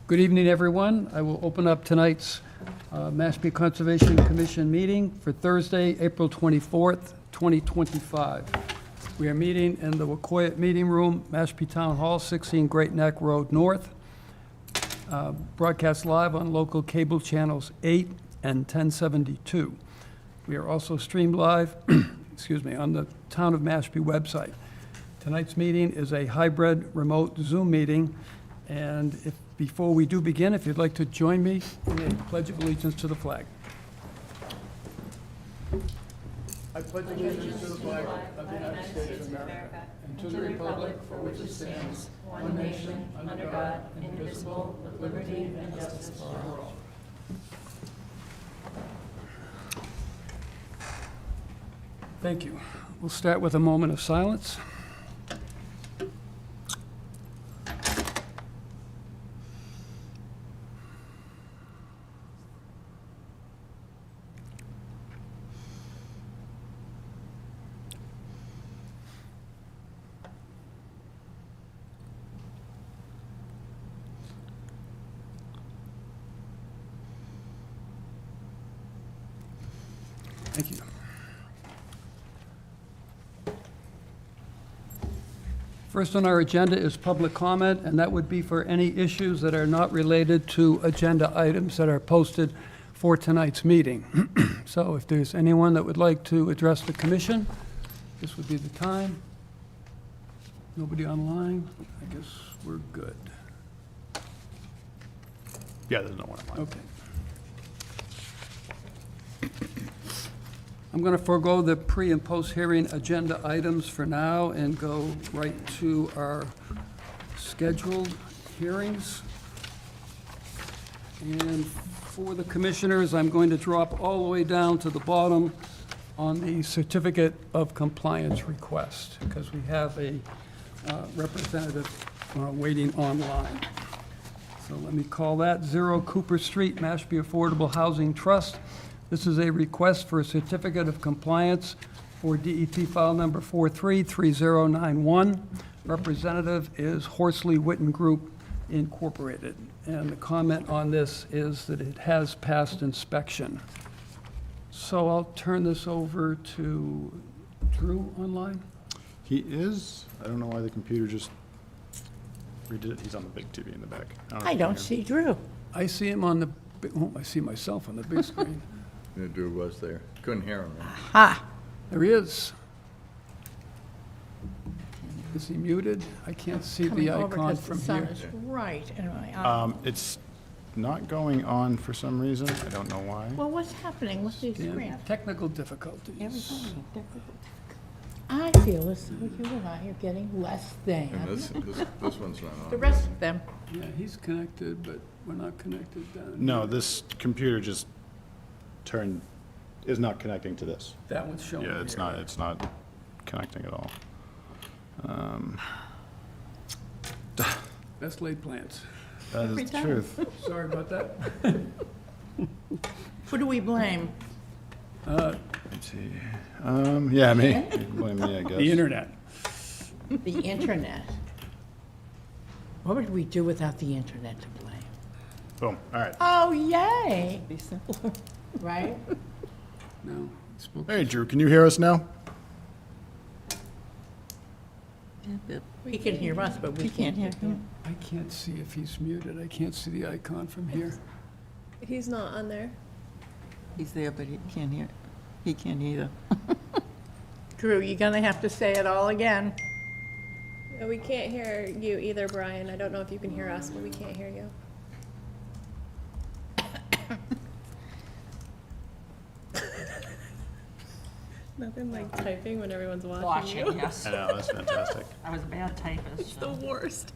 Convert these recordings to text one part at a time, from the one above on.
Good evening, everyone. I will open up tonight's Mashpee Conservation Commission meeting for Thursday, April 24th, 2025. We are meeting in the Wacoya Meeting Room, Mashpee Town Hall, 16 Great Neck Road North. Broadcast live on local cable channels 8 and 1072. We are also streamed live, excuse me, on the Town of Mashpee website. Tonight's meeting is a hybrid remote Zoom meeting, and before we do begin, if you'd like to join me in a pledge of allegiance to the flag. I pledge allegiance to the flag of the United States of America and to the republic for which it stands, one nation, under God, indivisible, with liberty and justice for all. Thank you. We'll start with a moment of silence. Thank you. First on our agenda is public comment, and that would be for any issues that are not related to agenda items that are posted for tonight's meeting. So if there's anyone that would like to address the commission, this would be the time. Nobody online? I guess we're good. Yeah, there's no one online. Okay. I'm going to forego the pre- and post-hearing agenda items for now and go right to our scheduled hearings. And for the commissioners, I'm going to drop all the way down to the bottom on the certificate of compliance request, because we have a representative waiting online. So let me call that 0 Cooper Street, Mashpee Affordable Housing Trust. This is a request for a certificate of compliance for DEP file number 433091. Representative is Horsley Witten Group Incorporated. And the comment on this is that it has passed inspection. So I'll turn this over to Drew online. He is. I don't know why the computer just redid it. He's on the big TV in the back. I don't see Drew. I see him on the, I see myself on the big screen. Yeah, Drew was there. Couldn't hear him. Ha! There he is. Is he muted? I can't see the icon from here. The sun is right in my eye. It's not going on for some reason. I don't know why. Well, what's happening with these Yeah, screens? technical difficulties. I feel as though you and I are getting less And than this one's not on. the rest of them. Yeah, he's connected, but we're not connected down No, here. this computer just is not connecting to this. That one's showing Yeah, it's here. not connecting at all. Best laid plans. That Every is the time. truth. Sorry about that. Who do we blame? Let's see. Yeah, me. Blame me, I guess. The internet. The internet. What would we do without the internet to blame? Boom. All right. Oh, yay! Be simpler. Right? No. he spoke- Hey, Drew, can you hear us now? He can hear us, but we can't hear him. I can't see if he's muted. I can't see the icon from here. He's not on there. He's there, but he can't hear. He can't either. Drew, you're gonna have to say it all again. We can't hear you either, Brian. I don't know if you can hear us, but we can't hear you. Nothing like typing when everyone's watching you. Yes. I know, that's fantastic. I was a bad typist. It's the worst.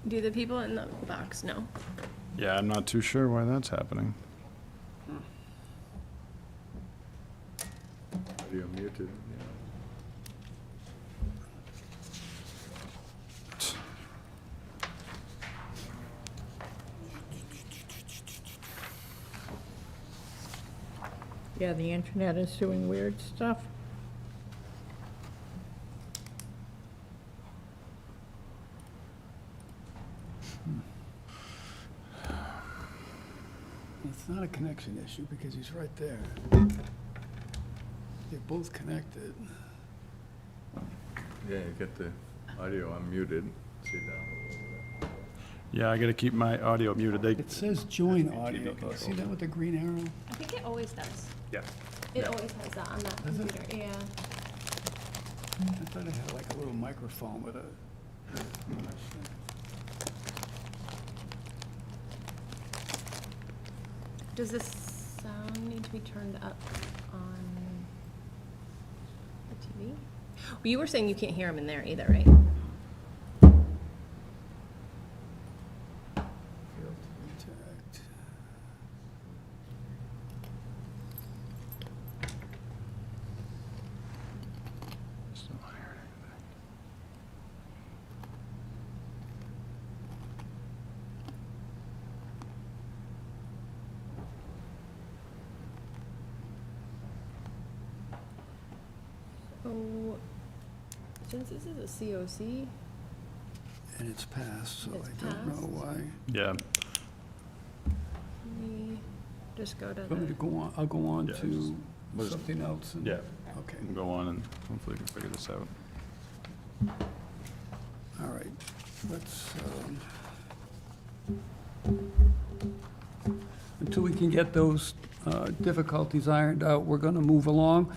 Do the people in the box know? Yeah, I'm not too sure why that's happening. Audio muted. Yeah, the internet is doing weird stuff. It's not a connection issue because he's right there. They're both connected. Yeah, you get the audio unmuted. See that? Yeah, I gotta keep my audio muted. They, It says join audio, though. See that with the green arrow? I think it always does. yeah. It always has that on that Does it? computer, yeah. I thought it had like a little microphone with a. Does this sound need to be turned up on the TV? Well, you were saying you can't hear him in there either, right? Failed to detect. Still not hearing anything. Oh, since this is a COC, And it's passed, so It's I don't know passed. why. Yeah, we just go to Want me to the, go on, I'll go on Yeah, to just- we'll just- something else and. yeah. Okay, We can go on and hopefully we can figure this out. all right. Let's, until we can get those difficulties ironed out, we're gonna move along.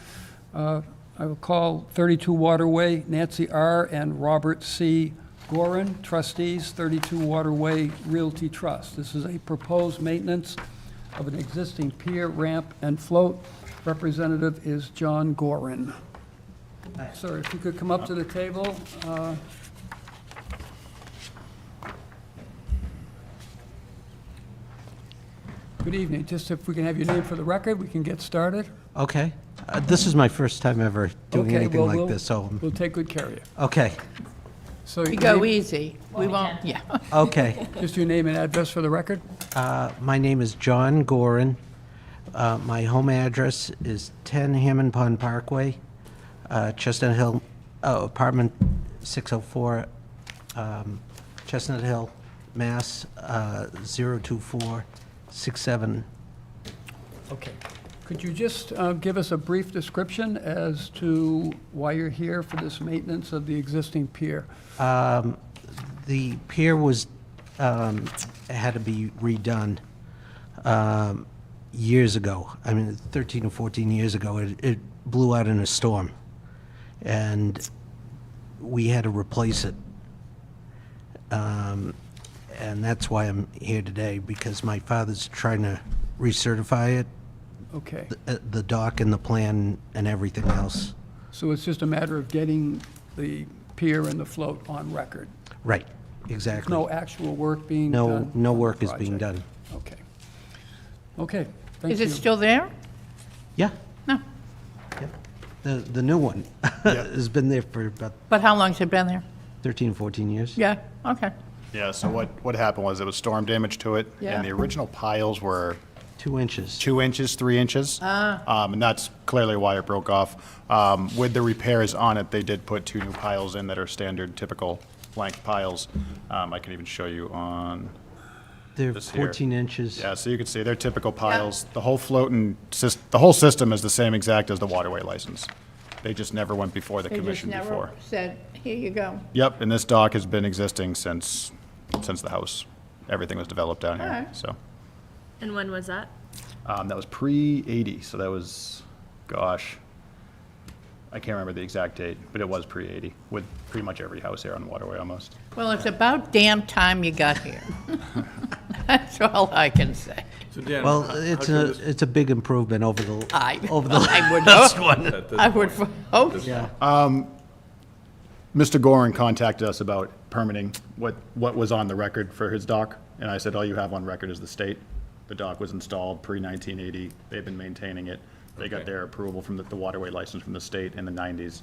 I will call 32 Waterway, Nancy R. and Robert C. Gorin, trustees, 32 Waterway Realty Trust. This is a proposed maintenance of an existing pier, ramp, and float. Representative is John Gorin. Sir, if you could come up to the table. Good evening. Just if we can have your name for the record, we can get started. Okay. This is my first time ever doing Okay, anything well, like we'll- this, so, We'll take good care of you. okay, So We your go name- easy. We won't, yeah. okay. Just your name and address for the record? My name is John Gorin. My home address is 10 Hammond Pond Parkway, Chestnut Hill, apartment 604, Chestnut Hill, Mass. 02467. Okay. Could you just give us a brief description as to why you're here for this maintenance of the existing pier? The pier was, had to be redone years ago. I mean, 13 or 14 years ago. It blew out in a storm, and we had to replace it. And that's why I'm here today, because my father's trying to recertify it, Okay. the dock and the plan and everything else. So it's just a matter of getting the pier and the float on record? Right, exactly. No actual work being No, done? no on the work is being project? done. Okay. Okay, thank Is you. it still there? Yeah, No. the new one has been there for about But how long's it been there? 13, 14 years. Yeah, okay. Yeah, so what happened was there was storm damage to it, Yeah. and the original piles were 2 inches. 2 inches, 3 inches. And that's clearly why it broke off. With the repairs on it, they did put 2 new piles in that are standard, typical length piles. I can even show you on, They're this here. 14 inches. yeah, so you can see they're typical piles. The whole floating, the whole system is the same exact as the waterway license. They just never went before the They just commission never before. said, here you go. Yep, and this dock has been existing since the house. Everything was developed down here, Alright. so. and when was that? That was pre-80, so that was, gosh, I can't remember the exact date, but it was pre-80, with pretty much every house here on the waterway almost. Well, it's about damn time you got here. That's all I can say. So Dan, Well, how it's come a, this- it's a big improvement over the I would last hope, one. at this I would point? hope. Yeah. Mr. Gorin contacted us about permitting what was on the record for his dock, and I said, all you have on record is the state. The dock was installed pre-1980, they've been maintaining it. They got Okay. their approval from the waterway license from the state in the 90s,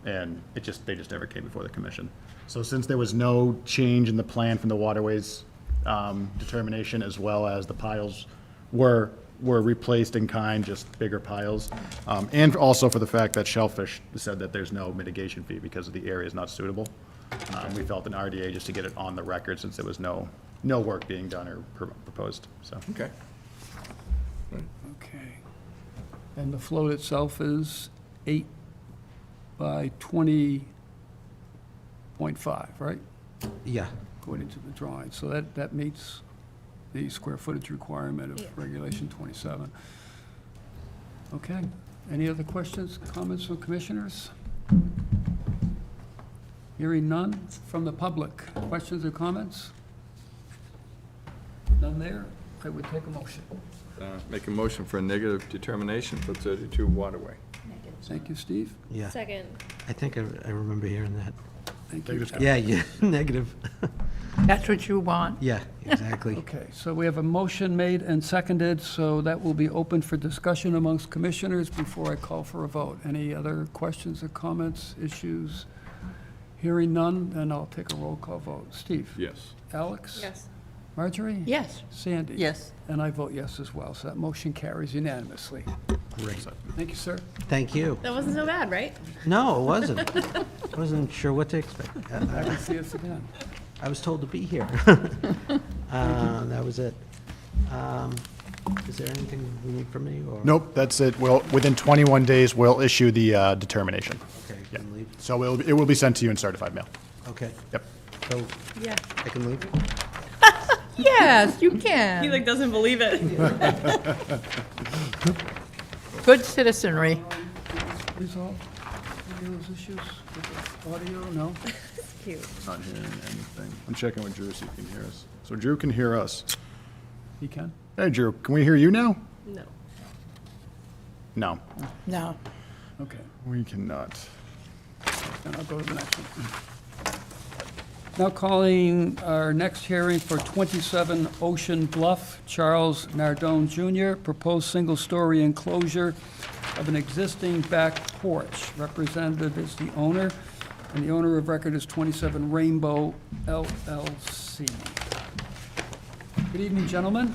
and they just never came before the commission. So since there was no change in the plan from the waterways determination, as well as the piles were replaced in kind, just bigger piles, and also for the fact that Shellfish said that there's no mitigation fee because the area is not suitable. We felt an RDA just to get it on the record since there was no work being done or proposed, so. Okay. Okay. And the float itself is 8 by 20.5, right? Yeah. According to the drawing. So that meets the square footage requirement Yeah. of Regulation 27. Okay. Any other questions, comments from commissioners? Hearing none from the public. Questions or comments? None there? I would take a motion. Make a motion for a negative determination for 32 Waterway. Thank you, Steve. Yeah. Second. I think I remember hearing that. Thank you. Yeah, negative. That's what you want? Yeah, exactly. Okay, so we have a motion made and seconded, so that will be open for discussion amongst commissioners before I call for a vote. Any other questions or comments, issues? Hearing none, then I'll take a roll call vote. Steve? Yes. Alex? Yes. Marjorie? Yes. Sandy? Yes. And I vote yes as well, so that motion carries unanimously. Great. Thank you, sir. Thank you. That wasn't so bad, right? No, it wasn't. Wasn't sure what to expect. Happy to see us again. I was told to be here. That was it. Is there anything we need from me, or? Nope, that's it. Well, within 21 days, we'll issue the determination. Okay, Yeah. can leave? So it will be sent to you in certified mail. Okay, Yep. so Yeah. I can leave? Yes, you can. He like doesn't believe it. Good citizenry. Resolve any of those issues with the audio? No? Cute. Not hearing anything. I'm checking with Drew, see if he can hear us. So Drew can hear us. He can? Hey, Drew, can we hear you now? No. No, No. Okay. we cannot. Then I'll go to the next one. Now calling our next hearing for 27 Ocean Bluff, Charles Nardone Jr., proposed single-story enclosure of an existing back porch. Representative is the owner, and the owner of record is 27 Rainbow LLC. Good evening, gentlemen.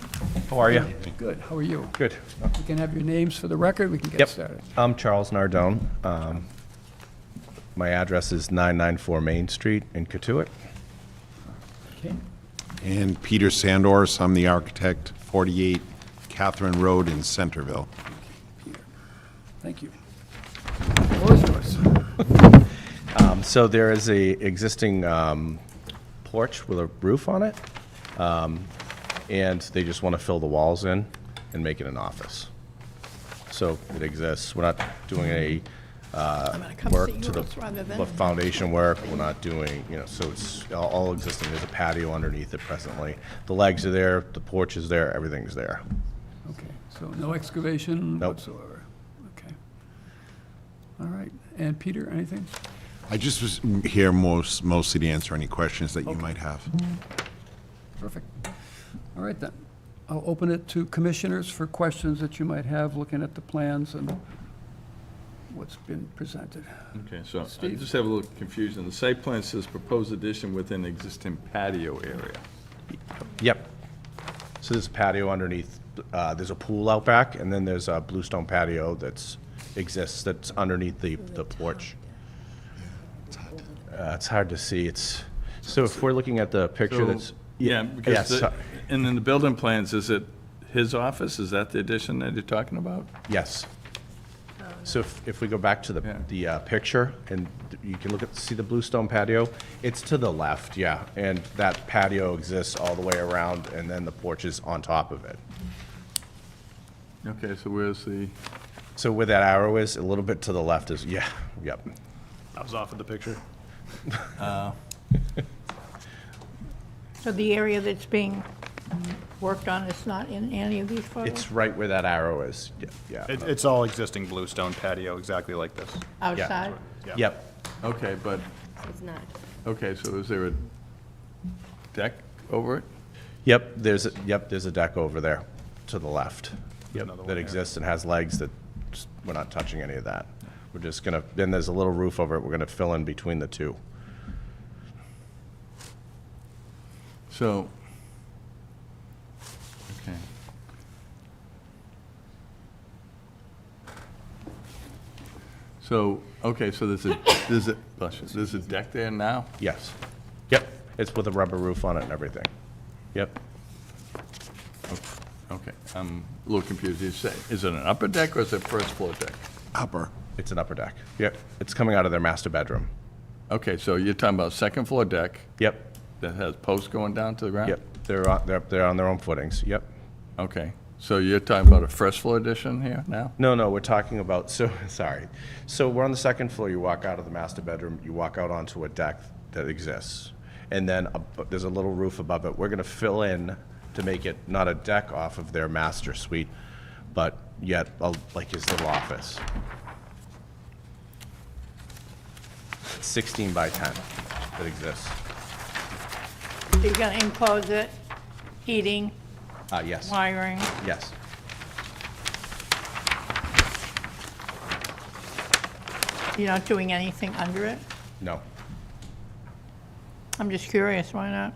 How are you? Good, how are you? Good. You can have your names for the record, we can get Yep. started. I'm Charles Nardone. My address is 994 Main Street in Katuitt. Okay. And Peter Sandors, I'm the architect, 48 Catherine Road in Centerville. Thank you. Floor is yours. So there is a existing porch with a roof on it, and they just want to fill the walls in and make it an office. So it exists. We're not doing any come work see to the yours rather than- the foundation work. We're not doing, so it's all existing. There's a patio underneath it presently. The legs are there, the porch is there, everything's there. Okay, so no excavation Nope. whatsoever? Okay. All right, and Peter, anything? I just was here mostly to answer any questions that you might have. Perfect. All right, then. I'll open it to commissioners for questions that you might have, looking at the plans and what's been presented. Okay, so I Steve? just have a little confusion. The site plan says proposed addition within existing patio area. Yep. So there's a patio underneath, there's a pool out back, and then there's a bluestone patio that's underneath the porch. It's hard to see, so if we're looking at the picture So- that's. Yeah, because, Yes, and in the building plans, is it his office? Is that the addition that you're talking about? Yes. So if we go back to Yeah. the picture, and you can see the bluestone patio, it's to the left, yeah, and that patio exists all the way around, and then the porch is on top of it. Okay, so where's the, So where that arrow is, a little bit to the left is, yeah, yep. I was off of the picture. So the area that's being worked on is not in any of these photos? It's right where that arrow is, yeah. It's all existing bluestone patio, exactly like this. Outside? Yeah. Yep, okay, but, It's not. okay, so is there a deck over it? yep, there's a deck over there to the left. Yep, Another one that there. exists and has legs that, we're not touching any of that. We're just gonna, then there's a little roof over it, we're gonna fill in between the two. So, okay. So, okay, so there's a deck there now? Yes. Yep, it's with a rubber roof on it and everything. Yep. Okay, I'm a little confused. You say, is it an upper deck or is it first floor deck? Upper. It's an upper deck. Yep, it's coming out of their master bedroom. Okay, so you're talking about second floor deck Yep, that has posts going down to the ground? yep, they're on their own footings, yep. Okay, so you're talking about a first floor addition here now? No, we're talking about, sorry. So we're on the second floor, you walk out of the master bedroom, you walk out onto a deck that exists. And then there's a little roof above it. We're gonna fill in to make it not a deck off of their master suite, but yet like his little office. 16 by 10 that exists. You're gonna enclose it, heating, Yes, wiring. yes. You're not doing anything under it? No. I'm just curious, why not?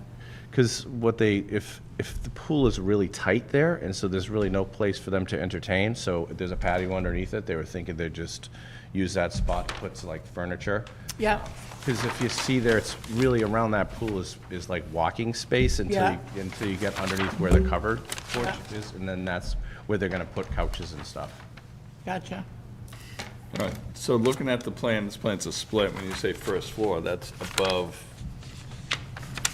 Because if the pool is really tight there, and so there's really no place for them to entertain, so if there's a patio underneath it, they were thinking they'd just use that spot to put like furniture. Yeah, Because if you see there, it's really around that pool is like walking space Yeah. until you get underneath where the covered porch Yeah. is, and then that's where they're gonna put couches and stuff. gotcha. All right, so looking at the plan, this plan's a split. When you say first floor, that's above,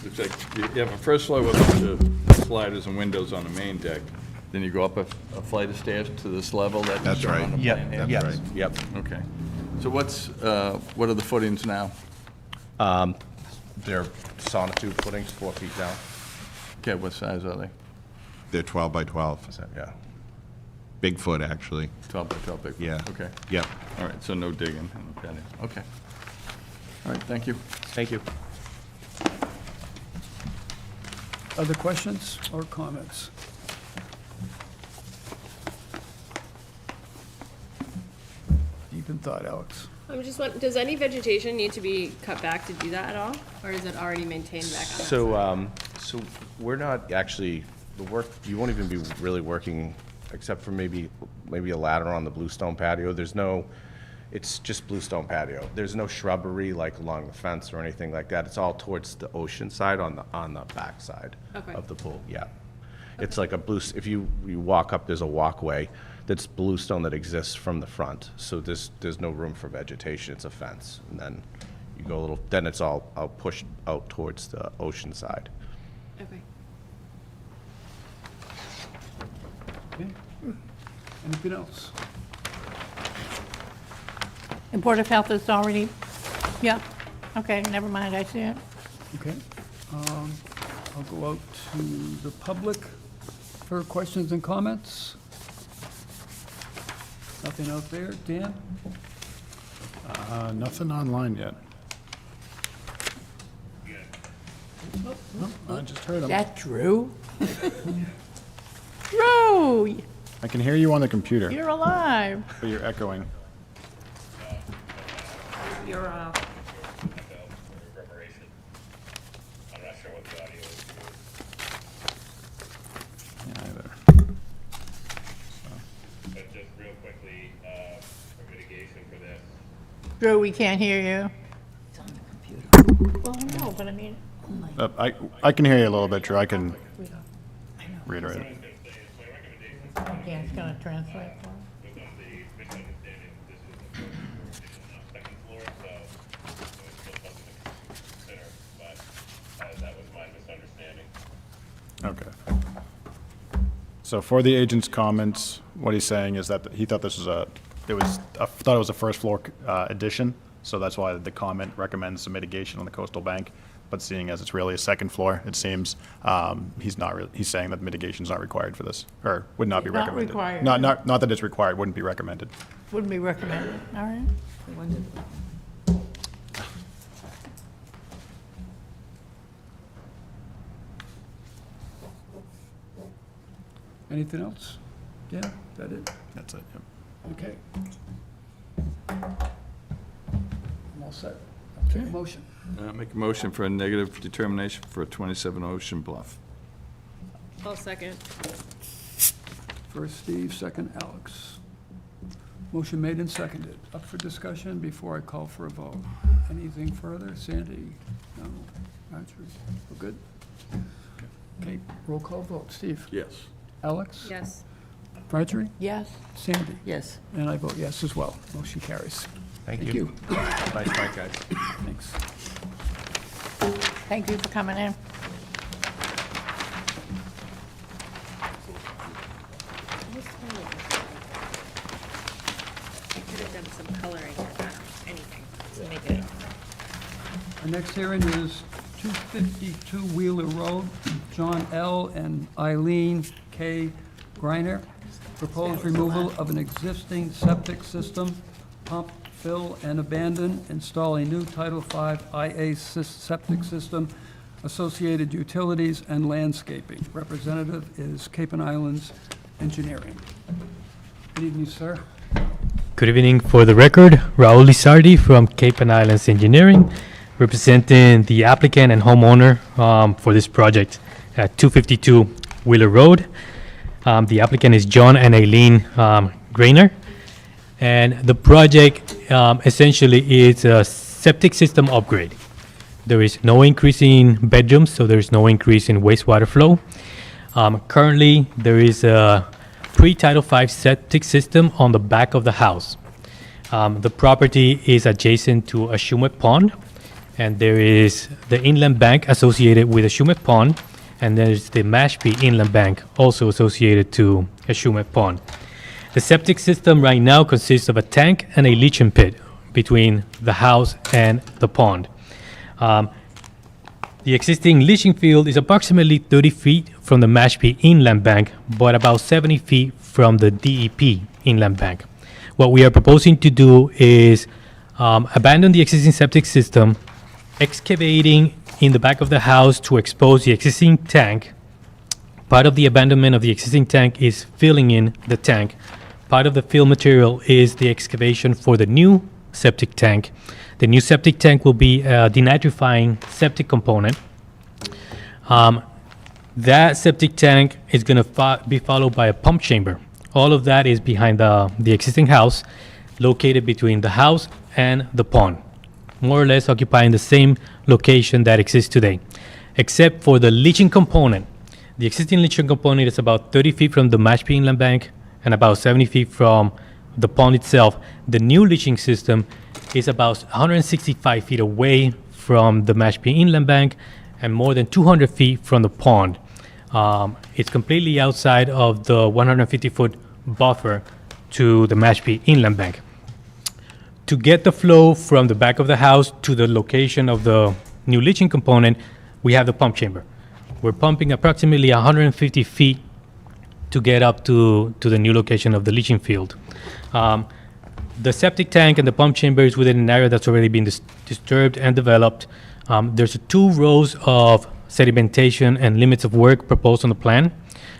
it's like, you have a first floor with a bunch of sliders and windows on the main deck. Then you go up a flight of stairs to this level that's That's shown right. on the Yep, plan here? yes, yep. Okay. So what are the footings now? They're sonotube footings, 4 feet down. Okay, what size are they? They're 12 by 12. Is that- Yeah. Bigfoot, actually. 12 by 12 big? Yeah. Okay. Yep. All right, so no digging, no patio. Okay. All right, thank you. Thank you. Other questions or comments? Deep in thought, Alex. I'm just wondering, does any vegetation need to be cut back to do that at all? Or is it already maintained back on that side? So we're not actually, the work, you won't even be really working, except for maybe a ladder on the bluestone patio. There's no, it's just bluestone patio. There's no shrubbery like along the fence or anything like that. It's all towards the ocean side on the back side Okay. of the pool, yeah. It's like a if you walk up, there's a walkway that's bluestone that exists from the front. So there's no room for vegetation, it's a fence. And then you go a little, then it's all pushed out towards the ocean side. Okay. Okay. Anything else? And Board of Health is already, yeah, okay, never mind, I see it. Okay. I'll go out to the public for questions and comments. Nothing out there. Dan? Nothing online yet. No, I just heard him. That Drew? Drew, I can hear you on the computer, you're alive. but you're echoing. You're, Preparation. I'm not sure what the audio is. Yeah, either. But just real quickly, for mitigation for this, Drew, we can't hear you. It's on the computer. Well, no, but I mean, I can hear you a little bit, Drew. I can reiterate it. my recommendation Dan's gonna translate for us. was on the misunderstanding, this is the first floor addition, not second floor, so it's still something to consider, but that was my misunderstanding. Okay. So for the agent's comments, what he's saying is that he thought this was thought it was a first floor addition, so that's why the comment recommends some mitigation on the coastal bank. But seeing as it's really a second floor, it seems he's saying that mitigation's not required for this, or would not be Not recommended. required. Not that it's required, wouldn't be recommended. Wouldn't be recommended, all right? Anything else? Yeah, is that it? That's it. Yep. Okay. I'm all set. I'll take a motion. Make a motion for a negative determination for 27 Ocean Bluff. I'll second. First Steve, second Alex. Motion made and seconded. Up for discussion before I call for a vote. Anything further? Sandy? No? Marjorie? We're good? Okay, roll call vote. Steve? Yes. Alex? Yes. Marjorie? Yes, Sandy? Yes. And I vote yes as well. Motion carries. Thank Thank you. you. Nice fight, guys. Thanks. thank you for coming in. I could have done some coloring or anything to make it. Our next hearing is 252 Wheeler Road, John L. and Eileen K. Griner. Proposed removal of an existing septic system, pump, fill, and abandon, install a new Title V IA septic system, associated utilities, and landscaping. Representative is Cape and Islands Engineering. Good evening, sir. Good evening. For the record, Raul Lizardi from Cape and Islands Engineering, representing the applicant and homeowner for this project at 252 Wheeler Road. The applicant is John and Eileen Grainer. And the project essentially is a septic system upgrade. There is no increase in bedrooms, so there is no increase in wastewater flow. Currently, there is a pre-Title V septic system on the back of the house. The property is adjacent to a Shumet Pond, and there is the inland bank associated with a Shumet Pond, and there's the Mashpee inland bank also associated to a Shumet Pond. The septic system right now consists of a tank and a leaching pit between the house and the pond. The existing leaching field is approximately 30 feet from the Mashpee inland bank, but about 70 feet from the DEP inland bank. What we are proposing to do is abandon the existing septic system, excavating in the back of the house to expose the existing tank. Part of the abandonment of the existing tank is filling in the tank. Part of the fill material is the excavation for the new septic tank. The new septic tank will be a denitrifying septic component. That septic tank is going to be followed by a pump chamber. All of that is behind the existing house, located between the house and the pond, more or less occupying the same location that exists today, except for the leaching component. The existing leaching component is about 30 feet from the Mashpee inland bank and about 70 feet from the pond itself. The new leaching system is about 165 feet away from the Mashpee inland bank and more than 200 feet from the pond. It's completely outside of the 150-foot buffer to the Mashpee inland bank. To get the flow from the back of the house to the location of the new leaching component, we have the pump chamber. We're pumping approximately 150 feet to get up to the new location of the leaching field. The septic tank and the pump chamber is within an area that's already been disturbed and developed. There's 2 rows of sedimentation and limits of work proposed on the plan.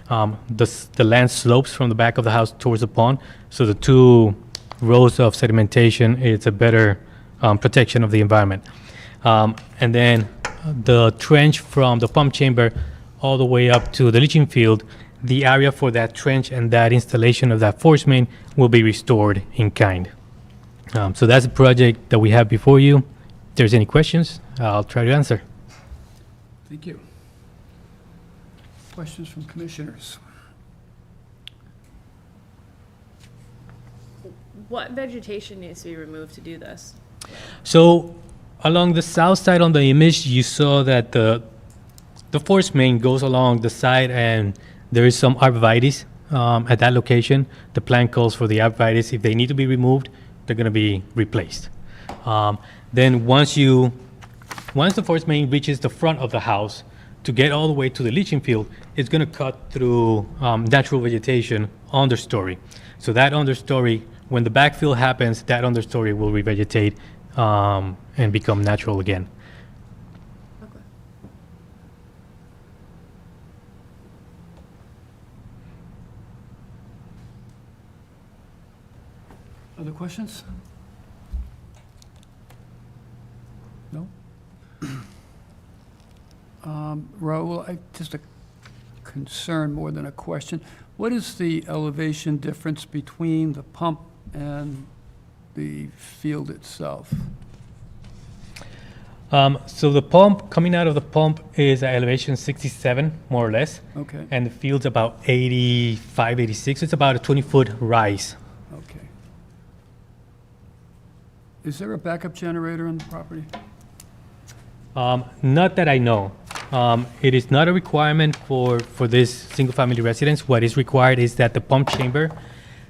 The land slopes from the back of the house towards the pond, so the 2 rows of sedimentation, it's a better protection of the environment. And then the trench from the pump chamber all the way up to the leaching field, the area for that trench and that installation of that force main will be restored in kind. So that's the project that we have before you. If there's any questions, I'll try to answer. Thank you. Questions from commissioners? What vegetation needs to be removed to do this? So along the south side on the image, you saw that the force main goes along the side and there is some arborvitae at that location. The plan calls for the arborvitae. If they need to be removed, they're going to be replaced. Then once the force main reaches the front of the house, to get all the way to the leaching field, it's going to cut through natural vegetation understory. So that understory, when the backfill happens, that understory will revegetate and become natural again. Okay. Other questions? No? Raul, just a concern more than a question. What is the elevation difference between the pump and the field itself? So the pump, coming out of the pump is at elevation 67, more or less. Okay. And the field's about 85, 86. It's about a 20-foot rise. Okay. Is there a backup generator on the property? Not that I know. It is not a requirement for this single-family residence. What is required is that the pump chamber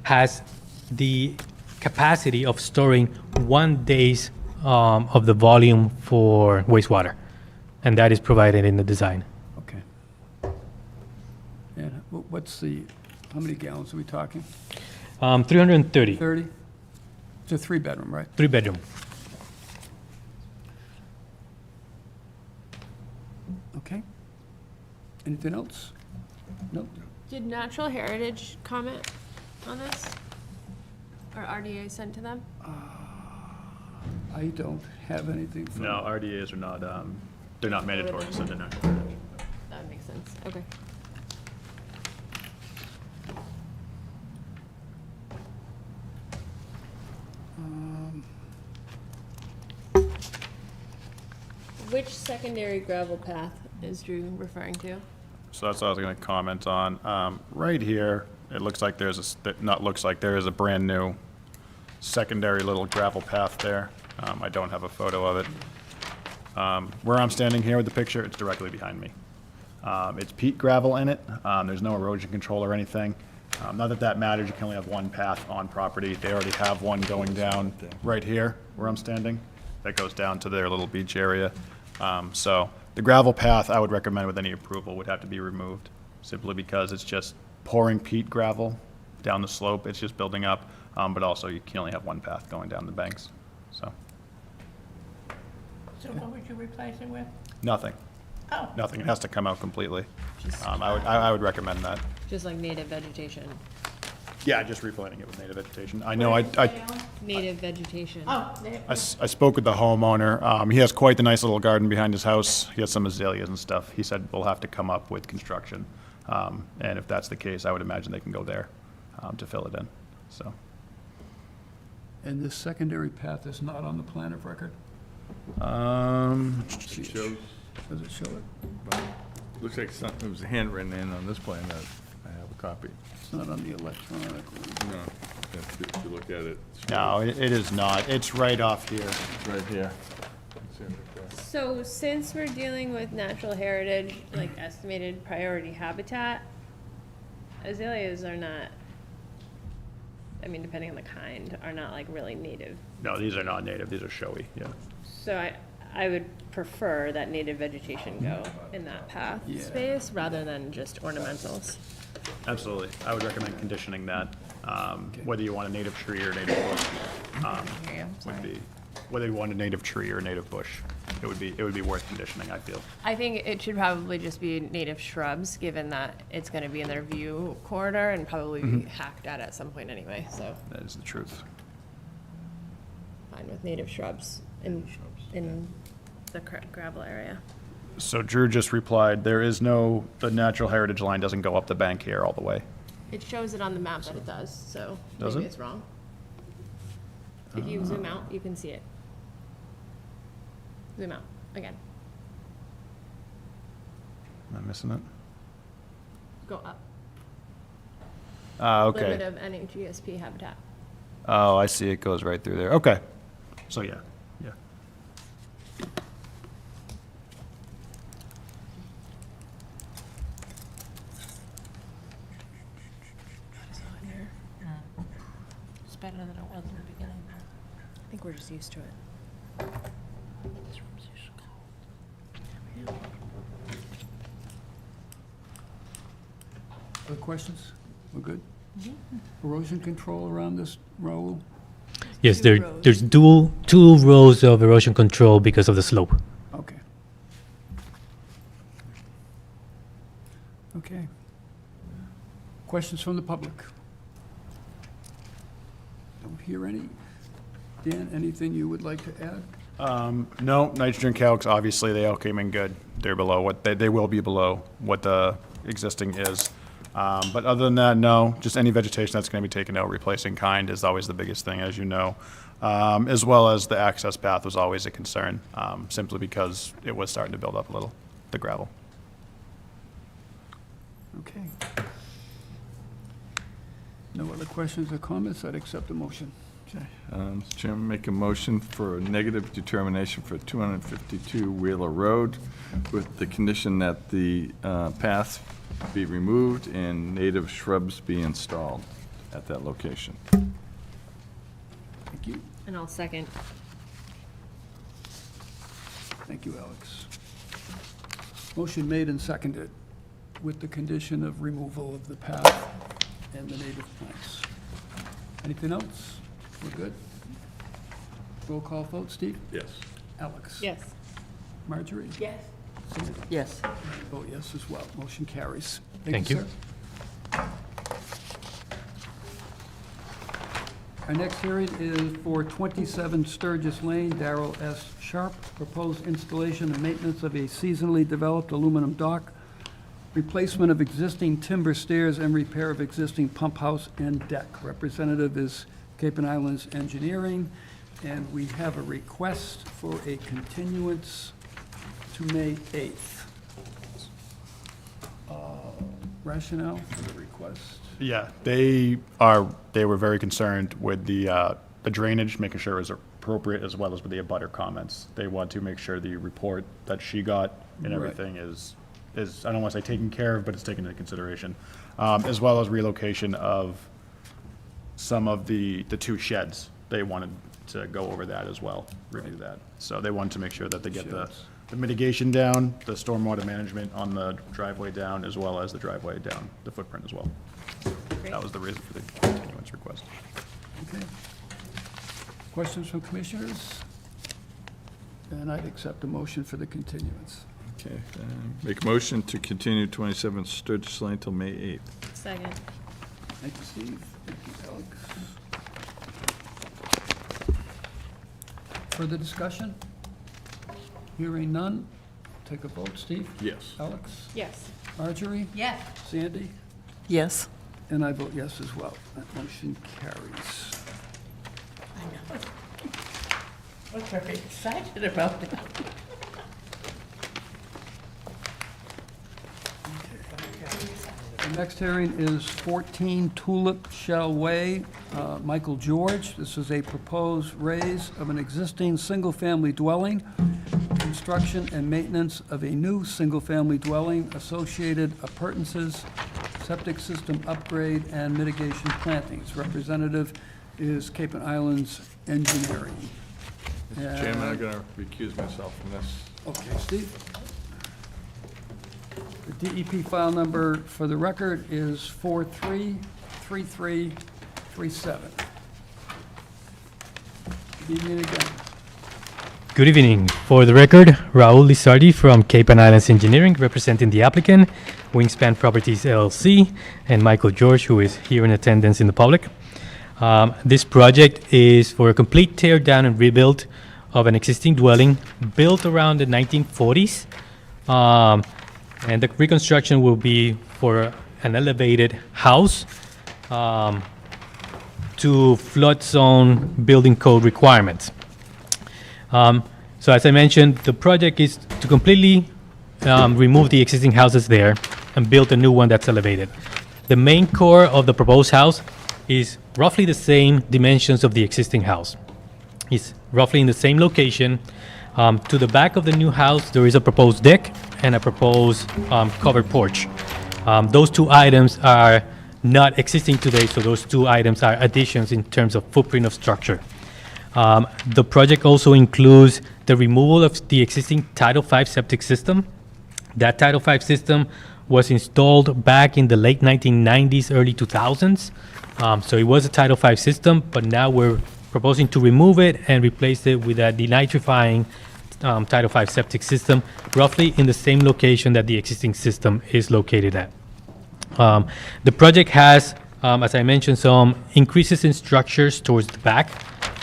has the capacity of storing 1 day's of the volume for wastewater, and that is provided in the design. Okay. And how many gallons are we talking? 330, 30? It's a three-bedroom, right? 3-bedroom. Okay. Anything else? Nope. Did Natural Heritage comment on this? Or RDA sent to them? I don't have anything from. No, RDAs are not, they're not mandatory, so they're not. That makes sense, okay. Which secondary gravel path is Drew referring to? So that's what I was gonna comment on. Right here, it looks like there's not looks like, there is a brand-new secondary little gravel path there. I don't have a photo of it. Where I'm standing here with the picture, it's directly behind me. It's peat gravel in it. There's no erosion control or anything. Not that that matters, you can only have one path on property. They already have one going down right here where I'm standing. That goes down to their little beach area. So the gravel path, I would recommend with any approval, would have to be removed, simply because it's just pouring peat gravel down the slope. It's just building up, but also you can only have one path going down the banks, so. So what would you replace it with? Nothing. Oh. Nothing. It has to come out completely. I would recommend that. Just like native vegetation. Yeah, just replanting it with native vegetation. I know, Native vegetation. Oh, there. I spoke with the homeowner. He has quite the nice little garden behind his house. He has some azaleas and stuff. He said we'll have to come up with construction. And if that's the case, I would imagine they can go there to fill it in, so. And this secondary path is not on the plan of record? It shows, Does it show it? looks like something, it was handwritten in on this plan that I have a copy. It's not on the electronic one. No, if you look at it. No, it is not. It's right off here. It's right here. It's in right there. So since we're dealing with natural heritage, like estimated priority habitat, azaleas are not, I mean, depending on the kind, are not like really native. No, these are not native. These are showy, yeah. So I would prefer that native vegetation go in that path Yeah. space rather than just ornamentals. Absolutely. I would recommend conditioning that, whether you want a native tree or native bush, would be, whether you want a native tree or a native bush, it would be worth conditioning, I feel. I think it should probably just be native shrubs, given that it's gonna be in their view corridor and probably be hacked at some point anyway, so That is the truth. fine with native shrubs in the gravel area. So Drew just replied, the natural heritage line doesn't go up the bank here all the way. It shows it on the map that it does, so Does maybe it? it's wrong. If you zoom out, you can see it. Zoom out, again, Am I missing it? go up. Okay. Limit of NHESP habitat. Oh, I see. It goes right through there. Okay. So, yeah. It's better than it was in the beginning. I think we're just used to it. Other questions? We're good? Erosion control around this, Raul? Yes, there's two rows of erosion control because of the slope. Okay. Okay. Questions from the public? Don't hear any. Dan, anything you would like to add? No, nitrogen calcs, obviously, they all came in good. They're below what, they will be below what the existing is. But other than that, no, just any vegetation that's going to be taken out, replacing kind is always the biggest thing, as you know. As well as the access path was always a concern, simply because it was starting to build up a little, the gravel. Okay. No other questions or comments? I'd accept the motion. Okay. Mr. Chairman, make a motion for a negative determination for 252 Wheeler Road with the condition that the path be removed and native shrubs be installed at that location. Thank you. And I'll second. Thank you, Alex. Motion made and seconded with the condition of removal of the path and the native plants. Anything else? We're good? Roll call vote, Steve? Yes. Alex? Yes. Marjorie? Yes. Sandy? Yes. Vote yes as well. Motion carries. Thank you. sir. Our next hearing is for 27 Sturgis Lane, Darrell S. Sharp, proposed installation and maintenance of a seasonally developed aluminum dock, replacement of existing timber stairs, and repair of existing pump house and deck. Representative is Cape and Islands Engineering, and we have a request for a continuance to May 8th. Rationale for the request? Yeah, they were very concerned with the drainage, making sure it was appropriate, as well as with the abutter comments. They want to make sure the report that she got and Right. everything is, I don't want to say taken care of, but it's taken into consideration. As well as relocation of some of the two sheds. They wanted to go over that as well, review that. So they wanted to make sure that they get the mitigation down, the stormwater management on the driveway down, as well as the driveway down, the footprint as well. That was the reason for the continuance request. Okay. Questions from commissioners? And I'd accept a motion for the continuance. Okay. Make a motion to continue 27 Sturgis Lane till May 8th. Second. Thank you, Steve. Thank you, Alex. Further discussion? Hearing none. Take a vote. Steve? Yes. Alex? Yes. Marjorie? Yes. Sandy? Yes. And I vote yes as well. That motion carries. I know. We're very excited about it. The next hearing is 14 Tulip Shell Way, Michael George. This is a proposed raise of an existing single-family dwelling, construction and maintenance of a new single-family dwelling, associated appurtenances, septic system upgrade, and mitigation plantings. Representative is Cape and Islands Engineering. Mr. Chairman, I'm going to recuse myself from this. Okay, Steve? The DEP file number for the record is 433337. Good evening again. Good evening. For the record, Raul Lizardi from Cape and Islands Engineering, representing the applicant, Wingspan Properties LLC, and Michael George, who is here in attendance in the public. This project is for a complete tear down and rebuild of an existing dwelling built around the 1940s. And the reconstruction will be for an elevated house to flood zone building code requirements. So as I mentioned, the project is to completely remove the existing houses there and build a new one that's elevated. The main core of the proposed house is roughly the same dimensions of the existing house. It's roughly in the same location. To the back of the new house, there is a proposed deck and a proposed covered porch. Those two items are not existing today, so those two items are additions in terms of footprint of structure. The project also includes the removal of the existing Title V septic system. That Title V system was installed back in the late 1990s, early 2000s. So it was a Title V system, but now we're proposing to remove it and replace it with a denitrifying Title V septic system, roughly in the same location that the existing system is located at. The project has, as I mentioned, some increases in structures towards the back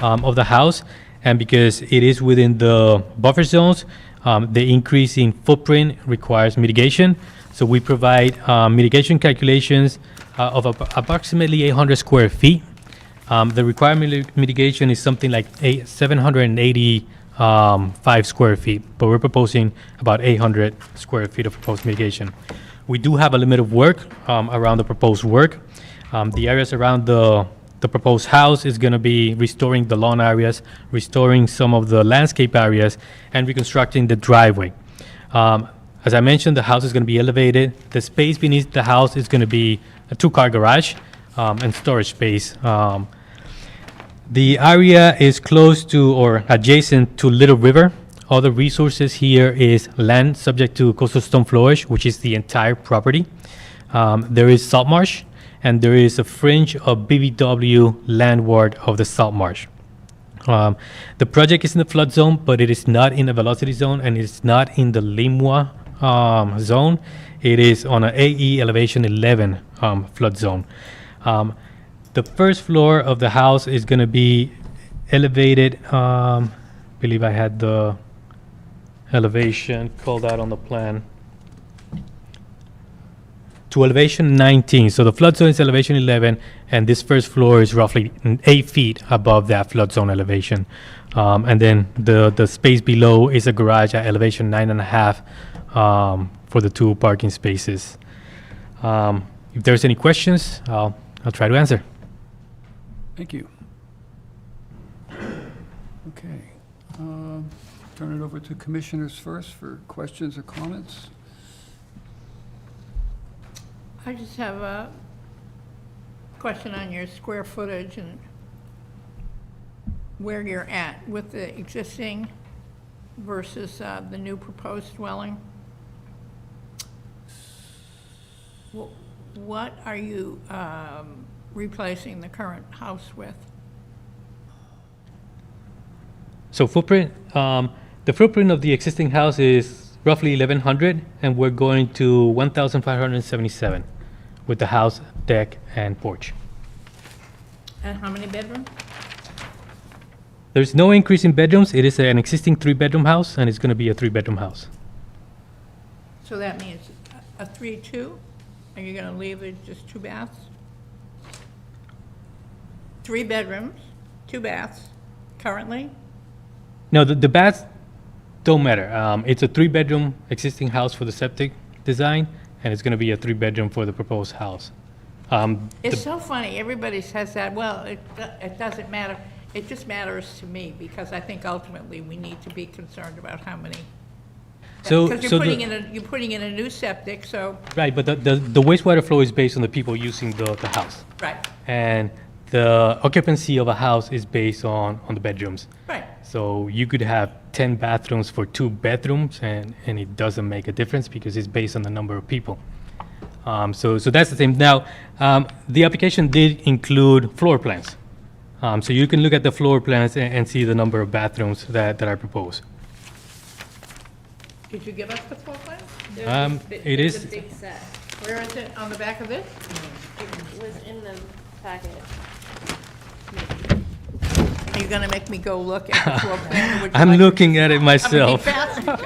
of the house, and because it is within the buffer zones, The increase in footprint requires mitigation. So we provide mitigation calculations of approximately 800 square feet. The required mitigation is something like 785 square feet, but we're proposing about 800 square feet of proposed mitigation. We do have a limit of work around the proposed work. The areas around the proposed house is going to be restoring the lawn areas, restoring some of the landscape areas, and reconstructing the driveway. As I mentioned, the house is going to be elevated. The space beneath the house is going to be a two-car garage and storage space. The area is close to or adjacent to Little River. All the resources here is land subject to coastal stone flowage, which is the entire property. There is salt marsh, and there is a fringe of BBW landward of the salt marsh. The project is in the flood zone, but it is not in the velocity zone, and it's not in the Limwa zone. It is on an AE elevation 11 flood zone. The first floor of the house is going to be elevated. I believe I had the elevation called out on the plan. To elevation 19. So the flood zone is elevation 11, and this first floor is roughly 8 feet above that flood zone elevation. And then the space below is a garage at elevation 9.5 for the 2 parking spaces. If there's any questions, I'll try to answer. Thank you. Okay. Turn it over to commissioners first for questions or comments. I just have a question on your square footage and where you're at with the existing versus the new proposed dwelling. What are you replacing the current house with? So footprint, the footprint of the existing house is roughly 1,100, and we're going to 1,577 with the house, deck, and porch. And how many bedrooms? There's no increase in bedrooms. It is an existing 3-bedroom house, and it's going to be a 3-bedroom house. So that means a 3-2? Are you going to leave it just 2 baths? 3 bedrooms, 2 baths, currently? No, the baths don't matter. It's a 3-bedroom existing house for the septic design, and it's going to be a 3-bedroom for the proposed house. It's so funny, everybody says that, well, it doesn't matter. It just matters to me, because I think ultimately we need to be concerned about how many. Because you're putting in a new septic, so, Right, but the wastewater flow is based on the people using the house. right, And the occupancy of a house is based on the bedrooms. right. So you could have 10 bathrooms for 2 bedrooms, and it doesn't make a difference because it's based on the number of people. So that's the thing. Now, the application did include floor plans. So you can look at the floor plans and see the number of bathrooms that are proposed. Did you give us the floor plan? It is, There's a big set. Where is it, on the back of this? It was in the packet. Are you gonna make me go look at the floor plan? Would you I'm like- looking at it How many myself. bathrooms?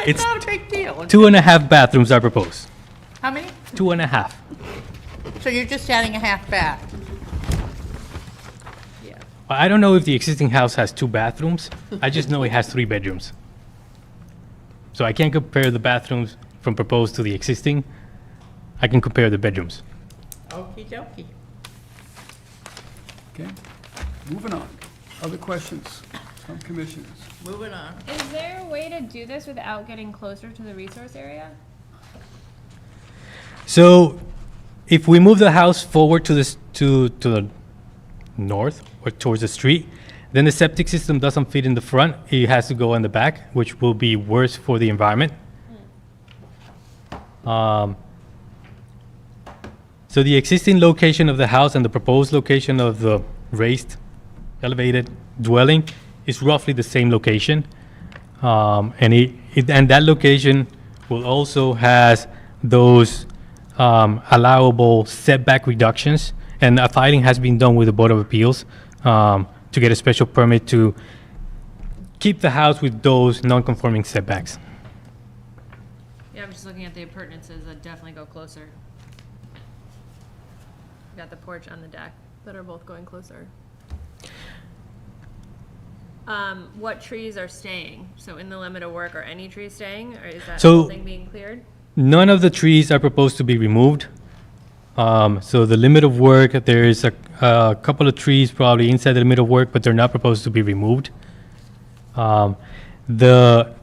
It's Not a big deal. 2.5 bathrooms are proposed. How many? 2.5. So you're just adding a half bath? Yeah. I don't know if the existing house has 2 bathrooms. I just know it has 3 bedrooms. So I can't compare the bathrooms from proposed to the existing. I can compare the bedrooms. Okey dokey. Okay, moving on. Other questions from commissioners? Moving on. Is there a way to do this without getting closer to the resource area? So if we move the house forward to the north or towards the street, then the septic system doesn't fit in the front. It has to go in the back, which will be worse for the environment. So the existing location of the house and the proposed location of the raised, elevated dwelling is roughly the same location. And that location will also has those allowable setback reductions. And a filing has been done with the Board of Appeals to get a special permit to keep the house with those non-conforming setbacks. Yeah, I'm just looking at the appurtenances that definitely go closer. You got the porch and the deck that are both going closer. What trees are staying? So in the limit of work, are any trees staying, or is that So- whole thing being cleared? None of the trees are proposed to be removed. So the limit of work, there's a couple of trees probably inside the limit of work, but they're not proposed to be removed. The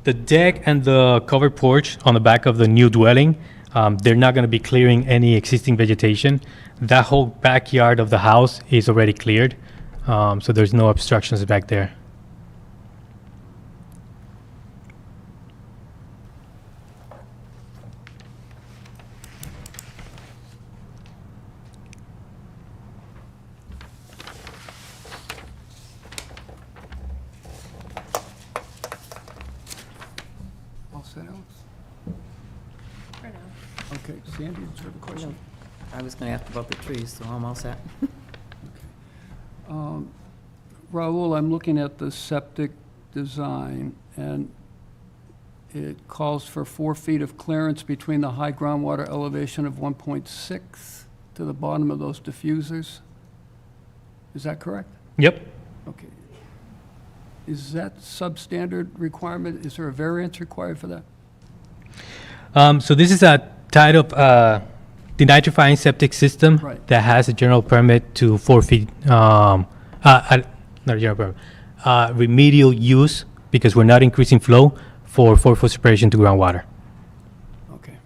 deck and the covered porch on the back of the new dwelling, they're not going to be clearing any existing vegetation. That whole backyard of the house is already cleared, so there's no obstructions back there. All set, Alex? For now. Okay, Sandy, did you have a question? I was going to ask about the trees, so I'm all set. Raul, I'm looking at the septic design, and it calls for 4 feet of clearance between the high groundwater elevation of 1.6 to the bottom of those diffusers. Is that correct? Yep. Okay. Is that substandard requirement? Is there a variance required for that? So this is a type of denitrifying septic system Right. that has a general permit to 4 feet, not a general permit, remedial use, because we're not increasing flow, for 4-foot separation to groundwater. Okay.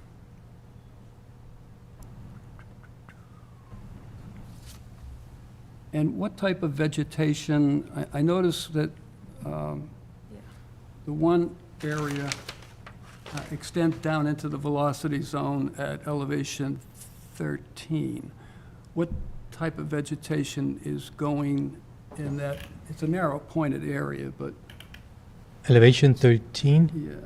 And what type of vegetation, I noticed that the one area extends down into the velocity zone at elevation 13. What type of vegetation is going in that? It's a narrow pointed area, but, Elevation 13?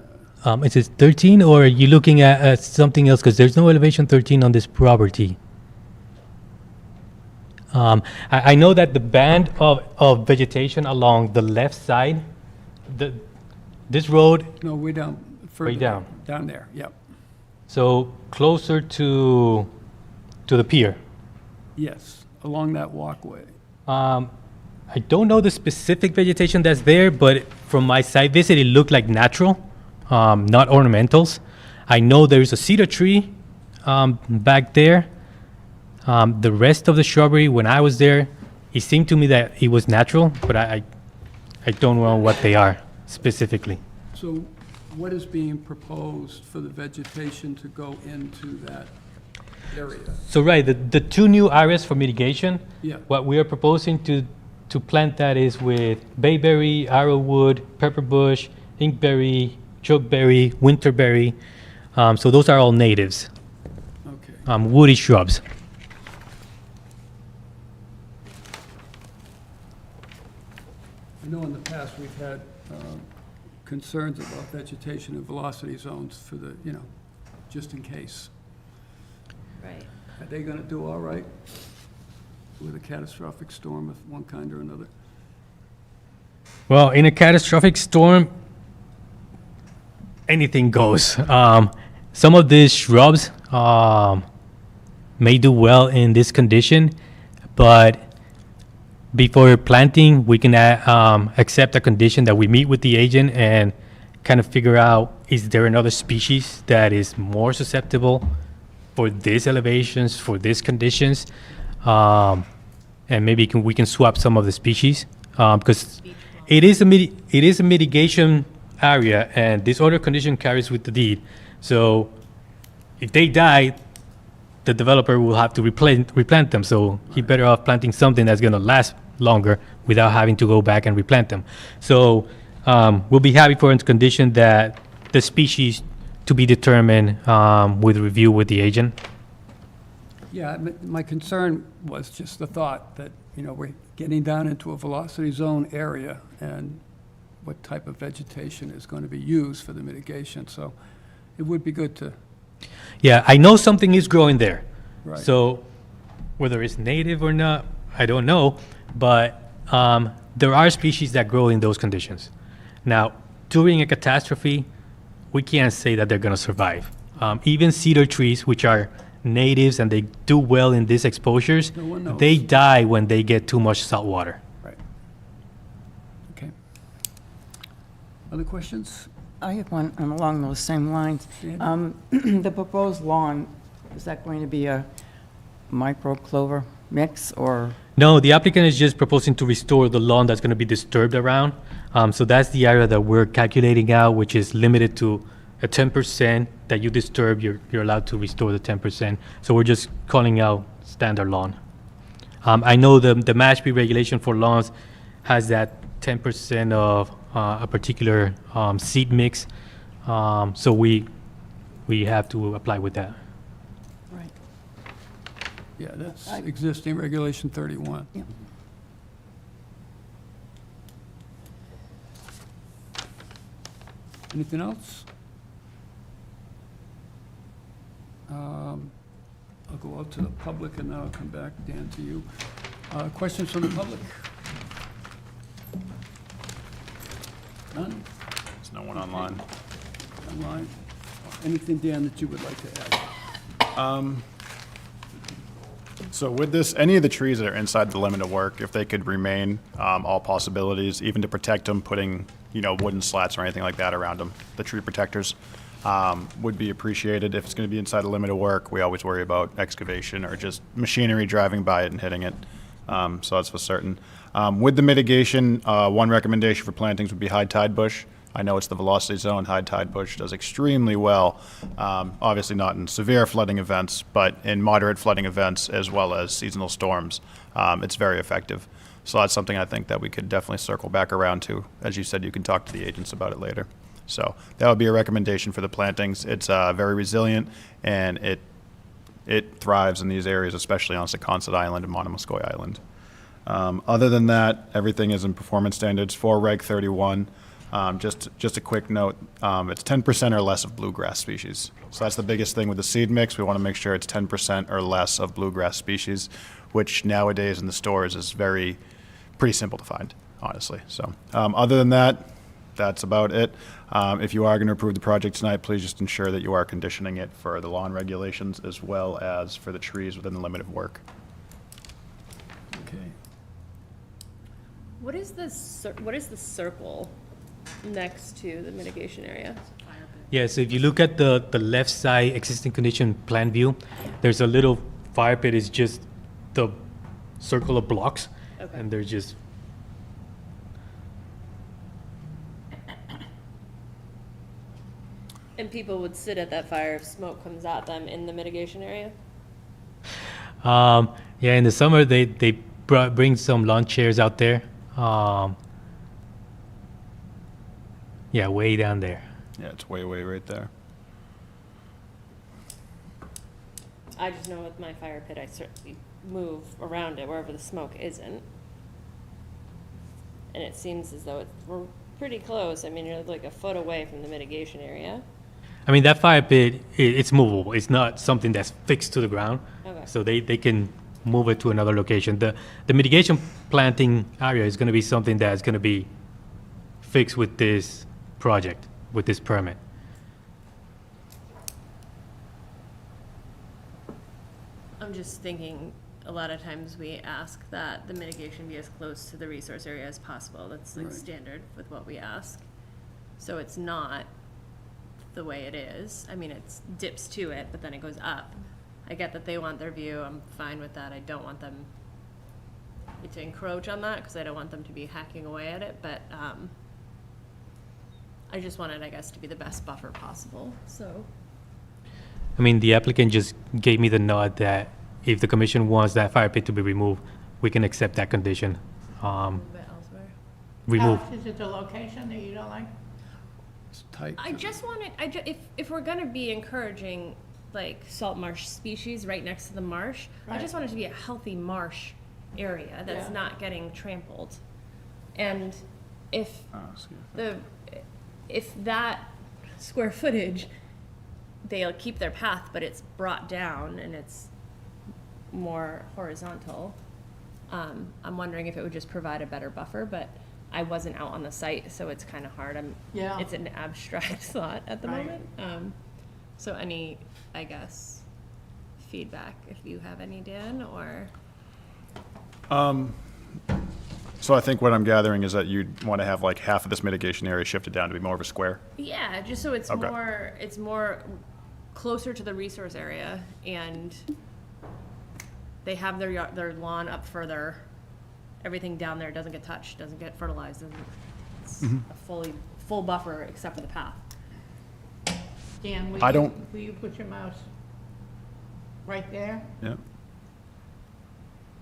yeah. Is it 13, or are you looking at something else? Because there's no elevation 13 on this property. I know that the band of vegetation along the left side, this road, No, way down, further. down. Down there, yep. so closer to the pier. Yes, along that walkway. I don't know the specific vegetation that's there, but from my site visit, it looked like natural, not ornamentals. I know there's a cedar tree back there. The rest of the shrubbery, when I was there, it seemed to me that it was natural, but I don't know what they are specifically. So what is being proposed for the vegetation to go into that area? So right, the two new areas for mitigation, Yeah. what we are proposing to plant that is with bayberry, arrowwood, pepperbush, inkberry, chokeberry, winterberry. So those are all natives, Okay. woody shrubs. I know in the past we've had concerns about vegetation and velocity zones for the, just in case. Right. Are they going to do all right with a catastrophic storm of one kind or another? Well, in a catastrophic storm, anything goes. Some of these shrubs may do well in this condition, but before planting, we can accept a condition that we meet with the agent and kind of figure out, is there another species that is more susceptible for these elevations, for these conditions? And maybe we can swap some of the species, because it is a mitigation area, and this order condition carries with the deed. So if they die, the developer will have to replant them. So he better off planting something that's going to last longer without having to go back and replant them. So we'll be happy for its condition that the species to be determined with review with the agent. Yeah, my concern was just the thought that, we're getting down into a velocity zone area, and what type of vegetation is going to be used for the mitigation. So it would be good to, Yeah, I know something is growing there. right. So whether it's native or not, I don't know. But there are species that grow in those conditions. Now, during a catastrophe, we can't say that they're going to survive. Even cedar trees, which are natives and they do well in these exposures, No one knows. they die when they get too much salt water. Right. Okay. Other questions? I have one along those same lines. The proposed lawn, is that going to be a micro clover mix or? No, the applicant is just proposing to restore the lawn that's going to be disturbed around. So that's the area that we're calculating out, which is limited to a 10% that you disturb, you're allowed to restore the 10%. So we're just calling out standard lawn. I know the Mashpee regulation for lawns has that 10% of a particular seed mix. So we have to apply with that. Right. Yeah, that's existing regulation 31. Yeah. Anything else? I'll go out to the public and then I'll come back, Dan, to you. Questions from the public? None? There's no one online. Online? Anything, Dan, that you would like to add? So with this, any of the trees that are inside the limit of work, if they could remain, all possibilities, even to protect them, putting, wooden slats or anything like that around them, the tree protectors, would be appreciated. If it's going to be inside the limit of work, we always worry about excavation or just machinery driving by it and hitting it. So that's for certain. With the mitigation, one recommendation for plantings would be high tide bush. I know it's the velocity zone. High tide bush does extremely well. Obviously not in severe flooding events, but in moderate flooding events as well as seasonal storms. It's very effective. So that's something I think that we could definitely circle back around to. As you said, you can talk to the agents about it later. So that would be a recommendation for the plantings. It's very resilient and it thrives in these areas, especially on Secaucet Island and Monomoskoye Island. Other than that, everything is in performance standards for Reg 31. Just a quick note, it's 10% or less of bluegrass species. So that's the biggest thing with the seed mix. We want to make sure it's 10% or less of bluegrass species, which nowadays in the stores is pretty simple to find, honestly. So other than that, that's about it. If you are going to approve the project tonight, please just ensure that you are conditioning it for the lawn regulations as well as for the trees within the limit of work. Okay. What is the circle next to the mitigation area? Yeah, so if you look at the left side existing condition plan view, there's a little fire pit. It's just the circle of blocks. Okay. And they're just, And people would sit at that fire if smoke comes at them in the mitigation area? yeah, in the summer, they bring some lawn chairs out there. Yeah, way down there. Yeah, it's way right there. I just know with my fire pit, I certainly move around it wherever the smoke isn't. And it seems as though we're pretty close. I mean, you're like a foot away from the mitigation area. I mean, that fire pit, it's movable. It's not something that's fixed to the ground. Okay. So they can move it to another location. The mitigation planting area is going to be something that's going to be fixed with this project, with this permit. I'm just thinking, a lot of times we ask that the mitigation be as close to the resource area as possible. That's like Right. standard with what we ask. So it's not the way it is. I mean, it dips to it, but then it goes up. I get that they want their view. I'm fine with that. I don't want them to encroach on that because I don't want them to be hacking away at it, but I just want it, I guess, to be the best buffer possible, so. I mean, the applicant just gave me the nod that if the commission wants that fire pit to be removed, we can accept that condition. Move it elsewhere. Remove. Is it the location that you don't like? It's tight. I just wanted, if we're gonna be encouraging like salt marsh species right next to the marsh, I just want it to be a healthy marsh area that's Yeah. not getting trampled. And if if that square footage, they'll keep their path, but it's brought down and it's more horizontal. I'm wondering if it would just provide a better buffer, but I wasn't out on the site, so it's kind of hard. Yeah. It's an abstract thought at the Right. moment. So any, I guess, feedback, if you have any, Dan, or? So I think what I'm gathering is that you'd want to have like half of this mitigation area shifted down to be more of a square? Yeah, just so it's Okay. it's more closer to the resource area, and they have their lawn up further. Everything down there doesn't get touched, doesn't get fertilized, it's a full buffer except for the path. Dan, I don't- will you put your mouse right there? Yeah.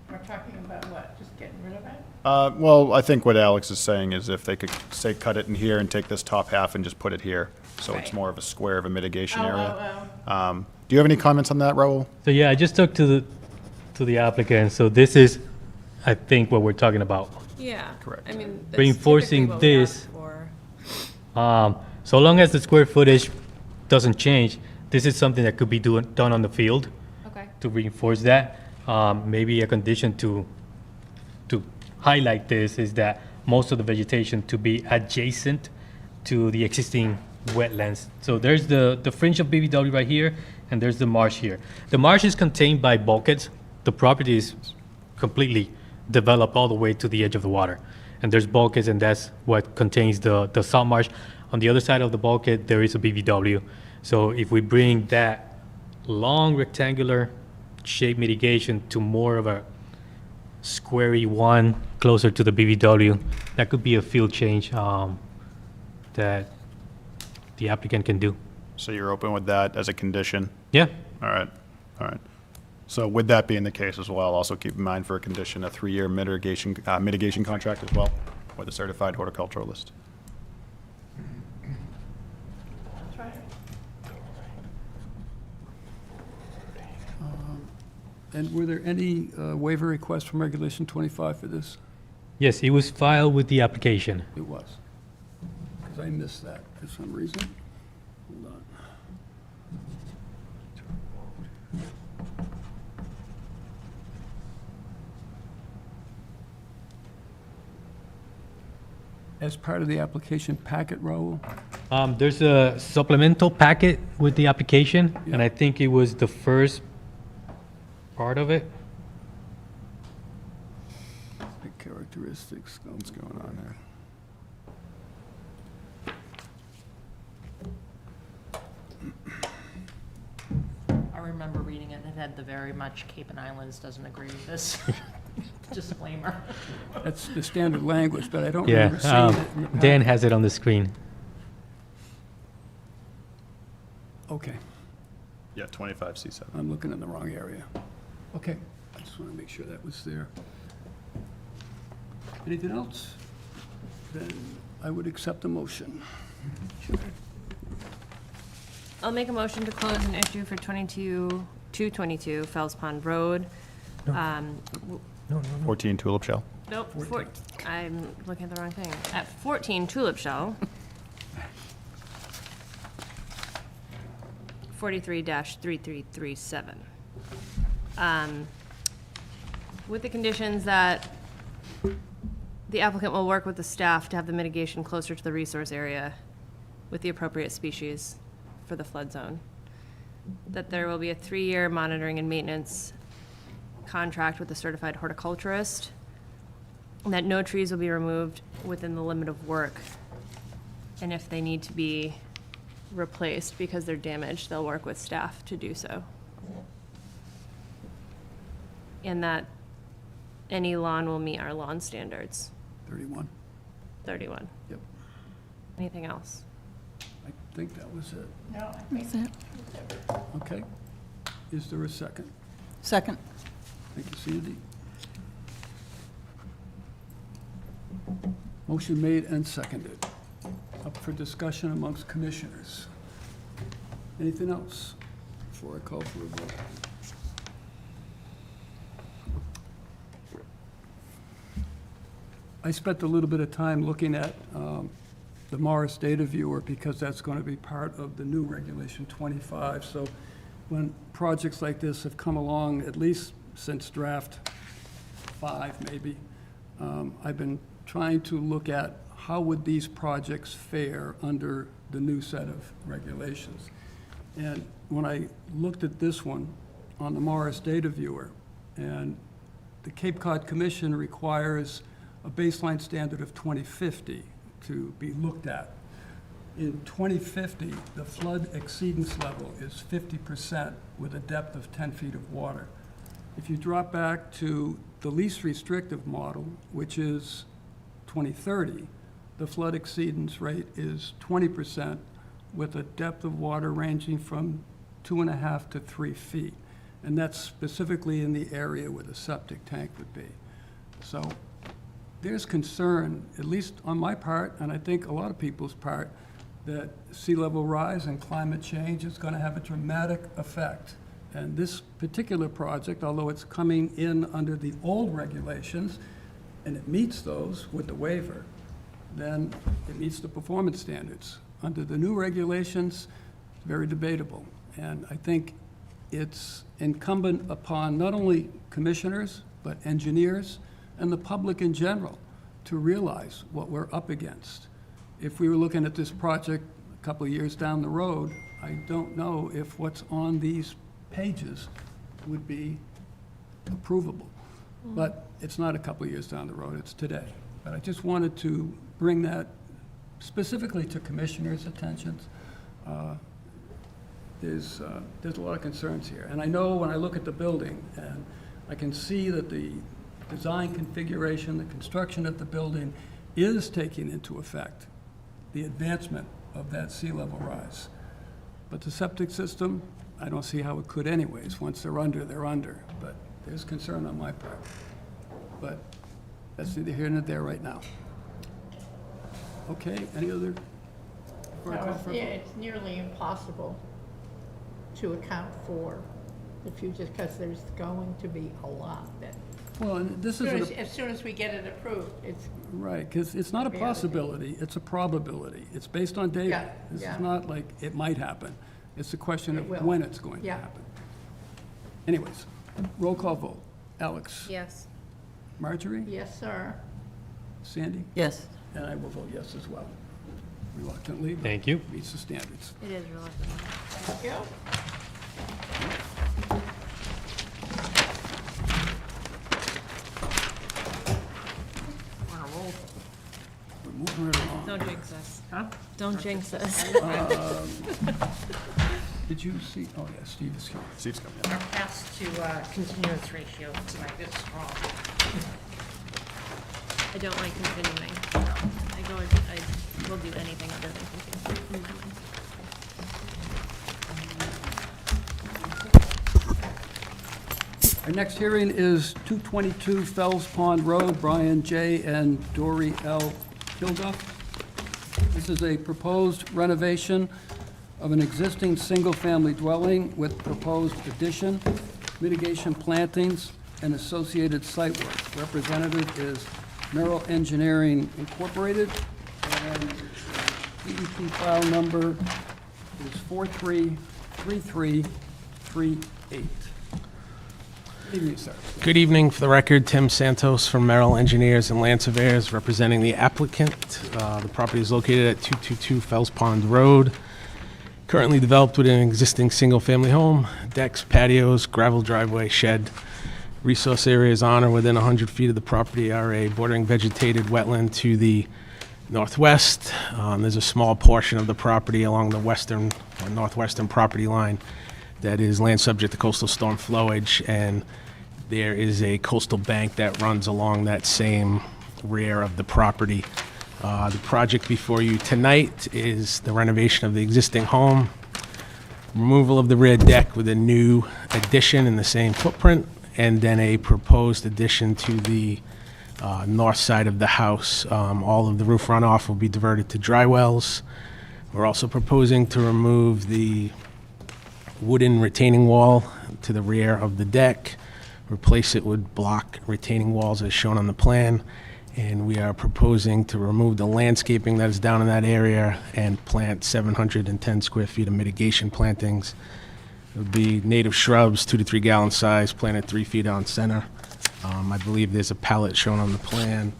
We're talking about what, just getting rid of it? Well, I think what Alex is saying is if they could, say, cut it in here and take this top half and just put it here, so it's Right. more of a square of a mitigation area. Oh. Do you have any comments on that, Raul? So yeah, I just talked to the applicant, so this is, I think, what we're talking about. Yeah. Correct. I mean, that's Reinforcing typically what we this. ask for. So long as the square footage doesn't change, this is something that could be done on the field Okay. to reinforce that. Maybe a condition to highlight this is that most of the vegetation to be adjacent to the existing wetlands. So there's the fringe of BBW right here, and there's the marsh here. The marsh is contained by bulkheads. The property is completely developed all the way to the edge of the water. And there's bulkheads, and that's what contains the salt marsh. On the other side of the bulkhead, there is a BBW. So if we bring that long rectangular shape mitigation to more of a squarey one closer to the BBW, that could be a field change that the applicant can do. So you're open with that as a condition? Yeah. All right, all right. So with that being the case as well, also keep in mind for a condition, a 3-year mitigation contract as well with a certified horticulturalist. That's right. And were there any waiver requests from Regulation 25 for this? Yes, it was filed with the application. It was. Because I missed that for some reason. Hold on. As part of the application packet, Raul? There's a supplemental packet with the application, and I think it was the first part of it. The characteristics, what's going on there? I remember reading it, and it had the very much Cape and Islands doesn't agree with this disclaimer. That's the standard language, but I don't Yeah, remember seeing it in the packet. Dan has it on the screen. Okay, Yeah, 25C7. I'm looking in the wrong area. Okay, I just want to make sure that was there. Anything else? Then I would accept a motion. I'll make a motion to close an issue for 222 Fells Pond Road. 14 Tulip Shell. Nope, I'm looking at the wrong thing. At 14 Tulip Shell. 43-3337. With the conditions that the applicant will work with the staff to have the mitigation closer to the resource area with the appropriate species for the flood zone. That there will be a 3-year monitoring and maintenance contract with a certified horticulturist. And that no trees will be removed within the limit of work. And if they need to be replaced because they're damaged, they'll work with staff to do so. And that any lawn will meet our lawn standards. 31. 31. Yep, Anything else? I think that was it. No, I think Okay. Is there a second? Second. Thank you, Sandy. Motion made and seconded. Up for discussion amongst commissioners. Anything else before I call for a vote? I spent a little bit of time looking at the Morris Data Viewer because that's going to be part of the new Regulation 25. So when projects like this have come along, at least since draft 5 maybe, I've been trying to look at how would these projects fare under the new set of regulations. And when I looked at this one on the Morris Data Viewer, and the Cape Cod Commission requires a baseline standard of 2050 to be looked at. In 2050, the flood exceedance level is 50% with a depth of 10 feet of water. If you drop back to the least restrictive model, which is 2030, the flood exceedance rate is 20% with a depth of water ranging from 2.5 to 3 feet. And that's specifically in the area where the septic tank would be. So there's concern, at least on my part, and I think a lot of people's part, that sea level rise and climate change is going to have a dramatic effect. And this particular project, although it's coming in under the old regulations, and it meets those with the waiver, then it meets the performance standards. Under the new regulations, it's very debatable. And I think it's incumbent upon not only commissioners, but engineers and the public in general to realize what we're up against. If we were looking at this project a couple of years down the road, I don't know if what's on these pages would be approvable. But it's not a couple of years down the road, it's today. But I just wanted to bring that specifically to commissioners' attentions. There's a lot of concerns here. And I know when I look at the building, and I can see that the design configuration, the construction of the building is taking into effect the advancement of that sea level rise. But the septic system, I don't see how it could anyways. Once they're under, they're under. But there's concern on my part. But that's neither here nor there right now. Okay, any other? Yeah, it's nearly impossible to account for the future, because there's going to be a lot that, Well, and this as soon as we get it approved, it's, right, because it's not a Reality. possibility, it's a probability. It's based on data. Yeah, This yeah. is not like it might happen. It's a question It of will. when it's going to Yeah. happen. Anyways, roll call vote. Alex? Yes. Marjorie? yes, sir. Sandy? Yes. And I will vote yes as well. Reluctantly, but Thank you. meets the standards. It is reluctant. Thank you. We're on a roll. We're moving right along. Don't jinx us. Huh? Don't jinx us. Did you see, oh yeah, Steve is here. Steve's coming. Our pass to continuance ratio tonight is strong. I don't like continuing. I will do anything other than continue. Our next hearing is 222 Fells Pond Road, Brian J. and Dory L. Kilduff. This is a proposed renovation of an existing single-family dwelling with proposed addition, mitigation plantings, and associated site work. Representative is Merrill Engineering Incorporated, and DEP file number is 433338. Good evening, sir. Good evening. For the record, Tim Santos from Merrill Engineers and Land Surveyors representing the applicant. The property is located at 222 Fells Pond Road. Currently developed with an existing single-family home, decks, patios, gravel driveway, shed. Resource areas on or within 100 feet of the property are a bordering vegetated wetland to the northwest. There's a small portion of the property along the western or northwestern property line that is land subject to coastal storm flowage, and there is a coastal bank that runs along that same rear of the property. The project before you tonight is the renovation of the existing home, removal of the rear deck with a new addition in the same footprint, and then a proposed addition to the north side of the house. All of the roof runoff will be diverted to dry wells. We're also proposing to remove the wooden retaining wall to the rear of the deck, replace it with block retaining walls as shown on the plan, and we are proposing to remove the landscaping that is down in that area and plant 710 square feet of mitigation plantings. It would be native shrubs, 2 to 3 gallon size, planted 3 feet on center. I believe there's a pallet shown on the plan.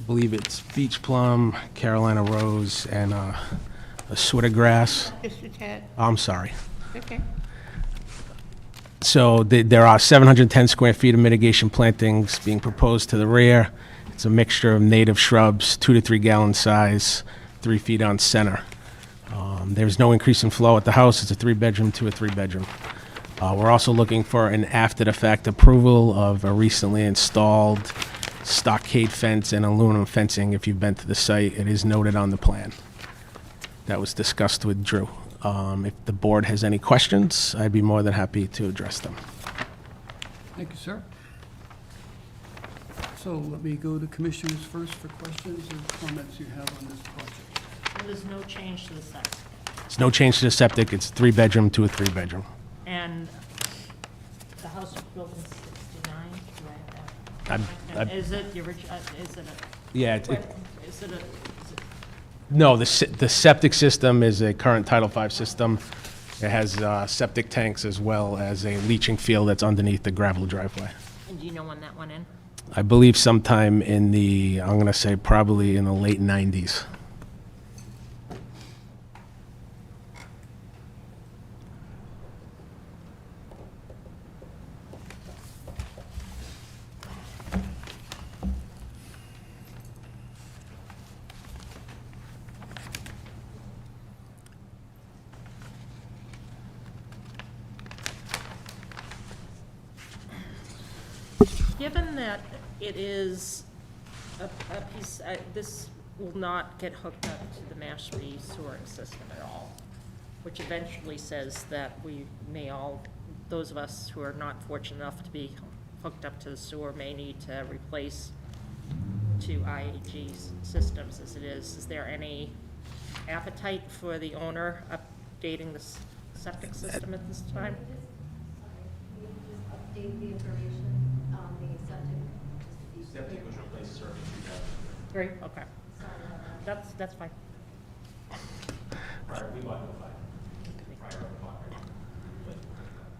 believe it's beach plum, Carolina rose, and a sweater grass. Mr. Ted, I'm sorry. okay. So there are 710 square feet of mitigation plantings being proposed to the rear. It's a mixture of native shrubs, 2 to 3 gallon size, 3 feet on center. There's no increase in flow at the house. It's a 3-bedroom to a 3-bedroom. We're also looking for an after-the-fact approval of a recently installed stockade fence and aluminum fencing. If you've been to the site, it is noted on the plan. That was discussed with Drew. If the board has any questions, I'd be more than happy to address them. Thank you, sir. So let me go to commissioners first for questions or comments you have on this project. There's no change to the septic. There's no change to the septic. It's 3-bedroom to a 3-bedroom. And the house was built in 69, do I have that? Is it the original, is it a? Yeah, Is it a, no, the septic system is a current Title V system. It has septic tanks as well as a leaching field that's underneath the gravel driveway. and do you know when that went in? I believe sometime in the, I'm going to say probably in the late 90s. Given that it is a piece, this will not get hooked up to the Mashpee sewering system at all, which eventually says that we may all, those of us who are not fortunate enough to be hooked up to the sewer may need to replace 2 IAG systems as it is. Is there any appetite for the owner updating the septic system at this time? Sorry, can you just update the information on the septic? Septic was replaced circa 2000. Great, okay. Sorry about that. That's fine.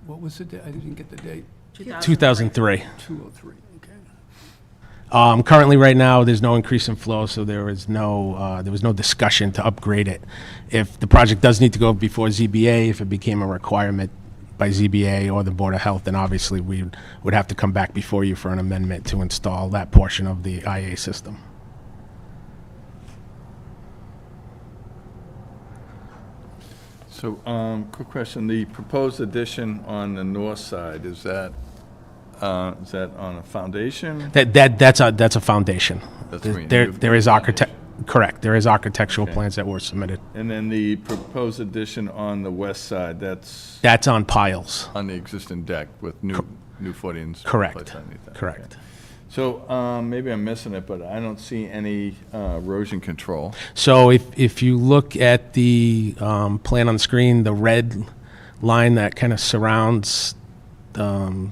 What was the date? I didn't get the date. 2003. 203, okay. Currently, right now, there's no increase in flow, so there was no discussion to upgrade it. If the project does need to go before ZBA, if it became a requirement by ZBA or the Board of Health, then obviously we would have to come back before you for an amendment to install that portion of the IA system. So, quick question, the proposed addition on the north side, is that on a foundation? That's a foundation. That's what you- There is correct, there is architectural Okay. plans that were submitted. And then the proposed addition on the west side, that's That's on piles. on the existing deck with new footings? Correct, placed underneath that, correct. okay. So, maybe I'm missing it, but I don't see any erosion control. So if you look at the plan on the screen, the red line that kind of surrounds the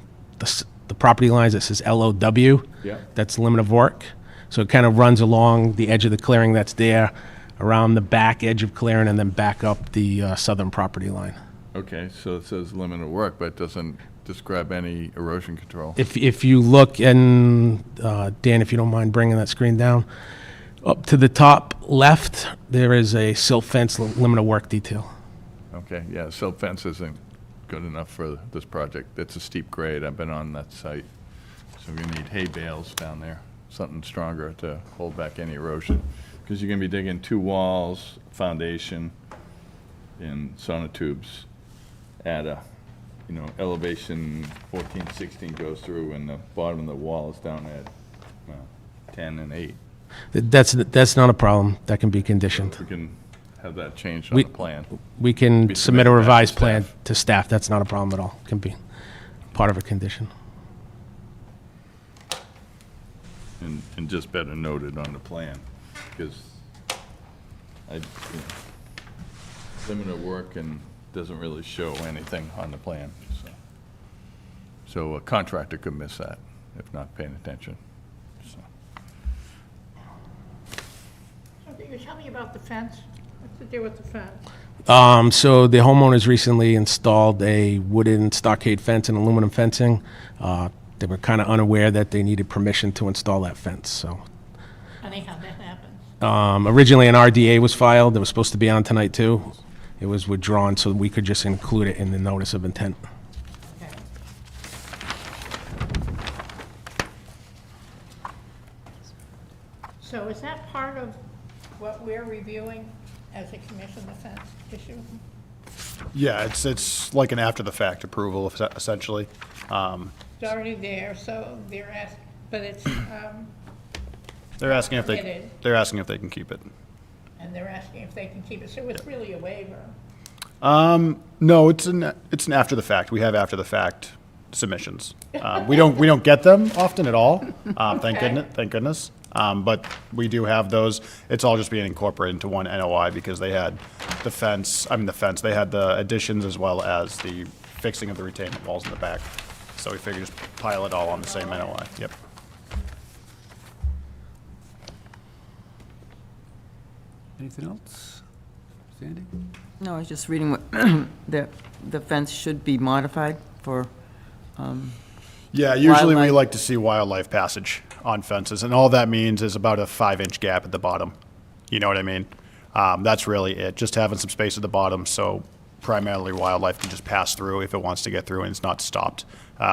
property lines that says LOW, Yeah. that's limit of work. So it kind of runs along the edge of the clearing that's there, around the back edge of clearing, and then back up the southern property line. Okay, so it says limited work, but it doesn't describe any erosion control. If you look, and Dan, if you don't mind bringing that screen down, up to the top left, there is a silt fence limit of work detail. Okay, yeah, silt fence isn't good enough for this project. It's a steep grade. I've been on that site. So we need hay bales down there, something stronger to hold back any erosion. Because you're gonna be digging 2 walls, foundation, and sonotubes at a, elevation 14, 16 goes through, and the bottom of the wall is down at 10 and 8. That's not a problem. That can be conditioned. We can have that changed on We- the plan. We can Be submit a submitting that to revised plan staff. to staff. That's not a problem at all. Can be part of a condition. And just better noted on the plan, because limited work and doesn't really show anything on the plan, so. So a contractor could miss that if not paying attention, so. So you tell me about the fence. What's the deal with the fence? So the homeowners recently installed a wooden stockade fence and aluminum fencing. They were kind of unaware that they needed permission to install that fence, so Funny how that happens. Originally, an RDA was filed. That was supposed to be on tonight, too. It was withdrawn, so we could just include it in the notice of intent. Okay. So is that part of what we're reviewing as a commission, the fence issue? Yeah, it's like an after-the-fact approval, essentially. It's already there, so they're asked, but it's, They're asking if Permitted. they're asking if they can keep it. and they're asking if they can keep it, so it's really a waiver. No, it's an after-the-fact. We have after-the-fact submissions. We don't get them often at all, thank goodness. But we do have those. It's all just being incorporated into one NOI because they had they had the additions as well as the fixing of the retaining walls in the back. So we figured just pile it all on the same NOI. Yep. Anything else? Sandy? No, I was just reading what, the fence should be modified for, Yeah, usually we Wildlife. like to see wildlife passage on fences, and all that means is about a 5-inch gap at the bottom. You know what I mean? That's really it, just having some space at the bottom so primarily wildlife can just pass through if it wants to get through and it's not stopped.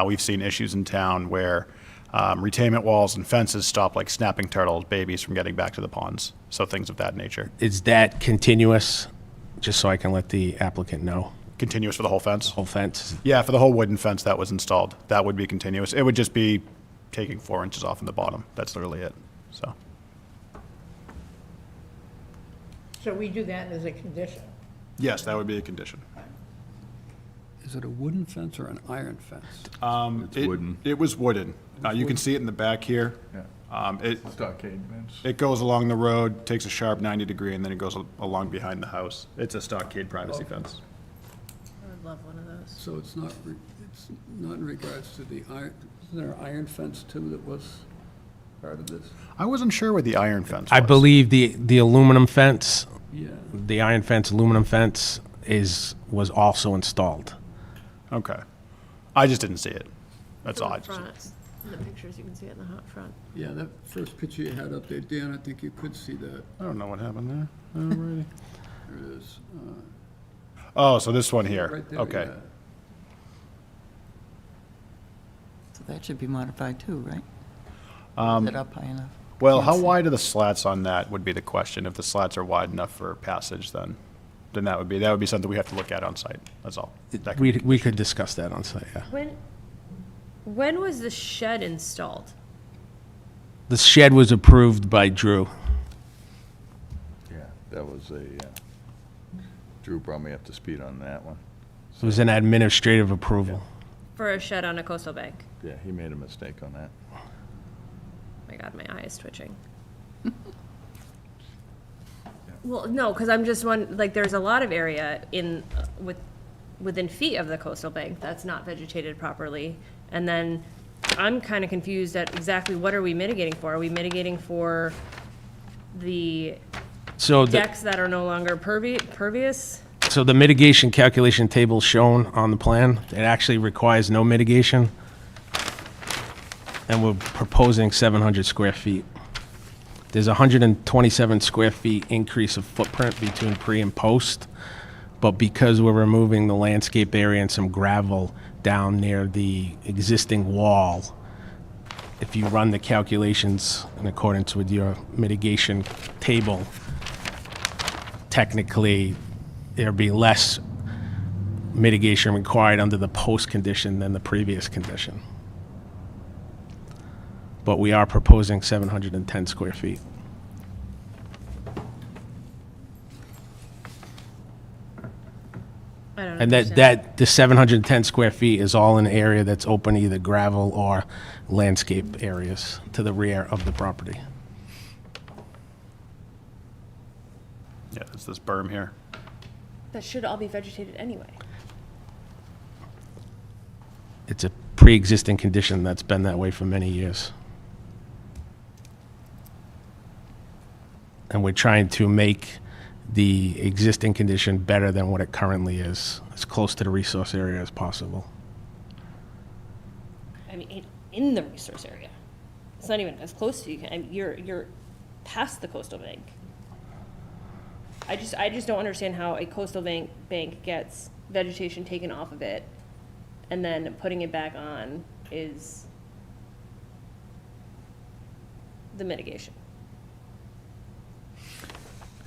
We've seen issues in town where retainment walls and fences stop like snapping turtles, babies from getting back to the ponds, so things of that nature. Is that continuous, just so I can let the applicant know? Continuous for the whole fence? Whole fence? Yeah, for the whole wooden fence that was installed, that would be continuous. It would just be taking 4 inches off in the bottom. That's literally it, so. So we do that as a condition. Yes, that would be a condition. Is it a wooden fence or an iron fence? It's wooden. It was wooden. You can see it in the back here. It Stockade fence. It goes along the road, takes a sharp 90-degree, and then it goes along behind the house. It's a stockade privacy fence. I would love one of those. So it's not in regards to the iron, isn't there an iron fence too that was part of this? I wasn't sure where the iron fence was. I believe the aluminum fence, Yeah. the iron fence, aluminum fence was also installed. Okay. I just didn't see it. That's In all. the front, in the pictures, you can see it in the hot front. Yeah, that first picture you had up there, Dan, I think you could see that. I don't know what happened there. Alrighty. There it is. Oh, so this one here. Right there, Okay. yeah. so that should be modified too, right? Is it up high enough? Well, Can't how see. wide are the slats on that would be the question. If the slats are wide enough for passage, then that would be something we have to look at on site. That's all. That could be- We could discuss that on site, yeah. When was the shed installed? The shed was approved by Drew. Yeah, that was Drew brought me up to speed on that one. It was an administrative approval. For a shed on a coastal bank? Yeah, he made a mistake on that. My God, my eye is twitching. Well, no, because I'm just like, there's a lot of area within feet of the coastal bank that's not vegetated properly. And then I'm kind of confused at exactly what are we mitigating for? Are we mitigating for the So decks that are no longer pervious? So the mitigation calculation table shown on the plan, it actually requires no mitigation. And we're proposing 700 square feet. There's 127 square feet increase of footprint between pre and post. But because we're removing the landscape area and some gravel down near the existing wall, if you run the calculations in accordance with your mitigation table, technically, there'd be less mitigation required under the post condition than the previous condition. But we are proposing 710 square feet. I don't And understand. the 710 square feet is all in an area that's open, either gravel or landscape areas to the rear of the property. Yeah, it's this berm here. That should all be vegetated anyway. It's a pre-existing condition that's been that way for many years. And we're trying to make the existing condition better than what it currently is, as close to the resource area as possible. I mean, in the resource area. It's not even as close to you. You're past the coastal bank. I just don't understand how a coastal bank gets vegetation taken off of it and then putting it back on is the mitigation.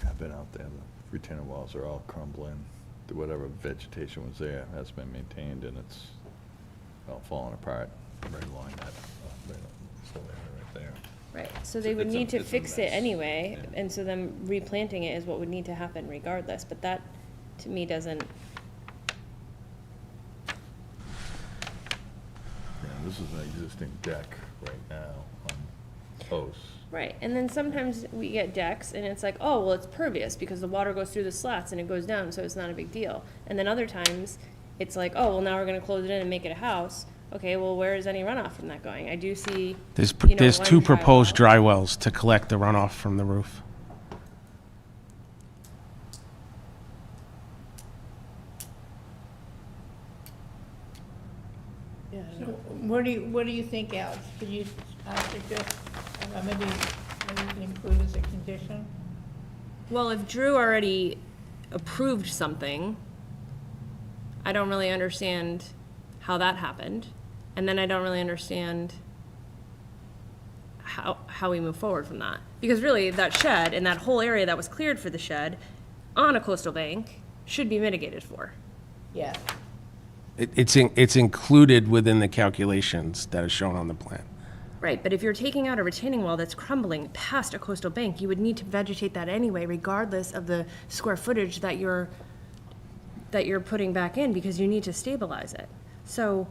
I've been out there, the retaining walls are all crumbling. Whatever vegetation was there has been maintained, and it's all falling apart right along that, right there. Right, so they would It's a- need to it's a fix it mess. anyway, Yeah. and so then replanting it is what would need to happen regardless, but that, to me, doesn't, Yeah, this is an existing deck right now on posts. right, and then sometimes we get decks, and it's like, oh, well, it's pervious, because the water goes through the slats and it goes down, so it's not a big deal. And then other times, it's like, oh, well, now we're gonna close it in and make it a house. Okay, well, where is any runoff from that going? I do see, There's you know, there's one two dry proposed well. dry wells to collect the runoff from the roof. So what do you think, Alex? Could you, suggest, maybe we can include as a condition? Well, if Drew already approved something, I don't really understand how that happened. And then I don't really understand how we move forward from that. Because really, that shed and that whole area that was cleared for the shed on a coastal bank should be mitigated for. Yeah. It's included within the calculations that are shown on the plan. Right, but if you're taking out a retaining wall that's crumbling past a coastal bank, you would need to vegetate that anyway, regardless of the square footage that you're putting back in, because you need to stabilize it. So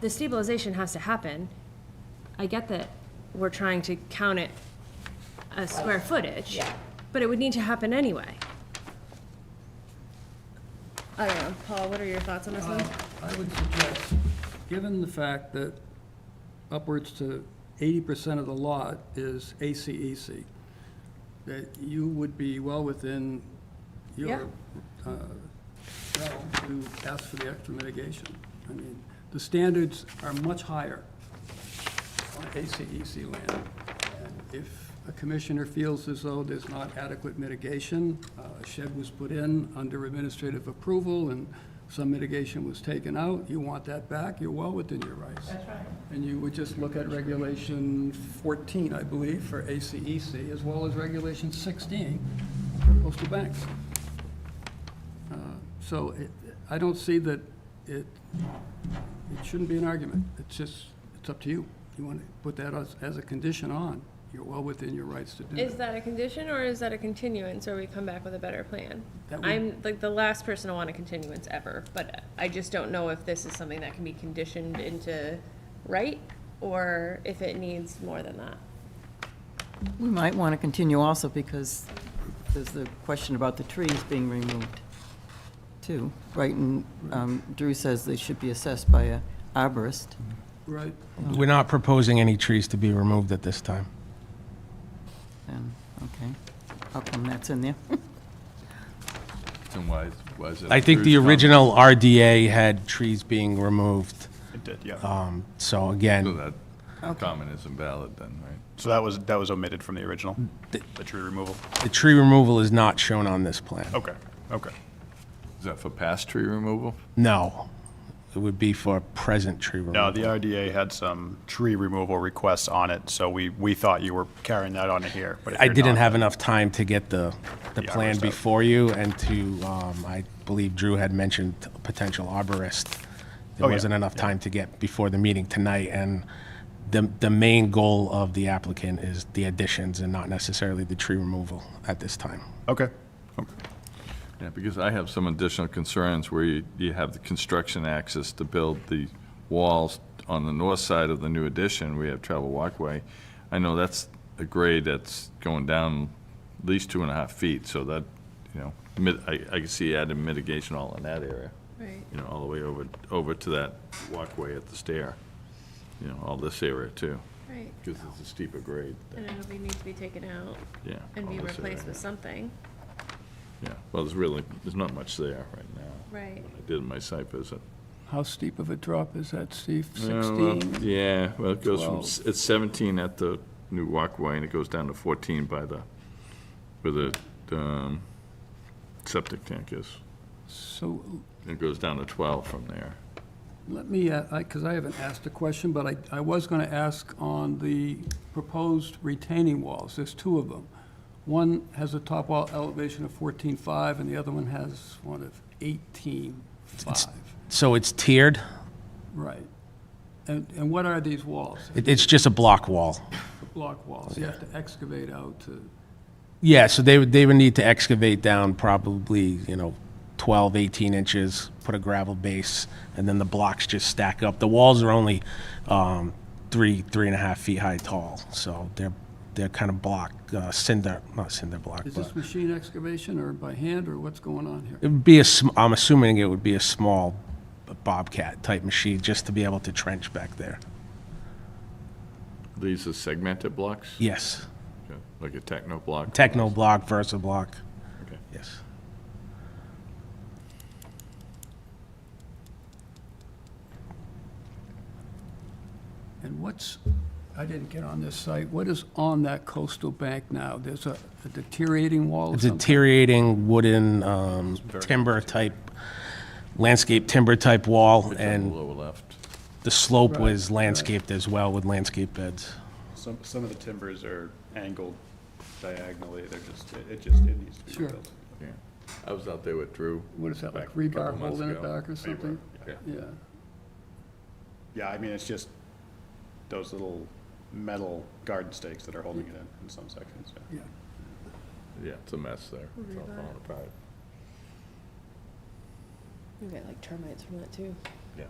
the stabilization has to happen. I get that we're trying to count it as square footage, but it would need to happen anyway. I don't know, Paul, what are your thoughts on this one? I would suggest, given the fact that upwards to 80% of the lot is ACEC, that you would be well within your realm to ask for the extra mitigation. I mean, the standards are much higher on ACEC land. And if a commissioner feels as though there's not adequate mitigation, a shed was put in under administrative approval and some mitigation was taken out, you want that back, you're well within your rights. That's right. And you would just look at Regulation 14, I believe, for ACEC, as well as Regulation 16 for coastal banks. So I don't see that it shouldn't be an argument. It's just, it's up to you. You want to put that as a condition on, you're well within your rights to do that. Is that a condition, or is that a continuance, or we come back with a better plan? That would- I'm like the last person to want a continuance ever, but I just don't know if this is something that can be conditioned into right, or if it needs more than that. We might want to continue also because there's the question about the trees being removed, too, right? And Drew says they should be assessed by a arborist. Right. We're not proposing any trees to be removed at this time. And, okay, how come that's in there? And why is it? I think the original RDA had trees being removed. It did, yeah. So So again, that comment is invalid then, right? So that was omitted from the original, the tree removal? the tree removal is not shown on this plan. Okay, okay. Is that for past tree removal? No, it would be for present tree removal. No, the RDA had some tree removal requests on it, so we thought you were carrying that on here. But if I you're didn't not, have then- enough time to get the The plan arborist out. before you and to, I believe Drew had mentioned a potential arborist. There Oh, yeah, wasn't enough yeah. time to get before the meeting tonight, and the main goal of the applicant is the additions and not necessarily the tree removal at this time. Okay, okay. Yeah, because I have some additional concerns where you have the construction access to build the walls on the north side of the new addition. We have travel walkway. I know that's a grade that's going down at least 2.5 feet, so that, you know, I can see added mitigation all in that area. Right. You know, all the way over to that walkway at the stair. You know, all this area too, Right. because it's a steeper grade. And it'll be, need to be taken out Yeah. and all be this replaced area. with something. Yeah, well, there's not much there right now. Right. When I did my site visit. How steep of a drop is that, Steve? Yeah, well, 16? Yeah, well, it goes from, 12. it's 17 at the new walkway, and it goes down to 14 by the, where the septic tank is. So It goes down to 12 from there. let me, because I haven't asked a question, but I was going to ask on the proposed retaining walls. There's two of them. One has a top wall elevation of 14.5, and the other one has one of 18.5. So it's tiered. Right. And what are these walls? It's just a block wall. Block walls. You have to excavate out to, Yeah, so they would need to excavate down probably, 12, 18 inches, put a gravel base, and then the blocks just stack up. The walls are only 3.5 feet high tall, so they're kind of block, not cinder block. is but this machine excavation or by hand, or what's going on here? it would be I'm assuming it would be a small Bobcat type machine just to be able to trench back there. These are segmented blocks? Yes. Okay, like a techno block? Techno block, Versa block. Okay. Yes. And I didn't get on this site, what is on that coastal bank now? There's a deteriorating wall of It's a some kind? deteriorating wooden timber type, landscape timber type wall, It's on and the lower left. the slope Right, was landscaped as well with landscape beds. Some of the timbers are angled diagonally, it needs to be Sure. rebuilt. Yeah. I was out there with Drew. What is that, like back a rebar couple months holding it ago. back or something? Yeah. Yeah. Yeah, I mean, it's just those little metal garden stakes that are holding it in some sections, yeah. Yeah. Yeah, it's a mess there. It's all falling apart. You get like termites from that too. Yeah.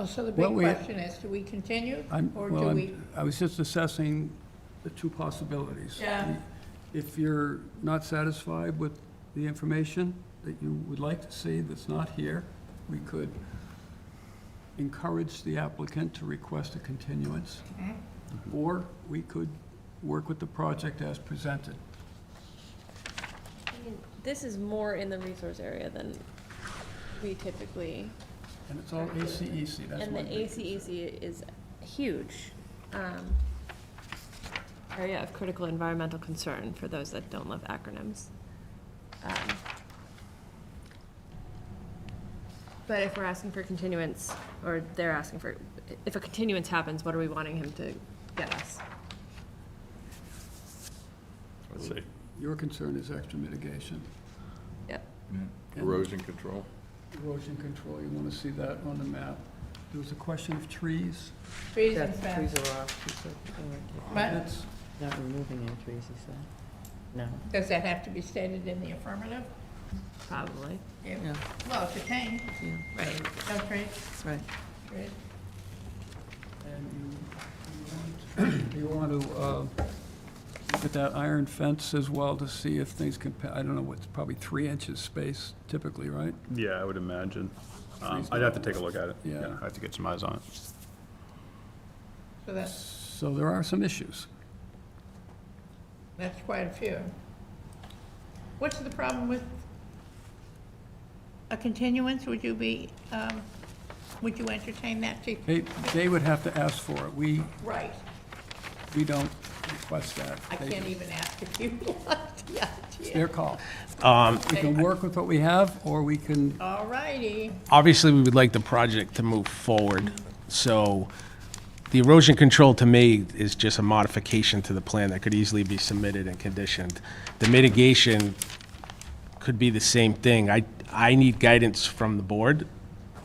So the Well, big we- question is, do we continue? Or do we? I was just assessing the two possibilities. Yeah. If you're not satisfied with the information that you would like to see that's not here, we could encourage the applicant to request a continuance, or we could work with the project as presented. I mean, this is more in the resource area than we typically, And it's all ACEC, that's and my the big concern. ACEC is huge. Area of critical environmental concern, for those that don't love acronyms. But if we're asking for continuance, or they're asking for, if a continuance happens, what are we wanting him to get us? Let's see. Your concern is extra mitigation. Yep. Erosion control. Erosion control, you want to see that on the map. There was a question of trees. Trees Yeah, and fence. trees are off, he said. What? That's, Not removing any trees, he said. No. Does that have to be stated in the affirmative? Probably. Yeah. Yeah. Well, it's a change. Yeah. Right. No trees, Right. trees. and you want to look at that iron fence as well to see if things can, I don't know, what's probably 3 inches space typically, right? Yeah, I would imagine. I'd have to take a look at it. Yeah. I have to get some eyes on it. So So there are some issues. that's quite a few. What's the problem with a continuance? Would you entertain that too? They would have to ask for it. We Right. don't request that. I can't even ask if you want the It's idea. their call. We can work with what we have, or we can, All righty. Obviously, we would like the project to move forward, so the erosion control to me is just a modification to the plan that could easily be submitted and conditioned. The mitigation could be the same thing. I need guidance from the board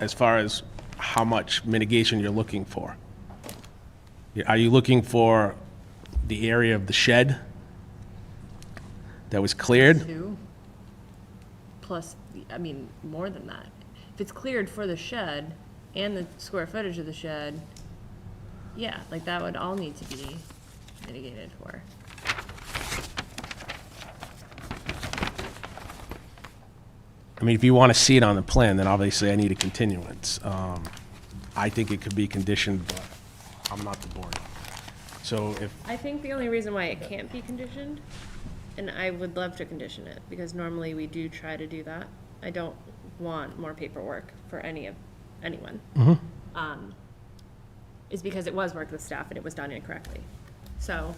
as far as how much mitigation you're looking for. Are you looking for the area of the shed that was cleared? Two. Plus, I mean, more than that. If it's cleared for the shed and the square footage of the shed, yeah, like that would all need to be mitigated for. I mean, if you want to see it on the plan, then obviously I need a continuance. I think it could be conditioned, but I'm not the board. So if, I think the only reason why it can't be conditioned, and I would love to condition it, because normally we do try to do that. I don't want more paperwork for anyone. Is because it was worked with staff and it was done incorrectly. So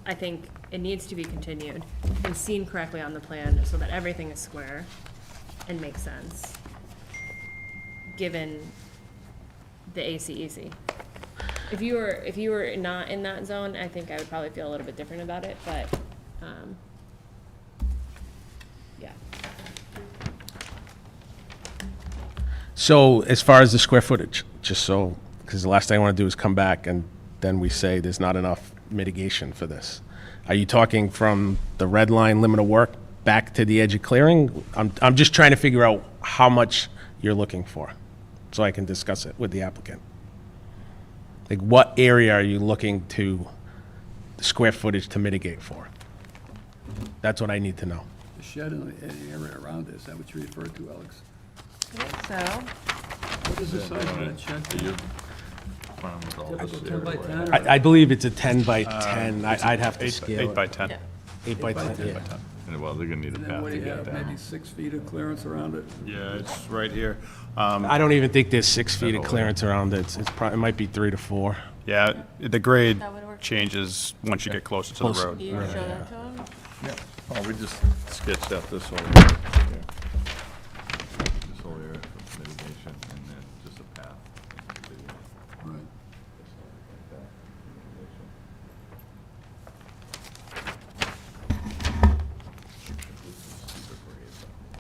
I think it needs to be continued and seen correctly on the plan so that everything is square and makes sense, given the ACEC. If you were not in that zone, I think I would probably feel a little bit different about it, but, yeah. so as far as the square footage, just so, because the last thing I want to do is come back and then we say there's not enough mitigation for this. Are you talking from the red line limit of work back to the edge of clearing? I'm just trying to figure out how much you're looking for, so I can discuss it with the applicant. Like, what area are you looking to, the square footage to mitigate for? That's what I need to know. The shed and the area around it, is that what you referred to, Alex? I think so. What is the size of that shed? Typical 10 by 10 or- I believe it's a 10 by 10. I'd have to scale it. 8 by 10. 8 by 10, yeah. Well, they're gonna need a And then path what to do you get have, down. maybe 6 feet of clearance around it? Yeah, it's right here. I don't even think there's 6 feet of clearance around it. It might be 3 to 4. Yeah, the grade That would work. changes once you get closer to the road. You show that to him? Oh, we just sketched out this whole area here. This whole area for mitigation, and then just a path. Right.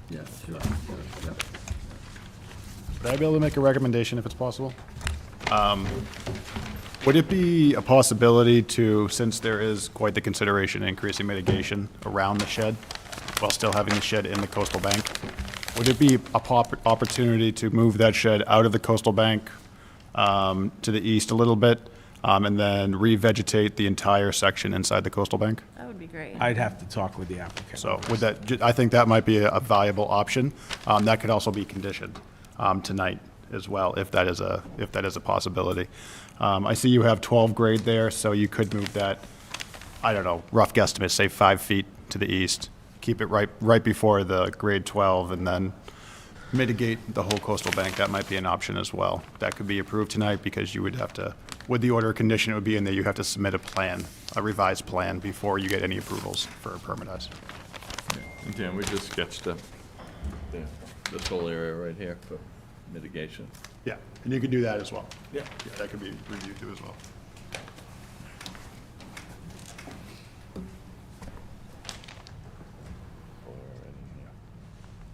Yeah, sure, yeah. Would I be able to make a recommendation if it's possible? Would it be a possibility to, since there is quite the consideration in increasing mitigation around the shed, while still having the shed in the coastal bank, would it be a opportunity to move that shed out of the coastal bank to the east a little bit, and then revegetate the entire section inside the coastal bank? That would be great. I'd have to talk with the applicant. So would that, I think that might be a viable option. That could also be conditioned tonight as well, if that is a possibility. I see you have 12 grade there, so you could move that, I don't know, rough guesstimate, say 5 feet to the east. Keep it right before the grade 12, and then mitigate the whole coastal bank. That might be an option as well. That could be approved tonight, because you would have to, with the order of condition, it would be in there, you have to submit a plan, a revised plan, before you get any approvals for a permit. Again, we just sketched up this whole area right here for mitigation. Yeah, and you could do that as well. Yeah. Yeah, that could be reviewed too as well.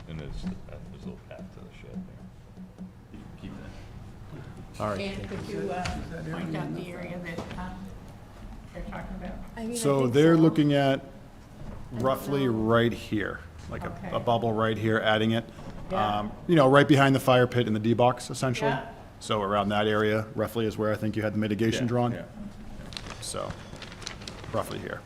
And there's a little path to the shed there. Keep that. All right. And could you point out the area that they're talking about? I mean, I So think they're so. looking at roughly right here, like Okay. a bubble right here, adding it. Yeah. You know, right behind the fire pit in the D box, essentially. Yeah. So around that area roughly is where I think you had the mitigation Yeah, drawn. yeah. So roughly here.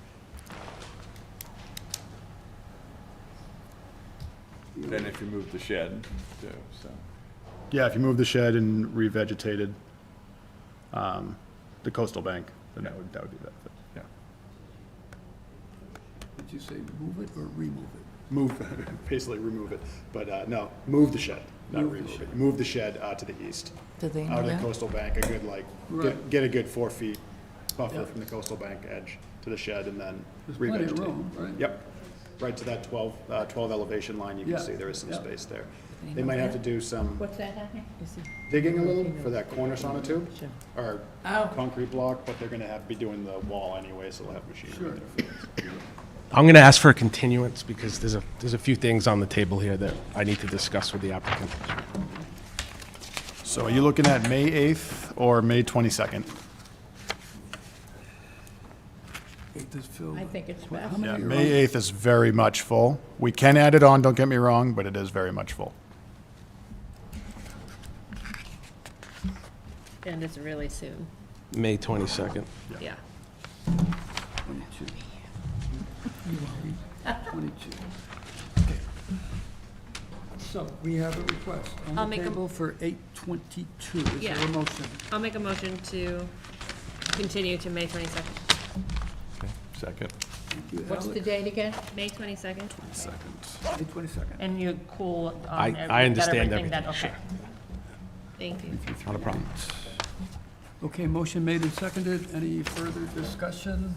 Then if you move the shed too, so. Yeah, if you move the shed and revegetated the coastal bank, then that would be that. Yeah. Did you say move it or remove it? Move, basically remove it, but no, move the shed, not Move the remove shed. it. Move the shed to the east. Do they know Out of the that? coastal bank, a good Right. get a good 4 feet buffer Yep. from the coastal bank edge to the shed, and then There's plenty of revegetate. room, right? Yep, right to that 12 elevation line, you can Yeah. see there is some Yeah. space there. They might have to do some What's that, honey? digging a little for that corner sonotube, or Oh. concrete block, but they're gonna be doing the wall anyway, so they'll have machinery there. I'm going to ask for a continuance because there's a few things on the table here that I need to discuss with the applicant. So are you looking at May 8th or May 22nd? It is filled. I think it's How best. many Yeah, are May on? 8th is very much full. We can add it on, don't get me wrong, but it is very much full. And it's really soon, May 22nd. yeah. 22. 22. Okay. So we have a request I'll on the make a- table for 8:22. Is there Yeah. a motion? I'll make a motion to continue to May 22nd. Okay, second. What's the date again? May 22nd. May 22nd. And you're cool on I got understand everything that- everything, okay. Thank you. Not a problem. Okay, motion made and seconded. Any further discussion?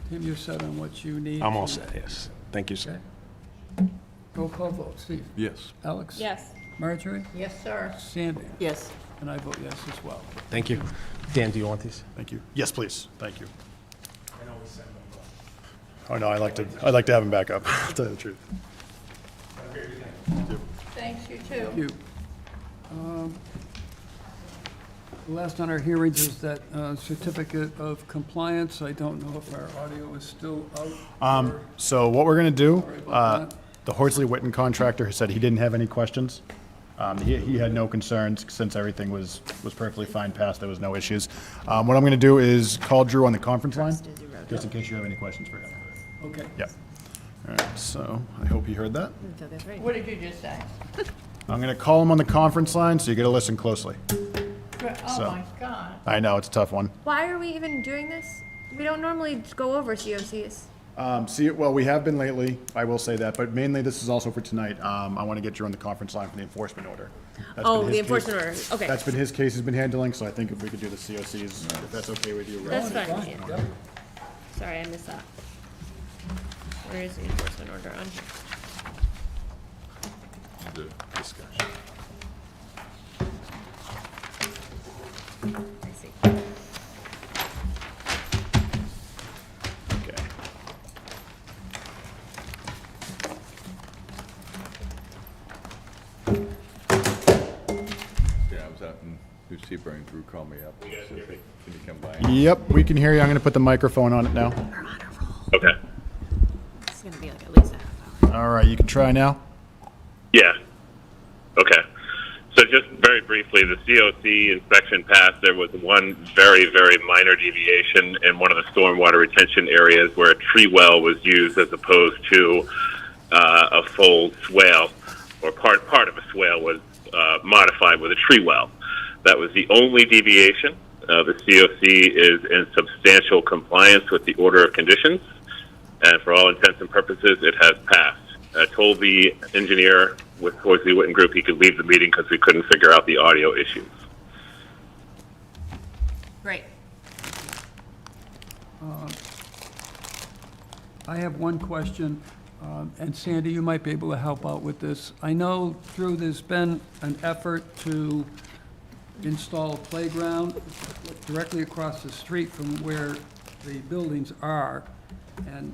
Tim, you're set on what you need? I'm all set, yes. Thank you, sir. Okay. Roll call vote. Steve? Yes. Alex? Yes. Marjorie? Yes, sir. Sandy? Yes. And I vote yes as well. Thank you. Dan, do you want these? Thank you. Yes, please. Thank you. Oh, no, I'd like to have him back up, to tell you the truth. Thanks, you too. Thank you. The last on our hearings is that certificate of compliance. I don't know if our audio is still out. or- So what we're going to do, Sorry about that. the Horsley Witten contractor said he didn't have any questions. He had no concerns since everything was perfectly fine passed, there was no issues. What I'm going to do is call Drew on the conference line, just in case you have any questions for him. Okay. Yeah. All right, so I hope he heard that. That's right. What did you just say? I'm going to call him on the conference line, so you got to listen closely. Oh, So- my God. I know, it's a tough one. Why are we even doing this? We don't normally go over COCs. Well, we have been lately, I will say that, but mainly this is also for tonight. I want to get Drew on the conference line for the enforcement order. That's Oh, been the his enforcement case. order, okay. That's been his case he's been handling, so I think if we could do the COCs, if that's okay with you. That's fine. Yep. Sorry, I missed that. Where is the enforcement order on here? The discussion. I see. Okay. Yeah, I was out in New Sebring, Drew called me up. Said, "Hey, can you come by? Yep, we can hear you. I'm going to put the microphone on it now. We're on a roll. Okay. It's gonna be like at least a half hour. All right, you can try now. Yeah. Okay. So just very briefly, the COC inspection passed. There was one very, very minor deviation in one of the stormwater retention areas where a tree well was used as opposed to a full swale, or part of a swale was modified with a tree well. That was the only deviation. The COC is in substantial compliance with the order of conditions, and for all intents and purposes, it has passed. I told the engineer with Horsley Witten Group he could leave the meeting because we couldn't figure out the audio issues. Great. I have one question, and Sandy, you might be able to help out with this. I know, Drew, there's been an effort to install a playground directly across the street from where the buildings are, and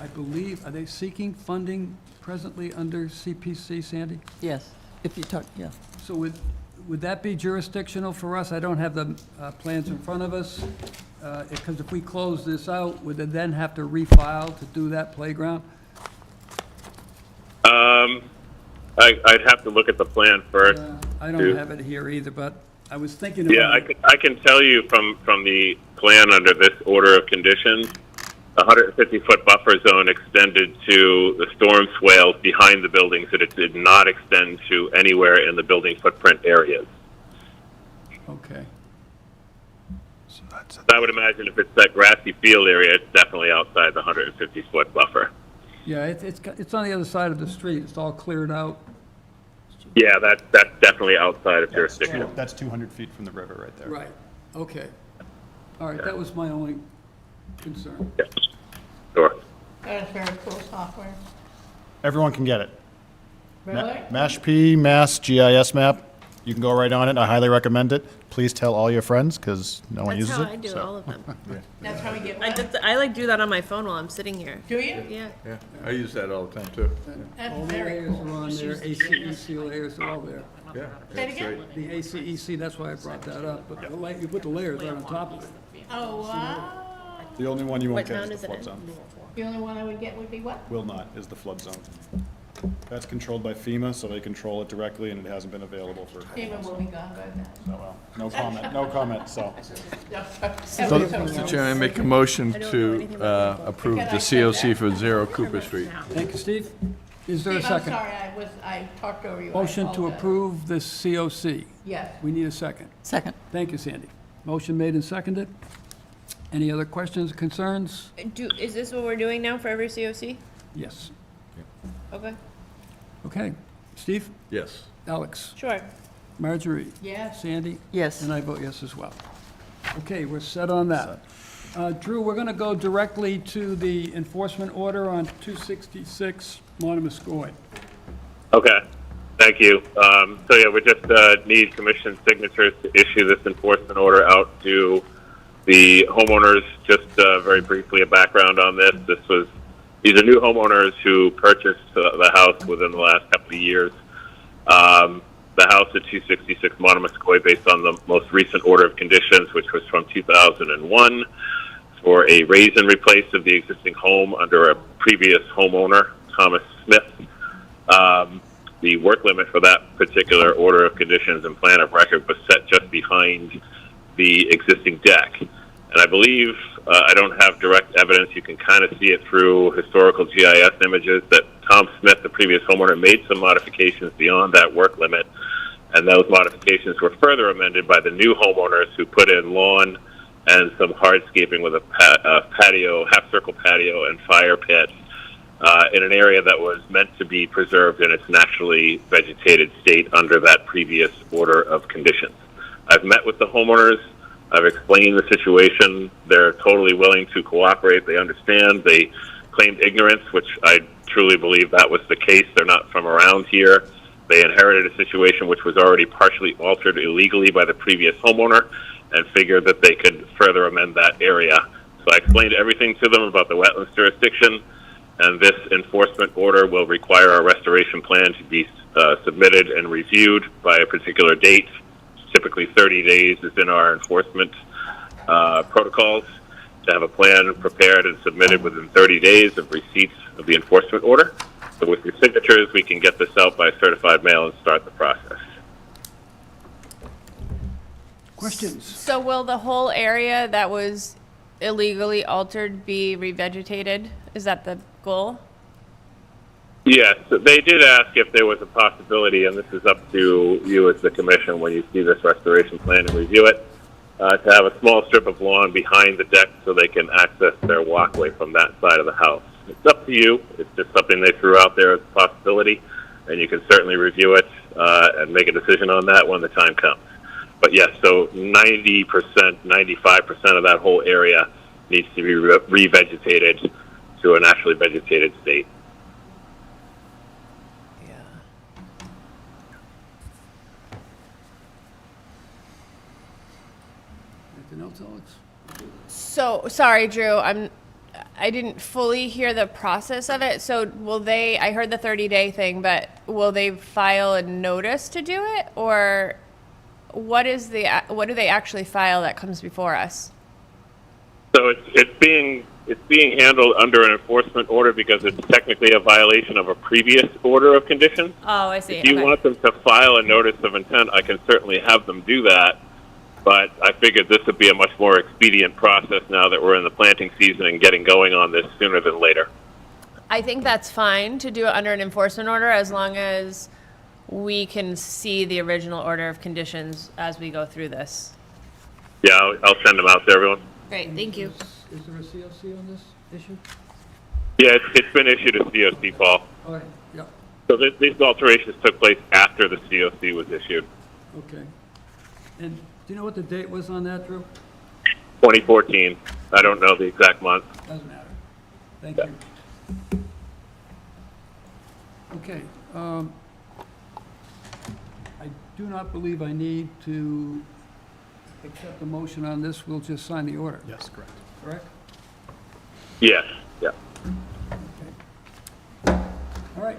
I believe, are they seeking funding presently under CPC, Sandy? Yes, if you talk, yeah. So would that be jurisdictional for us? I don't have the plans in front of us, because if we close this out, would they then have to refile to do that playground? I'd have to look at the plan first. I don't have it here either, but I was thinking about. Yeah, I can tell you from the plan under this order of conditions, the 150-foot buffer zone extended to the storm swales behind the buildings, that it did not extend to anywhere in the building footprint areas. Okay. I would imagine if it's that grassy field area, it's definitely outside the 150-foot buffer. Yeah, it's on the other side of the street. It's all cleared out. Yeah, that's definitely outside of jurisdiction. That's 200 feet from the river right there. Right. Okay. All right, that was my only concern. Yeah. Sure. That is very cool software. Everyone can get it. Really? Mashpee, Mass GIS map. You can go right on it. I highly recommend it. Please tell all your friends, because no one That's uses it. how I do so. all of them. That's how we get I one? I like do that on my phone while I'm sitting here. Do you? Yeah. Yeah, I use that all the time, too. That's All the very layers cool. are on there, ACEC layers are all there. Yeah. Say it that's again? great. The ACEC, that's why I brought that up, but you put the layers right on top of it. Oh, wow. The only one you won't What get town is is the it flood in? zone. The only one I would get would be what? Will not, is the flood zone. That's controlled by FEMA, so they control it directly, and it hasn't been available for a couple FEMA months. will be gone by then. So, well, no comment, so. Mr. Chairman, I make a motion to approve the COC for 0 Cooper Street. Thank you, Steve. Is there a Steve, I'm second? sorry, I talked over you. I Motion to apologize. approve this COC. Yes. We need a second. Second. Thank you, Sandy. Motion made and seconded. Any other questions, concerns? Is this what we're doing now for every COC? Yes. Okay, Okay. Steve? Yes. Alex? sure. Marjorie? Yes. Sandy? Yes. And I vote yes as well. Okay, we're set on that. Drew, we're going to go directly to the enforcement order on 266 Monomoskoye. Okay, thank you. So yeah, we just need commission signatures to issue this enforcement order out to the homeowners. Just very briefly, a background on this. These are new homeowners who purchased the house within the last couple of years. The house at 266 Monomoskoye, based on the most recent order of conditions, which was from 2001, for a raise and replace of the existing home under a previous homeowner, Thomas Smith. The work limit for that particular order of conditions and plan of record was set just behind the existing deck. And I believe, I don't have direct evidence, you can kind of see it through historical GIS images, that Tom Smith, the previous homeowner, made some modifications beyond that work limit. And those modifications were further amended by the new homeowners who put in lawn and some hardscaping with a patio, half-circle patio and fire pit in an area that was meant to be preserved in its naturally vegetated state under that previous order of conditions. I've met with the homeowners. I've explained the situation. They're totally willing to cooperate. They understand. They claimed ignorance, which I truly believe that was the case. They're not from around here. They inherited a situation which was already partially altered illegally by the previous homeowner and figured that they could further amend that area. So I explained everything to them about the wetlands jurisdiction, and this enforcement order will require a restoration plan to be submitted and reviewed by a particular date. Typically 30 days is in our enforcement protocols to have a plan prepared and submitted within 30 days of receipt of the enforcement order. So with your signatures, we can get this out by certified mail and start the process. Questions? So will the whole area that was illegally altered be revegetated? Is that the goal? Yes, they did ask if there was a possibility, and this is up to you as the commission when you see this restoration plan and review it, to have a small strip of lawn behind the deck so they can access their walkway from that side of the house. It's up to you. It's just something they threw out there as a possibility, and you can certainly review it and make a decision on that when the time comes. But yes, so 90%, 95% of that whole area needs to be revegetated to a naturally vegetated state. Anything else, Alex? So, sorry, Drew, I didn't fully hear the process of it. So will they, I heard the 30-day thing, but will they file a notice to do it? Or what do they actually file that comes before us? So it's being handled under an enforcement order because it's technically a violation of a previous order of conditions. Oh, I see. If you want them to file a notice of intent, I can certainly have them do that. But I figured this would be a much more expedient process now that we're in the planting season and getting going on this sooner than later. I think that's fine to do it under an enforcement order as long as we can see the original order of conditions as we go through this. Yeah, I'll send them out to everyone. Great, thank you. Is there a COC on this issue? Yeah, it's been issued a COC, Paul. All right, yeah, So these alterations took place after the COC was issued. okay. And do you know what the date was on that, Drew? 2014. I don't know the exact month. Doesn't matter. Thank you. Okay, I do not believe I need to accept a motion on this. We'll just sign the order. Yes, correct. Correct? Yes, yeah. All right.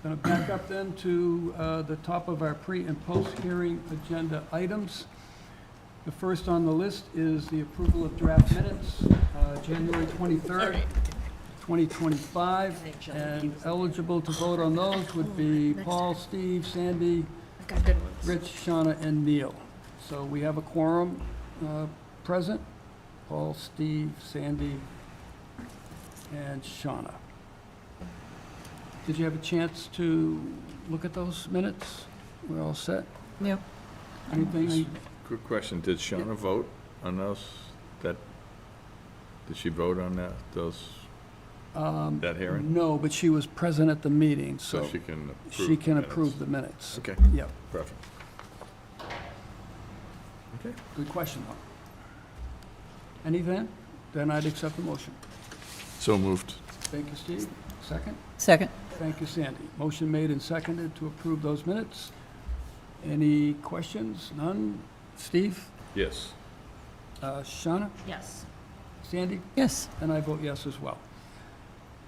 Going to back up then to the top of our pre- and post-hearing agenda items. The first on the list is the approval of draft minutes, January 23rd, 2025. And eligible to vote on those would be Paul, Steve, Sandy, Rich, Shauna, and Neil. So we have a quorum present. Paul, Steve, Sandy, and Shauna. Did you have a chance to look at those minutes? We're all set? Yep. Anything? Quick question, did Shauna vote on those? Did she vote on that, that hearing? No, but she was present at the meeting, So so she can approve she the can minutes. approve the minutes. Okay, Yep, perfect. Okay. good question, though. Anything? Then I'd accept the motion. So moved. Thank you, Steve. Second? Second. Thank you, Sandy. Motion made and seconded to approve those minutes. Any questions? None? Steve? Yes. Shauna? Yes. Sandy? Yes. And I vote yes as well.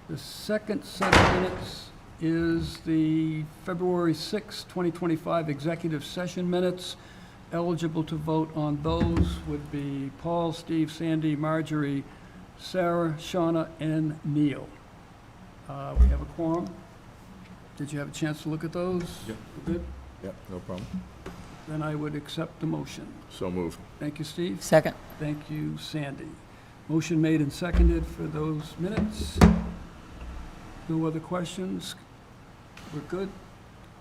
The second set of minutes is the February 6, 2025 executive session minutes. Eligible to vote on those would be Paul, Steve, Sandy, Marjorie, Sarah, Shauna, and Neil. We have a quorum. Did you have a chance to look at those? Yep. Good? Yep, no problem. Then I would accept the motion. So moved. Thank you, Steve. Second. Thank you, Sandy. Motion made and seconded for those minutes. No other questions? We're good?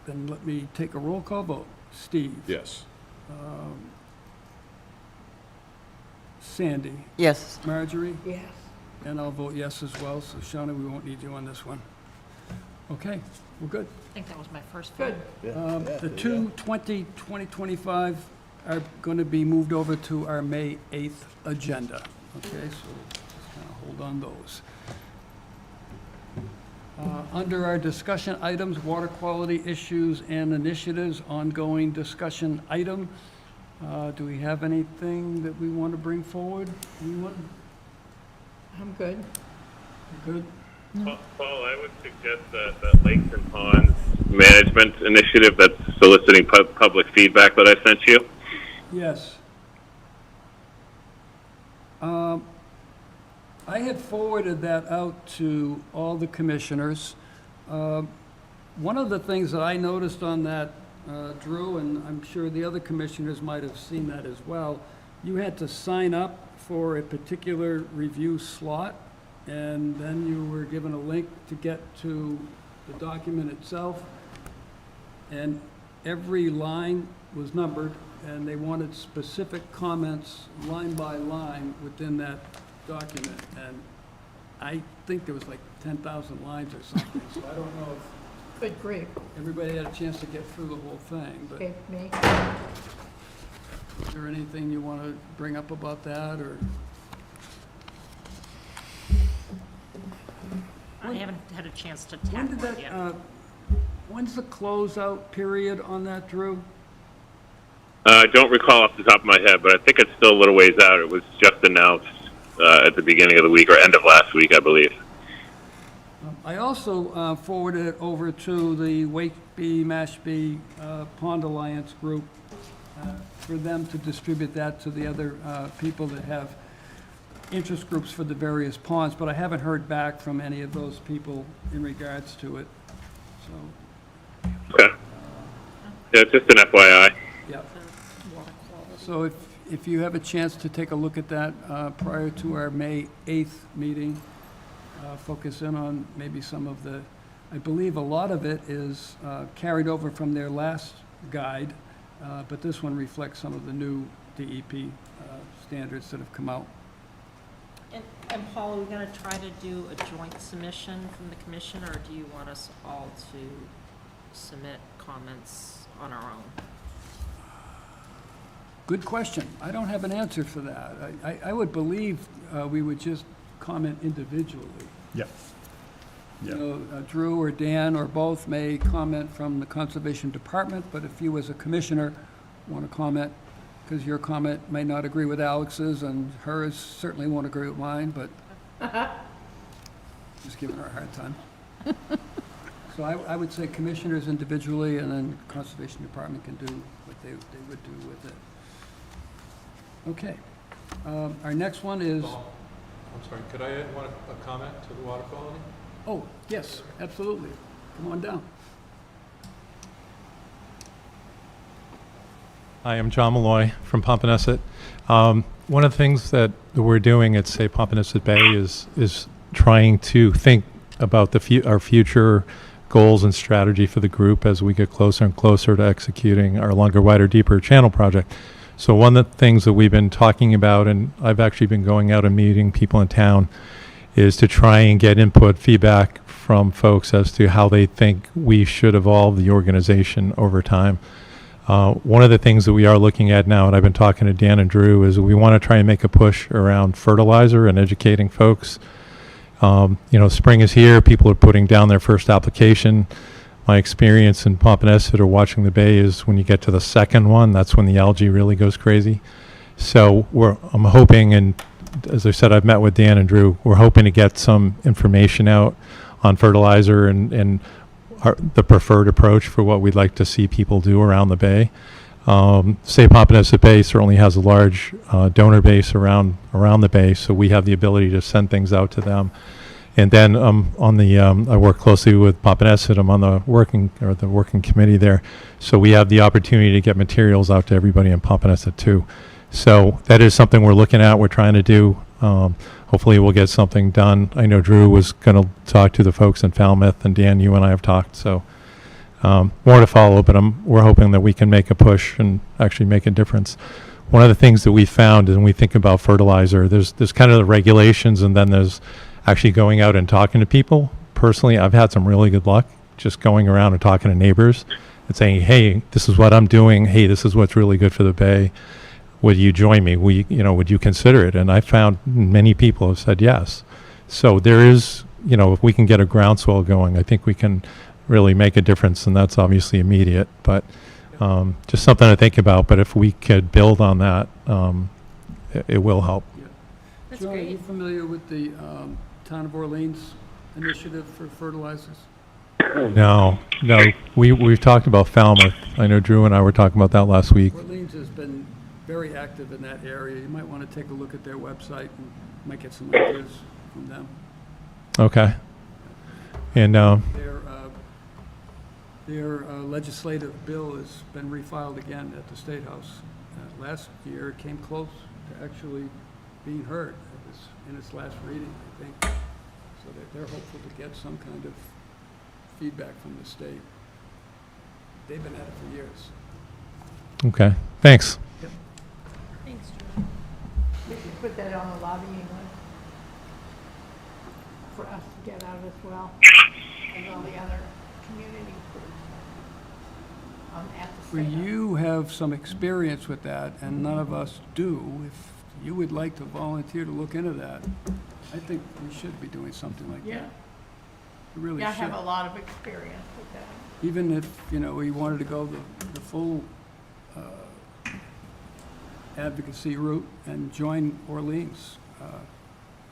Then let me take a roll call vote. Steve? Yes. Sandy? Yes. Marjorie? Yes. And I'll vote yes as well, so Shauna, we won't need you on this one. Okay, we're good. I think that was my first vote. Good. The 2025 are going to be moved over to our May 8th agenda. Okay, so just kind of hold on those. Under our discussion items, water quality issues and initiatives, ongoing discussion item. Do we have anything that we want to bring forward? Anyone? I'm good. Good? Paul, I would suggest that Lakes and Ponds Management Initiative that's soliciting public feedback that I sent you. Yes. I had forwarded that out to all the commissioners. One of the things that I noticed on that, Drew, and I'm sure the other commissioners might have seen that as well, you had to sign up for a particular review slot, and then you were given a link to get to the document itself. And every line was numbered, and they wanted specific comments line by line within that document. And I think there was like 10,000 lines or something, so I don't know if Good grief. everybody had a chance to get through the whole thing, but Okay, me? is there anything you want to bring up about that, or? I haven't had a chance to When tackle did it that, yet. when's the closeout period on that, Drew? I don't recall off the top of my head, but I think it's still a little ways out. It was just announced at the beginning of the week, or end of last week, I believe. I also forwarded it over to the Wakeby, Mashpee Pond Alliance group for them to distribute that to the other people that have interest groups for the various ponds, but I haven't heard back from any of those people in regards to it, so, Okay. Yeah, just an FYI. yeah. Water quality. So if you have a chance to take a look at that prior to our May 8th meeting, focus in on maybe some of the, I believe a lot of it is carried over from their last guide, but this one reflects some of the new DEP standards that have come out. And Paul, are we going to try to do a joint submission from the commission, or do you want us all to submit comments on our own? Good question. I don't have an answer for that. I would believe we would just comment individually. Yeah. You know, Drew or Dan or both may comment from the Conservation Department, but if you as a commissioner want to comment, because your comment may not agree with Alex's and hers certainly won't agree with mine, but just giving her a hard time. So I would say commissioners individually, and then Conservation Department can do what they would do with it. Okay. Our next one is, I'm sorry, could I add a comment to the water quality? oh, yes, absolutely. Come on down. Hi, I'm John Malloy from Pompanesett. One of the things that we're doing at, say, Pompanesett Bay is trying to think about our future goals and strategy for the group as we get closer and closer to executing our longer, wider, deeper channel project. So one of the things that we've been talking about, and I've actually been going out and meeting people in town, is to try and get input, feedback from folks as to how they think we should evolve the organization over time. One of the things that we are looking at now, and I've been talking to Dan and Drew, is we want to try and make a push around fertilizer and educating folks. Spring is here. People are putting down their first application. My experience in Pompanesett or watching the bay is when you get to the second one, that's when the algae really goes crazy. So I'm hoping, and as I said, I've met with Dan and Drew, we're hoping to get some information out on fertilizer and the preferred approach for what we'd like to see people do around the bay. Say Pompanesett Bay certainly has a large donor base around the bay, so we have the ability to send things out to them. And then I work closely with Pompanesett. I'm on the working committee there, so we have the opportunity to get materials out to everybody in Pompanesett too. So that is something we're looking at. We're trying to do. Hopefully we'll get something done. I know Drew was going to talk to the folks in Falmouth, and Dan, you and I have talked. So more to follow, but we're hoping that we can make a push and actually make a difference. One of the things that we found is when we think about fertilizer, there's kind of the regulations, and then there's actually going out and talking to people. Personally, I've had some really good luck just going around and talking to neighbors and saying, hey, this is what I'm doing. Hey, this is what's really good for the bay. Would you join me? Would you consider it? And I found many people have said yes. So there is, if we can get a groundswell going, I think we can really make a difference, and that's obviously immediate, but just something to think about. But if we could build on that, it will help. That's Joe, are great. you familiar with the Town of Orleans initiative for fertilizers? No. We've talked about Falmouth. I know Drew and I were talking about that last week. Orleans has been very active in that area. You might want to take a look at their website and might get some ideas from them. Okay. And Their legislative bill has been refiled again at the State House. Last year, it came close to actually being heard. It was in its last reading, I think. So they're hopeful to get some kind of feedback from the state. They've been at it for years. okay, thanks. Thanks, Drew. We should put that on the lobbying list for us to get out as well, and all the other community groups at the Well, State House. you have some experience with that, and none of us do. If you would like to volunteer to look into that, I think we should be doing something like Yeah, that. We really yeah, I should. have a lot of experience with that. Even if, we wanted to go the full advocacy route and join Orleans,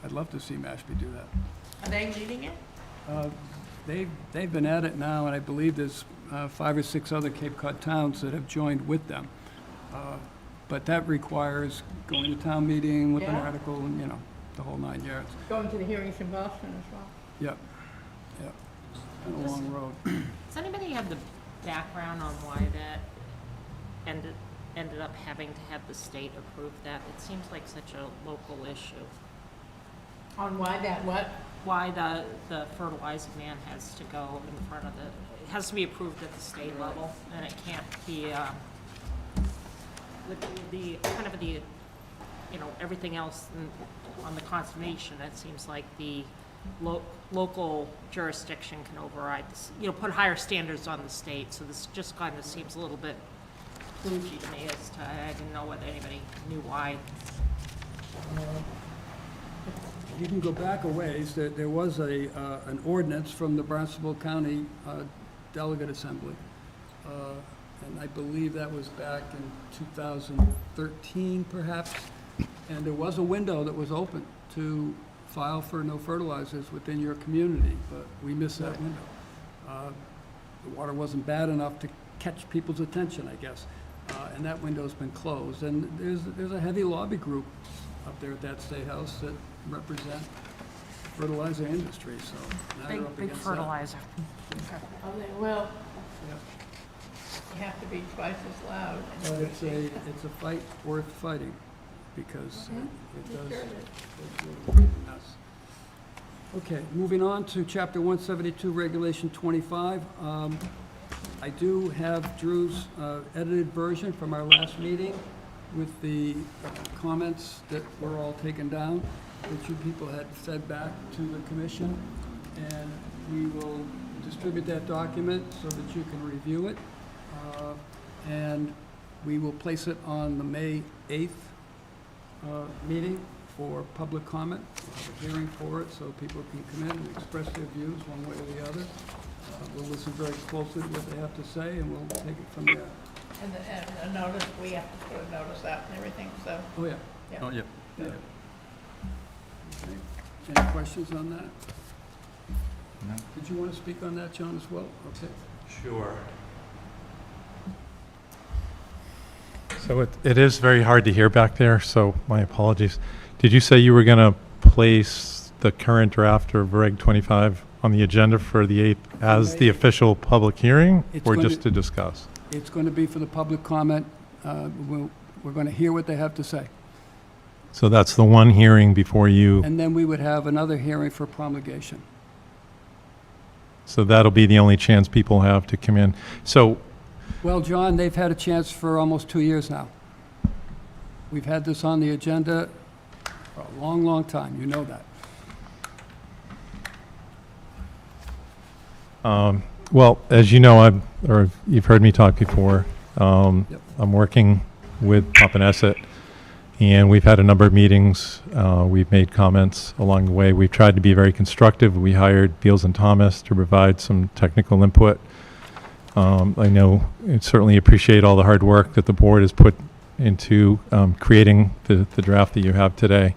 I'd love to see Mashpee do that. Are they leading it? They've been at it now, and I believe there's 5 or 6 other Cape Cod towns that have joined with them. But that requires going to town meeting with an Yeah. article and, the whole 9 yards. Going to the hearings in Boston as well. Yep. It's been a long road. Does anybody have the background on why that ended up having to have the state approve that? It seems like such a local issue. On why that what? Why the fertilizer ban has to go in front of it has to be approved at the state level, and it can't be, the kind of the, everything else on the conservation, it seems like the local jurisdiction can override this, put higher standards on the state, so this just kind of seems a little bit kludgy to me as to, I didn't know whether anybody knew why. You can go back a ways. There was an ordinance from the Barnstable County Delegate Assembly, and I believe that was back in 2013, perhaps. And there was a window that was open to file for no fertilizers within your community, but we missed that window. The water wasn't bad enough to catch people's attention, I guess, and that window's been closed. And there's a heavy lobby group up there at that State House that represent fertilizer industry, so now you're up Big against that. fertilizer. Oh, they will. Yep. You have to be twice as loud. But it's a fight worth fighting, because it does, Sure it's really a mess. Okay, moving on to Chapter 172, Regulation 25. I do have Drew's edited version from our last meeting. with the comments that were all taken down, that you people had fed back to the commission, and we will distribute that document so that you can review it. And we will place it on the May 8th meeting for public comment. We'll have a hearing for it, so people can come in and express their views one way or the other. We'll listen very closely to what they have to say, and we'll take it from there. And the notice, we have to put a notice out and everything, so. Oh, yeah. Yeah. Oh, yeah. Yeah. Okay. Any questions on that? No. Did you want to speak on that, John, as well? Okay. Sure. So it is very hard to hear back there, so my apologies. Did you say you were going to place the current draft of Reg 25 on the agenda for the 8th as the official public hearing, It's or going just to discuss? It's going to be for the public comment. We're going to hear what they have to say. So that's the one hearing before you, And then we would have another hearing for promulgation. so that'll be the only chance people have to come in. So Well, John, they've had a chance for almost 2 years now. We've had this on the agenda for a long, long time. You know that. Well, as you know, or you've heard me talk before, I'm working with Pompanesett, and we've had a number of meetings. We've made comments along the way. We've tried to be very constructive. We hired Beals and Thomas to provide some technical input. I know and certainly appreciate all the hard work that the board has put into creating the draft that you have today.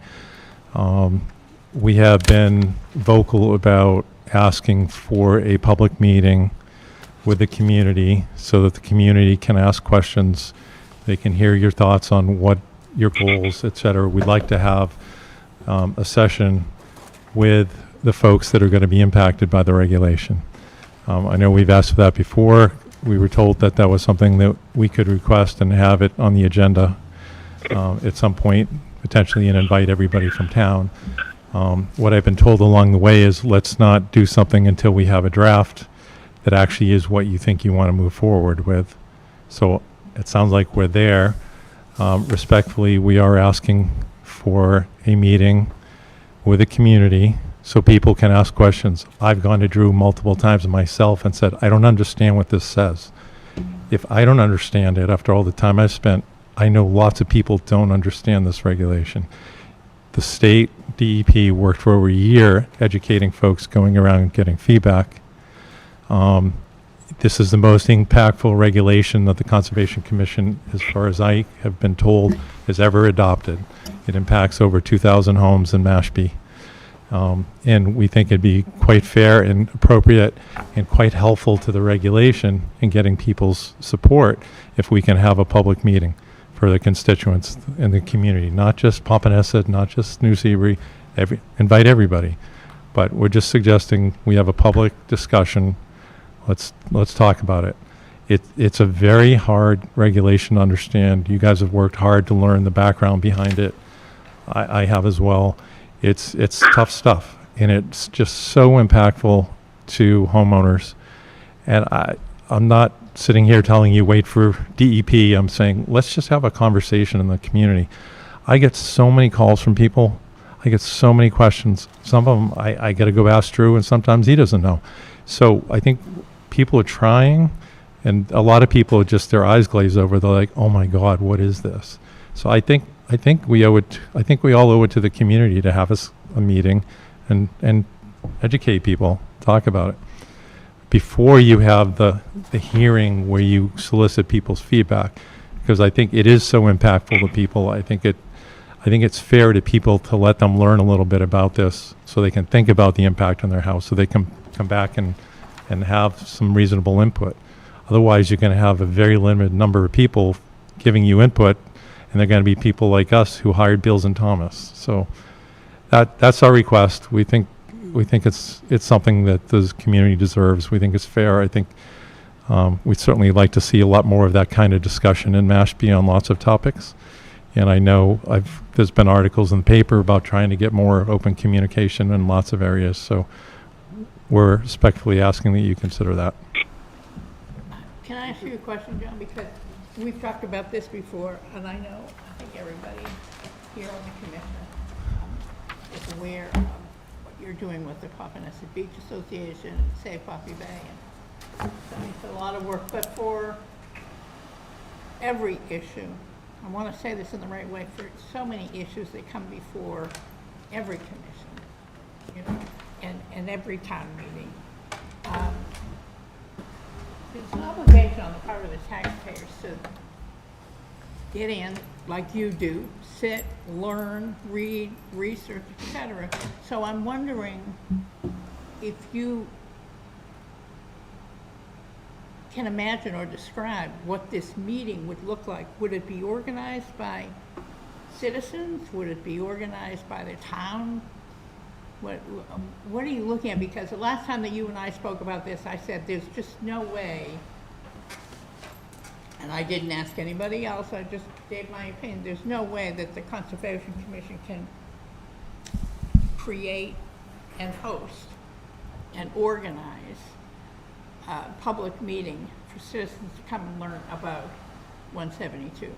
We have been vocal about asking for a public meeting with the community so that the community can ask questions. They can hear your thoughts on what your goals, et cetera. We'd like to have a session with the folks that are going to be impacted by the regulation. I know we've asked for that before. We were told that that was something that we could request and have it on the agenda at some point, potentially, and invite everybody from town. What I've been told along the way is let's not do something until we have a draft that actually is what you think you want to move forward with. So it sounds like we're there. Respectfully, we are asking for a meeting with the community so people can ask questions. I've gone to Drew multiple times myself and said, I don't understand what this says. If I don't understand it after all the time I've spent, I know lots of people don't understand this regulation. The state DEP worked for over a year educating folks, going around and getting feedback. This is the most impactful regulation that the Conservation Commission, as far as I have been told, has ever adopted. It impacts over 2,000 homes in Mashpee. And we think it'd be quite fair and appropriate and quite helpful to the regulation in getting people's support if we can have a public meeting for the constituents in the community, not just Pompanesett, not just New Seabury, invite everybody. But we're just suggesting we have a public discussion. Let's talk about it. It's a very hard regulation to understand. You guys have worked hard to learn the background behind it. I have as well. It's tough stuff, and it's just so impactful to homeowners. And I'm not sitting here telling you wait for DEP. I'm saying let's just have a conversation in the community. I get so many calls from people. I get so many questions. Some of them I got to go ask Drew, and sometimes he doesn't know. So I think people are trying, and a lot of people are just their eyes glaze over. They're like, "Oh my God, what is this?" So I think we owe it. I think we all owe it to the community to have a meeting and educate people, talk about it before you have the hearing where you solicit people's feedback, because I think it is so impactful to people. I think it's fair to people to let them learn a little bit about this so they can think about the impact on their house, so they can come back and have some reasonable input. Otherwise, you're going to have a very limited number of people giving you input, and they're going to be people like us who hired Beals and Thomas. So that's our request. We think it's something that the community deserves. We think it's fair. I think we'd certainly like to see a lot more of that kind of discussion in Mashpee on lots of topics. And I know there's been articles in the paper about trying to get more open communication in lots of areas. So we're respectfully asking that you consider that. Can I ask you a question, John? Because we've talked about this before, and I know think everybody here on the commission is aware of what you're doing with the Papaneset Beach Association, Save Poppy Bay, and so it's a lot of work. But for every issue, I want to say this in the right way, for so many issues that come before every commission, you know, and every town meeting. There's an obligation on the part of the taxpayers to get in, like you do, sit, learn, read, research, etc. So I'm wondering if you can imagine or describe what this meeting would look like. Would it be organized by citizens? Would it be organized by the town? What are you looking at? Because the last time that you and I spoke about this, I said there's just no way, and I didn't ask anybody else, I just gave my opinion, there's no way that the Conservation Commission can create and host and organize a public meeting for citizens to come and learn about 172-25.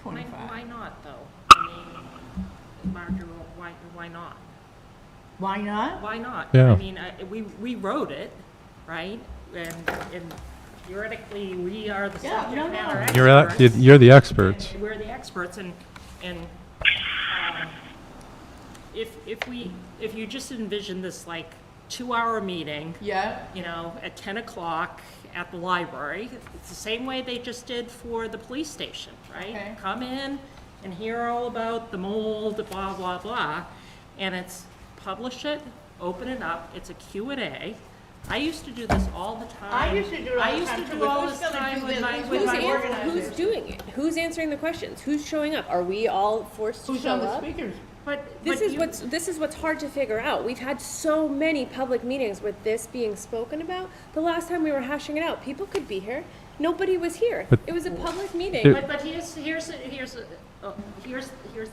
Why not, though? I mean, Marjorie, why not? Why not? Why not? Yeah. I mean, we wrote it, right? And theoretically, we are the subject matter experts. You're the experts. And we're the experts, and if you just envision this like 2-hour meeting, Yeah. you know, at 10 o'clock at the library, it's the same way they just did for the police station, right? Okay. Come in and hear all about the mold, blah, blah, blah, and it's publish it, open it up, it's a Q&A. I used to do this all the time. I used to do it all the time, I used to too, do but all who's this gonna time do with this? my, Who's with my organizers? Who's doing it? Who's answering the questions? Who's showing up? Are we all forced to Who's show on the up? speakers? But This but is what's hard to figure out. We've had so many public meetings with this being spoken about. The last time we were hashing it out, people could be here. Nobody was here. But- It was a public meeting. There- But here's the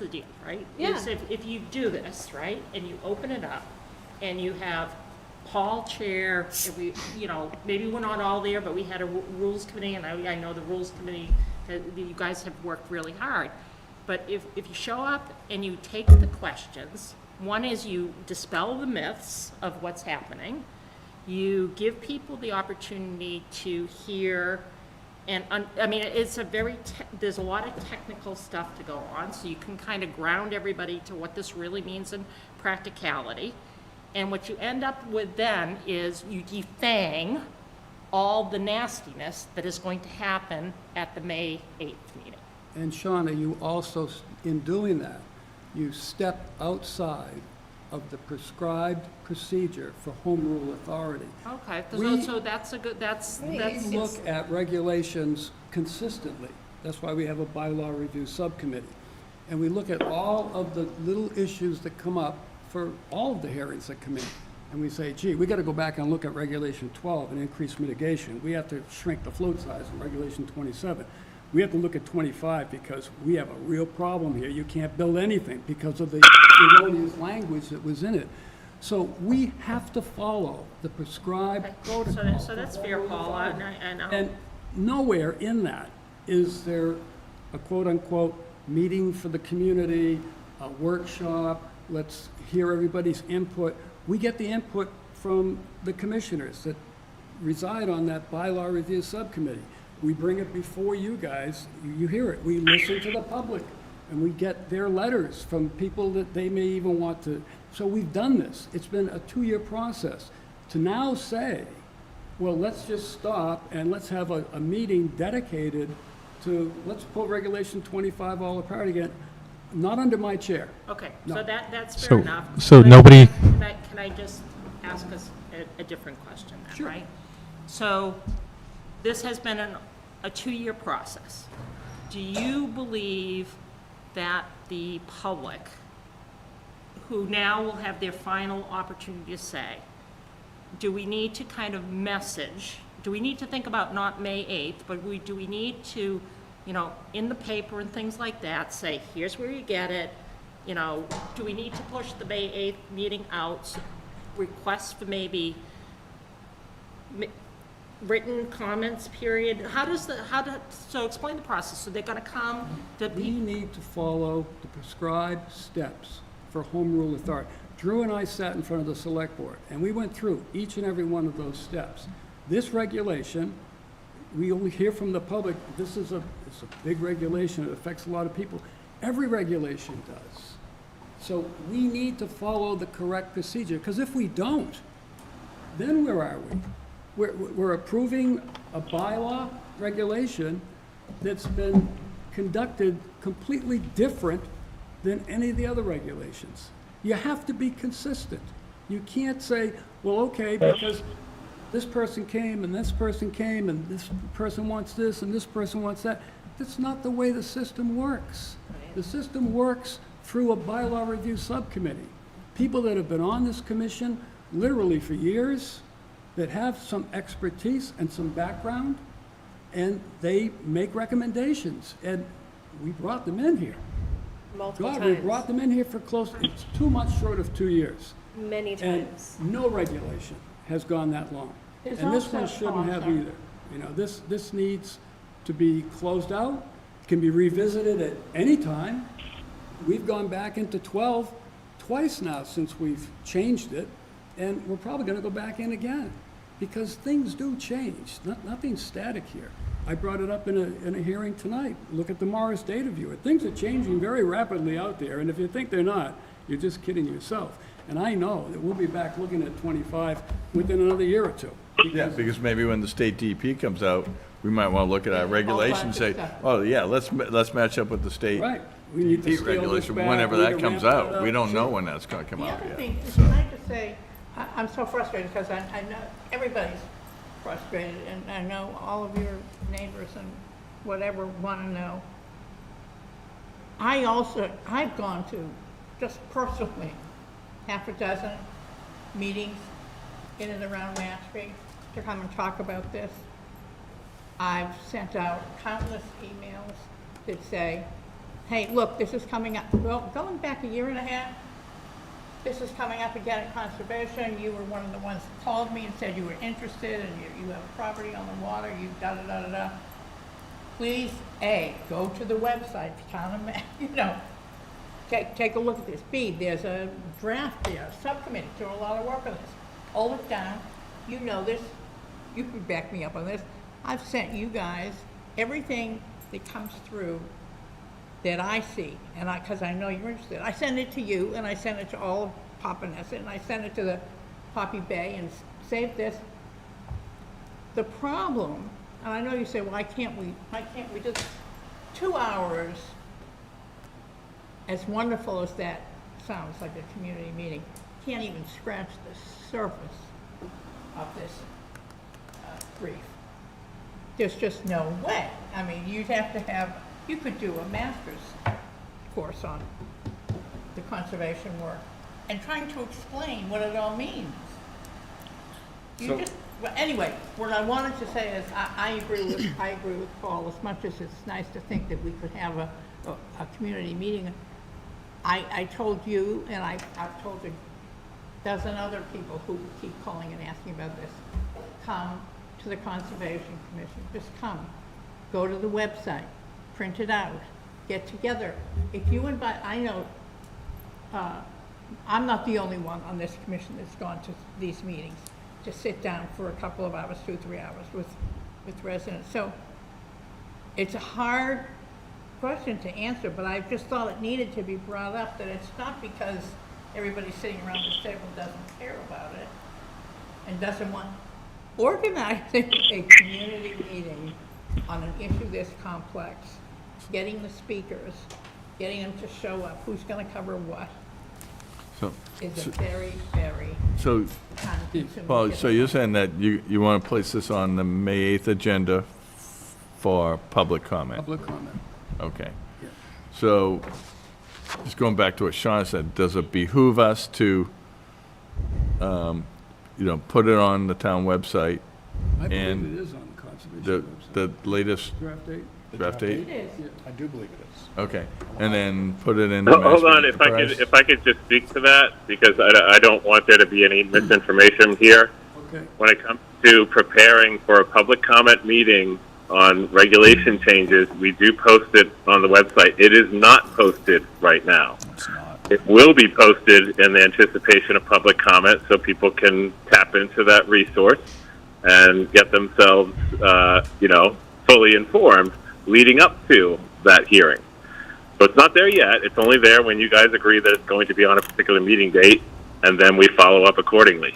deal, right? Yeah. Is if you do this, right, and you open it up, and you have Paul chair, and we, you know, maybe we're not all there, but we had a rules committee, and I know the rules committee, you guys have worked really hard. But if you show up and you take the questions, one is you dispel the myths of what's happening, you give people the opportunity to hear, and, I mean, it's a very, there's a lot of technical stuff to go on, so you can kind of ground everybody to what this really means in practicality. And what you end up with then is you defang all the nastiness that is going to happen at the May 8th meeting. And Shauna, you also, in doing that, you step outside of the prescribed procedure for home rule authority. Okay, We- so that's a good, that's, We that's, look at regulations consistently. That's why we have a bylaw review subcommittee. And we look at all of the little issues that come up for all of the hearings that come in. And we say, gee, we got to go back and look at Regulation 12 and increase mitigation. We have to shrink the float size in Regulation 27. We have to look at 25 because we have a real problem here. You can't build anything because of the erroneous language that was in it. So we have to follow the prescribed protocol. so that's fair, Paul, and And nowhere in that is there a quote-unquote meeting for the community, a workshop, let's hear everybody's input. We get the input from the commissioners that reside on that bylaw review subcommittee. We bring it before you guys, you hear it. We listen to the public, and we get their letters from people that they may even want to. So we've done this. It's been a 2-year process. To now say, well, let's just stop and let's have a meeting dedicated to, let's pull Regulation 25 all apart again, not under my chair. okay, No. so that's So- fair enough. so But nobody- Can I just ask us a different question then, Sure. right? So, this has been a 2-year process. Do you believe that the public, who now will have their final opportunity to say, do we need to kind of message, do we need to think about not May 8th, but do we need to, you know, in the paper and things like that, say, here's where you get it, you know, do we need to push the May 8th meeting out, requests for maybe written comments period? So explain the process. So they're gonna come to We need to follow the prescribed steps for home rule authority. Drew and I sat in front of the select board, and we went through each and every one of those steps. This regulation, we only hear from the public, it's a big regulation, it affects a lot of people. Every regulation does. So we need to follow the correct procedure, because if we don't, then where are we? We're approving a bylaw regulation that's been conducted completely different than any of the other regulations. You have to be consistent. You can't say, well, okay, because this person came and this person came and this person wants this and this person wants that. That's not the way the system works. The system works through a bylaw review subcommittee. People that have been on this commission literally for years, that have some expertise and some background, and they make recommendations. And we brought them in here. Multiple God, we times. brought them in here for it's 2 months short of 2 years. Many times. And no regulation has gone that long. There's And this also- one shouldn't oh, I'm have sorry. either. You know, this needs to be closed out, can be revisited at any time. We've gone back into 12 twice now since we've changed it, and we're probably gonna go back in again, because things do change. Nothing's static here. I brought it up in a hearing tonight. Look at the Morris Data Viewer. Things are changing very rapidly out there, and if you think they're not, you're just kidding yourself. And I know that we'll be back looking at 25 within another year or two. Yeah, because maybe when the state DEP comes out, we might want to look at our regulations and say, oh, yeah, let's match up with the state Right. We need to DEP scale this regulation back. whenever We need that to comes ramp it out. We up. don't know when that's going to come The out other yet. thing, so. can I just say, I'm so frustrated because I know everybody's frustrated, and I know all of your neighbors and whatever want to know. I've gone to, just personally, half a dozen meetings in and around Mashpee to come and talk about this. I've sent out countless emails that say, hey, look, this is coming up, well, going back a year and a half, this is coming up again at Conservation. You were one of the ones that called me and said you were interested and you have a property on the water, you da-da-da-da-da. Please, A, go to the website, take a look at this. B, there's a draft there, a subcommittee, doing a lot of work on this. Hold it down. You know this. You can back me up on this. I've sent you guys everything that comes through that I see, and because I know you're interested. I send it to you, and I send it to all of Papaneset, and I send it to the Poppy Bay, and save this. The problem, and I know you say, why can't we just, 2 hours, as wonderful as that sounds like a community meeting, can't even scratch the surface of this brief. There's just no way. I mean, you could do a master's course on the conservation work and trying to explain what it all means. Well, anyway, what I wanted to say is I agree with Paul, as much as it's nice to think that we could have a community meeting. I told you, and I've told a dozen other people who keep calling and asking about this, come to the Conservation Commission. Just come. Go to the website. Print it out. Get together. If you invite, I know, I'm not the only one on this commission that's gone to these meetings to sit down for a couple of hours, 2-3 hours with residents. So it's a hard question to answer, but I just thought it needed to be brought up, that it's not because everybody sitting around this table doesn't care about it and doesn't want. Organizing a community meeting on an issue this complex, getting the speakers, getting them to show up, who's going to cover what, is a very, very So, time-consuming. Paul, so you're saying that you want to place this on the May 8th agenda for public comment? Public comment. Okay. Yeah. So, just going back to what Sean said, does it behoove us to, put it on the town website? I believe And it is on the conservation website. the latest Draft date? draft date? It is. I do believe it is. Okay, and then put it in the Hold on, Mashpee Press? if I could just speak to that, because I don't want there to be any misinformation here. Okay. When it comes to preparing for a public comment meeting on regulation changes, we do post it on the website. It is not posted right now. It's not. It will be posted in the anticipation of public comment, so people can tap into that resource and get themselves, fully informed leading up to that hearing. So it's not there yet. It's only there when you guys agree that it's going to be on a particular meeting date, and then we follow up accordingly.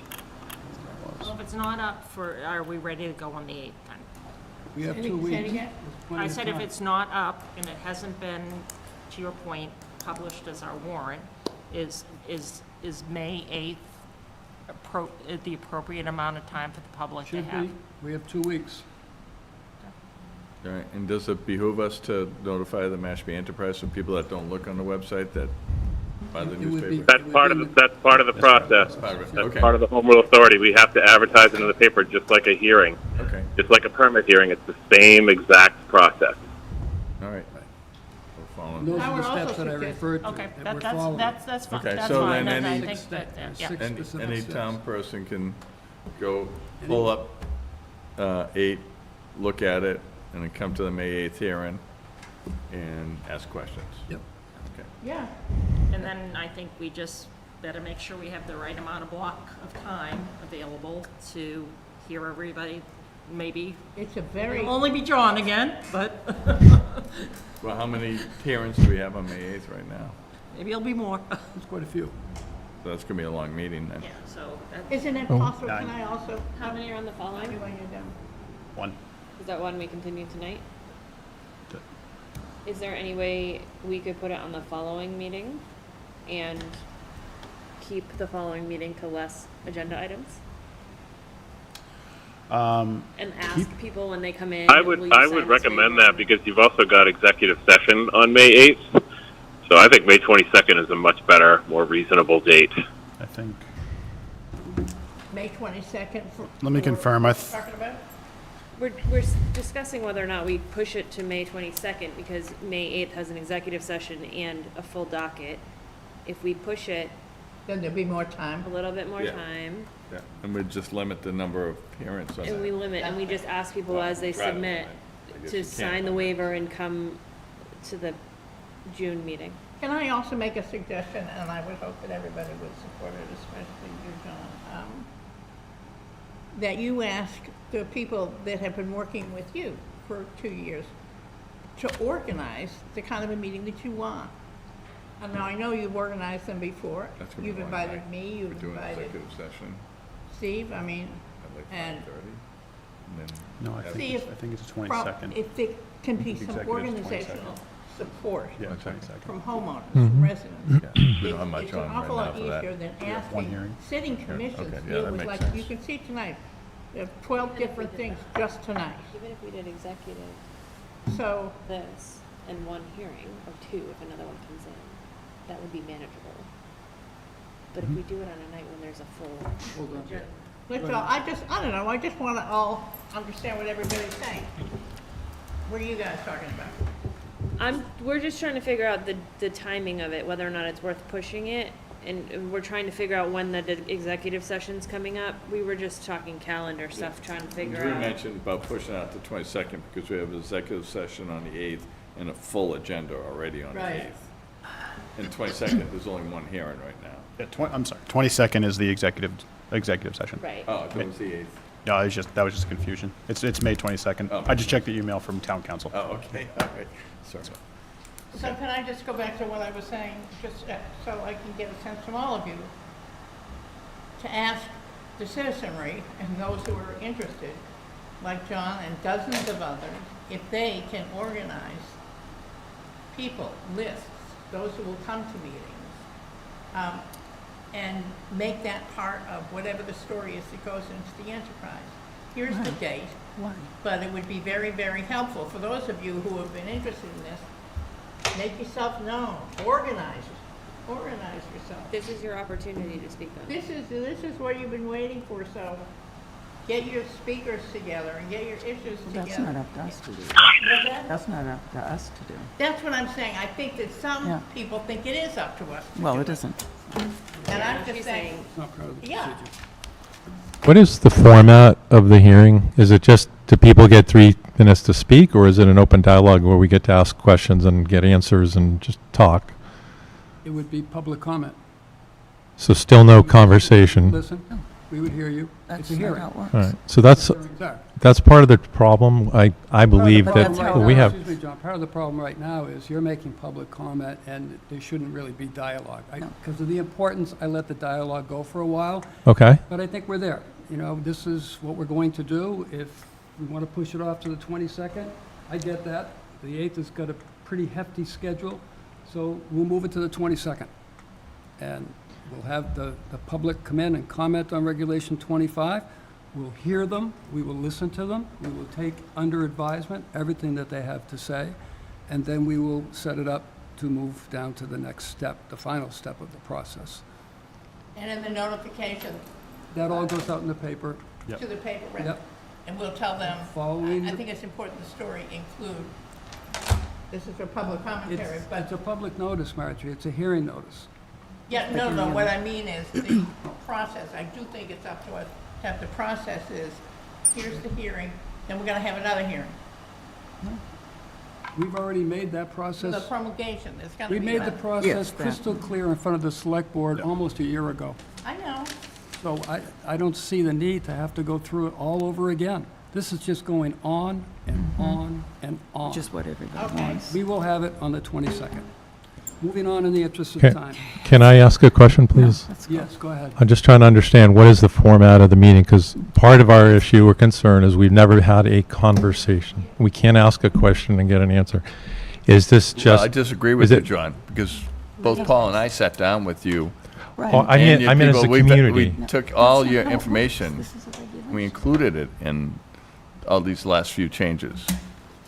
Well, if it's not up for, are we ready to go on the 8th then? We have 2 Say it weeks. again? There's plenty I of said if time. it's not up and it hasn't been, to your point, published as our warrant, is May 8th the appropriate amount of time for the public to Should have? be. We have 2 weeks. All right, and does it behoove us to notify the Mashpee Enterprise for people that don't look on the website that buy the It would be- newspaper? That's part of the process. Part of it, That's okay. part of the home rule authority. We have to advertise it in the paper just like a hearing, Okay, just like a permit hearing. It's the same exact process. all right. We'll follow. Those I are would the steps also that I suggest- referred to. Okay, that we're that's following. fine, Okay, that's so fine, then and I any- think that, yeah. Six Any specific town steps. person can go pull up 8, look at it, and then come to the May 8th hearing and ask questions. Yep. Okay. Yeah. And then I think we just better make sure we have the right amount of block of time available to hear everybody. Maybe It's a very, it'll only be John again, but Well, how many hearings do we have on May 8th right now? maybe it'll be more. There's quite a few. So that's gonna be a long meeting then. Yeah, so that, isn't it possible, can I also, How many are on the following? when you're done? One. Is that one we continue tonight? Good. Is there any way we could put it on the following meeting and keep the following meeting to less agenda items? And ask people when they come in. I will would you I sign would this recommend waiver? that because you've also got executive session on May 8th. So I think May 22nd is a much better, more reasonable date. I think. May 22nd for. Let me for- confirm. Talking about? We're discussing whether or not we push it to May 22nd because May 8th has an executive session and a full docket. If we push it Then there'll be more time. a little bit more Yeah. time Yeah, and we just limit the number of hearings on and we that. limit, and we just ask people as they Try to submit limit. I guess to you can't sign the limit. waiver and come to the June meeting. Can I also make a suggestion, and I would hope that everybody would support it, especially you, John? That you ask the people that have been working with you for 2 years to organize the kind of a meeting that you want. And now I know you've organized them before. That's gonna be You've one invited night. me, We're you've doing invited executive session Steve, I mean, at like and 5:30. And then No, I have- See think it's the from- 22nd. if there can be some Executive's organizational 22nd. support Yeah, 22nd. from homeowners, from residents. We don't have much It's on an right awful now lot for that. easier than one asking hearing. sitting commissions okay, to yeah, deal that with, makes like, sense. you can see tonight, there are 12 different things just tonight. Even if we did executive So, this and one hearing, or two if another one comes in, that would be manageable. But if we do it on a night when there's a full agenda. let's all, I don't know, I just want to all understand what everybody's saying. What are you guys talking about? We're just trying to figure out the timing of it, whether or not it's worth pushing it. And we're trying to figure out when the executive session's coming up. We were just talking calendar stuff, trying to figure Drew out. mentioned about pushing out the 22nd because we have an executive session on the 8th and a full agenda already on the Right. 8th. And 22nd, there's only one hearing right now. Yeah, I'm sorry, 22nd is the executive session. Right. Oh, that was the 8th. No, that was just confusion. It's May 22nd. Oh. I just checked the email from town council. Oh, okay, all right, sorry. So can I just go back to what I was saying, just so I can get a sense from all of you? To ask the citizenry and those who are interested, like John and dozens of others, if they can organize people, lists, those who will come to meetings, and make that part of whatever the story is that goes into the enterprise. Here's the date, but it would be very, very helpful for those of you who have been interested in this. Make yourself known, organize yourself. This is your opportunity to speak on it. This is what you've been waiting for, so get your speakers together and get your issues Well, that's not together. up to us to do. What's that? That's not up to us to do. That's what I'm saying, I think that Yeah. some people think it is up to us to Well, do it isn't. And I'm just She's saying, It's not part of the yeah. procedure. What is the format of the hearing? Is it just, do people get 3 minutes to speak, or is it an open dialogue where we get to ask questions and get answers and just talk? It would be public comment. So still no conversation? Listen, we would hear you. It's That's a not hearing. how it works. All right, so that's part of the problem. I believe Part of that the problem we right now- have, Excuse me, John, part of the problem right now is you're making public comment, and there shouldn't really be dialogue. Because of the importance, I let the dialogue go for a while, okay? but I think we're there. You know, this is what we're going to do. If we want to push it off to the 22nd, I get that. The 8th has got a pretty hefty schedule, so we'll move it to the 22nd. And we'll have the public come in and comment on Regulation 25. We'll hear them, we will listen to them, we will take under advisement everything that they have to say, and then we will set it up to move down to the next step, the final step of the process. And in the notification That all goes out in the paper. to the paper, right? Yep. And we'll tell them, Following I the- think it's important the story include, this is for public commentary, It's but, a public notice, Marjorie, it's a hearing notice. yeah, no, what I mean is the process. I do think it's up to us, that the process is, here's the hearing, then we're gonna have another hearing. We've already made that The process, promulgation, there's gonna be. we made the another- process Yes, that. crystal clear in front of the select board almost a year ago. I know. So I don't see the need to have to go through it all over again. This is just going on and on and on. Just what everybody Okay. wants. We will have it on the 22nd. Moving on in the interest of Can time. can I ask a question, please? Let's go. Yes, go ahead. I'm just trying to understand, what is the format of the meeting? Because part of our issue or concern is we've never had a conversation. We can't ask a question and get an answer. Is this Well, just? I disagree with is you, it- John, because both Paul and I sat down with you. Right. Oh, I and mean, your I mean as a people, community. We took all That's your not how it works. information, This is a regulation. we included it in all these last few changes.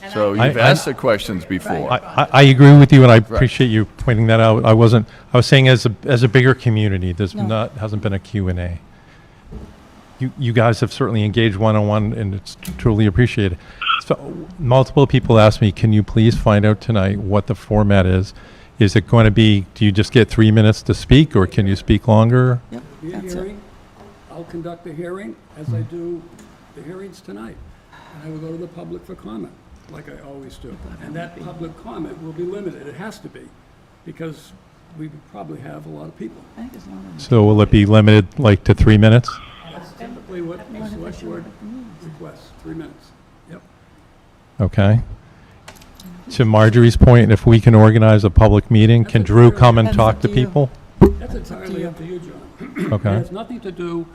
And So I- you've asked the questions before. I agree with you, and I appreciate you pointing that out. I was saying as a bigger community, there's hasn't been a Q&A. You guys have certainly engaged one-on-one, and it's truly appreciated. So multiple people asked me, can you please find out tonight what the format is? Is it going to be, do you just get 3 minutes to speak, or can you speak longer? Yep, Be a that's it. hearing. I'll conduct the hearing as I do the hearings tonight. And I will go to the public for comment, like I always do. And that public comment will be limited. It has to be, because we probably have a lot of people. I think as long as So will it be limited, like, to 3 minutes? That's typically what the select board requests, 3 minutes. Yep. Okay. To Marjorie's point, if we can organize a public meeting, can Drew come and That's talk up to to you. people? That's entirely up to you, John. It Okay. has nothing to do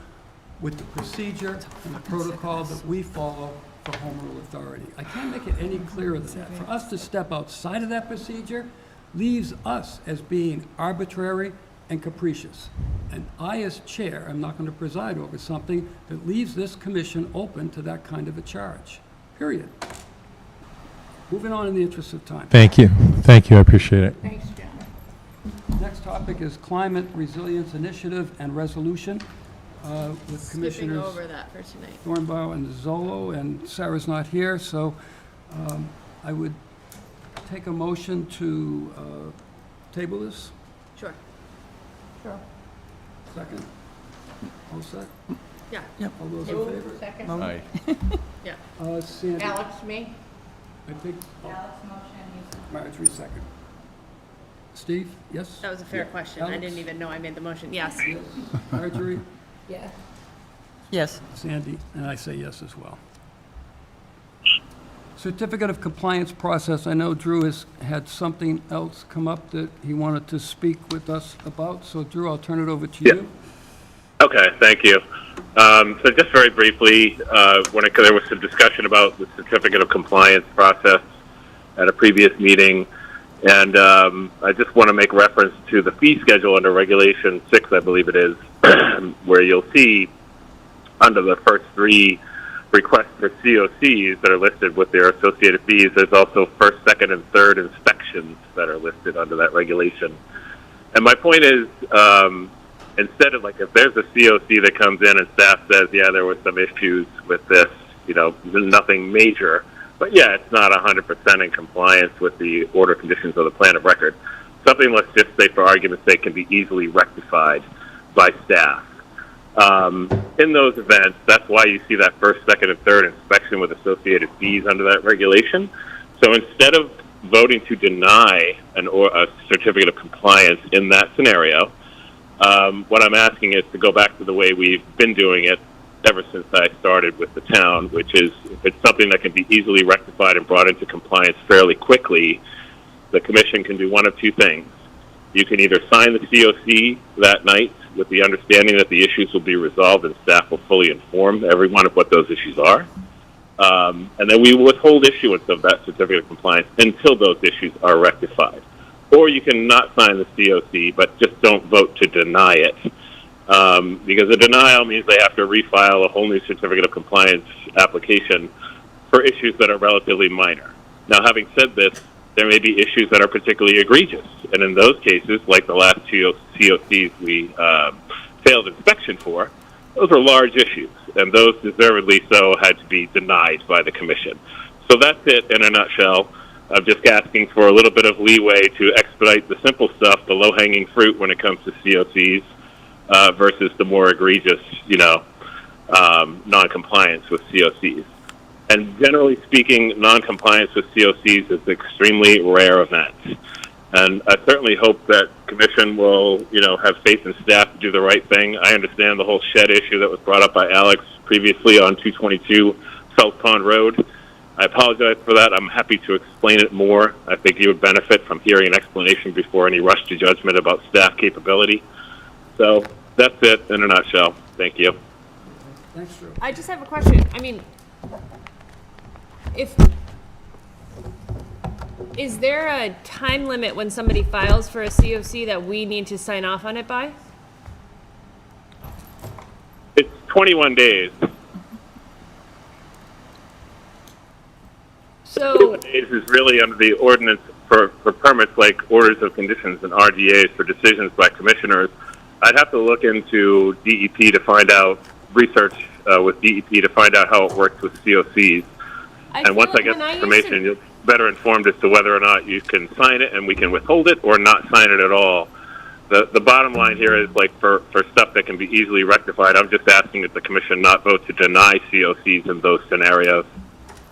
with the procedure and the protocol that we follow for home rule authority. I can't make it any clearer than that. For us to step outside of that procedure leaves us as being arbitrary and capricious. And I, as chair, am not going to preside over something that leaves this commission open to that kind of a charge, period. Moving on in the interest of time. Thank you. Thank you, I appreciate it. Thanks, John. Next topic is Climate Resilience Initiative and Resolution with Skipping Commissioners over that for tonight. Thornbaugh and Zolo, and Sarah's not here, so I would take a motion to table this. Sure. Sure. Second? All set? Yeah. All those in Move, favor? second. Aye. Yeah. Sandy, I Alex, me? think, Marjorie, second. Steve, yes? That was a fair question. I Alex? didn't even know I made the motion. Yes. Marjorie, Yeah. Yes, Sandy, and I say yes as well. Certificate of compliance process, I know Drew has had something else come up that he wanted to speak with us about, so Drew, I'll turn it over to you. Okay, thank you. So just very briefly, there was some discussion about the certificate of compliance process at a previous meeting, and I just want to make reference to the fee schedule under Regulation 6, I believe it is, where you'll see under the first 3 requests for COCs that are listed with their associated fees, there's also first, second, and third inspections that are listed under that regulation. And my point is, instead of if there's a COC that comes in and staff says, yeah, there were some issues with this, nothing major, but yeah, it's not 100% in compliance with the order conditions of the plan of record. Something, let's just say for argument's sake, can be easily rectified by staff. In those events, that's why you see that first, second, and third inspection with associated fees under that regulation. So instead of voting to deny a certificate of compliance in that scenario, what I'm asking is to go back to the way we've been doing it ever since I started with the town, which is if it's something that can be easily rectified and brought into compliance fairly quickly, the commission can do one of two things. You can either sign the COC that night with the understanding that the issues will be resolved and staff will fully inform everyone of what those issues are. And then we will withhold issuance of that certificate of compliance until those issues are rectified. Or you can not sign the COC, but just don't vote to deny it. Because a denial means they have to refile a whole new certificate of compliance application for issues that are relatively minor. Now, having said this, there may be issues that are particularly egregious. And in those cases, like the last two COCs we failed inspection for, those are large issues, and those deservedly so had to be denied by the commission. So that's it in a nutshell. I'm just asking for a little bit of leeway to expedite the simple stuff, the low-hanging fruit when it comes to COCs, versus the more egregious, non-compliance with COCs. And generally speaking, non-compliance with COCs is an extremely rare event. And I certainly hope that Commission will, have faith in staff to do the right thing. I understand the whole shed issue that was brought up by Alex previously on 222 South Pond Road. I apologize for that. I'm happy to explain it more. I think you would benefit from hearing an explanation before any rush to judgment about staff capability. So that's it in a nutshell. Thank you. Thanks, Drew. I just have a question. I mean, is there a time limit when somebody files for a COC that we need to sign off on it by? It's 21 days. So 21 days is really under the ordinance for permits like orders of conditions and RDAs for decisions by commissioners. I'd have to look into DEP to find out, research with DEP to find out how it works with COCs. And once I get the information, you'll be better informed as to whether or not you can sign it and we can withhold it or not sign it at all. The bottom line here is like for stuff that can be easily rectified, I'm just asking that the commission not vote to deny COCs in those scenarios.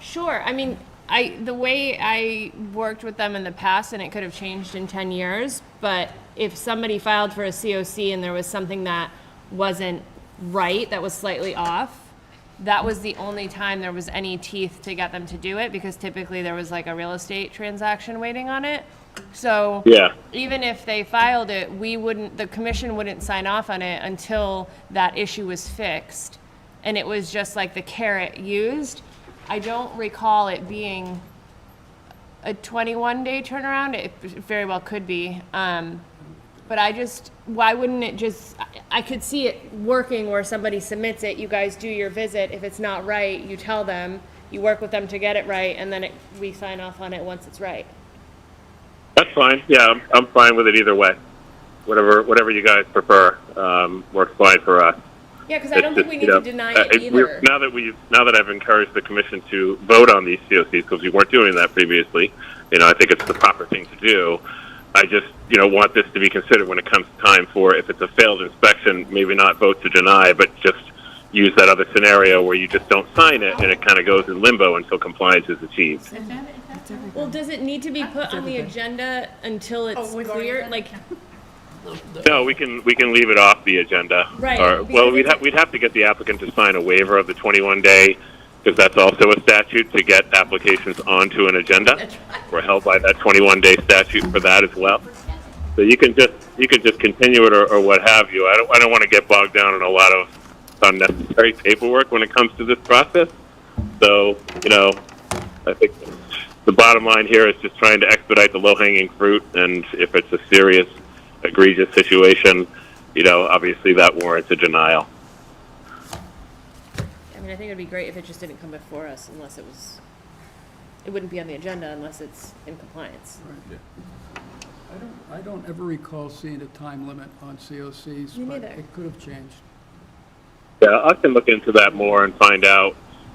Sure. I mean, the way I worked with them in the past, and it could have changed in 10 years, but if somebody filed for a COC and there was something that wasn't right, that was slightly off, that was the only time there was any teeth to get them to do it, because typically there was like a real estate transaction waiting on it. So yeah, even if they filed it, the commission wouldn't sign off on it until that issue was fixed. And it was just like the carrot used. I don't recall it being a 21-day turnaround. It very well could be. But why wouldn't it just, I could see it working where somebody submits it, you guys do your visit. If it's not right, you tell them, you work with them to get it right, and then we sign off on it once it's right. that's fine. Yeah, I'm fine with it either way. Whatever you guys prefer works fine for us. Yeah, because I don't think we need to deny it either. Now that I've encouraged the commission to vote on these COCs, because we weren't doing that previously, I think it's the proper thing to do. I just, want this to be considered when it comes time for, if it's a failed inspection, maybe not vote to deny, but just use that other scenario where you just don't sign it and it kind of goes in limbo until compliance is achieved. Well, does it need to be put on the agenda until it's clear? Like, No, we can leave it off the agenda. Right, Or, well, we'd have to get the applicant to sign a waiver of the 21-day, because that's also a statute to get applications onto an agenda. We're held by that 21-day statute for that as well. So you can just continue it or what have you. I don't want to get bogged down in a lot of unnecessary paperwork when it comes to this process. So, I think the bottom line here is just trying to expedite the low-hanging fruit, and if it's a serious, egregious situation, obviously that warrants a denial. I mean, I think it'd be great if it just didn't come before us unless it wouldn't be on the agenda unless it's in compliance. I don't ever recall seeing a time limit on COCs, Me but neither. it could have changed. Yeah, I can look into that more and find out.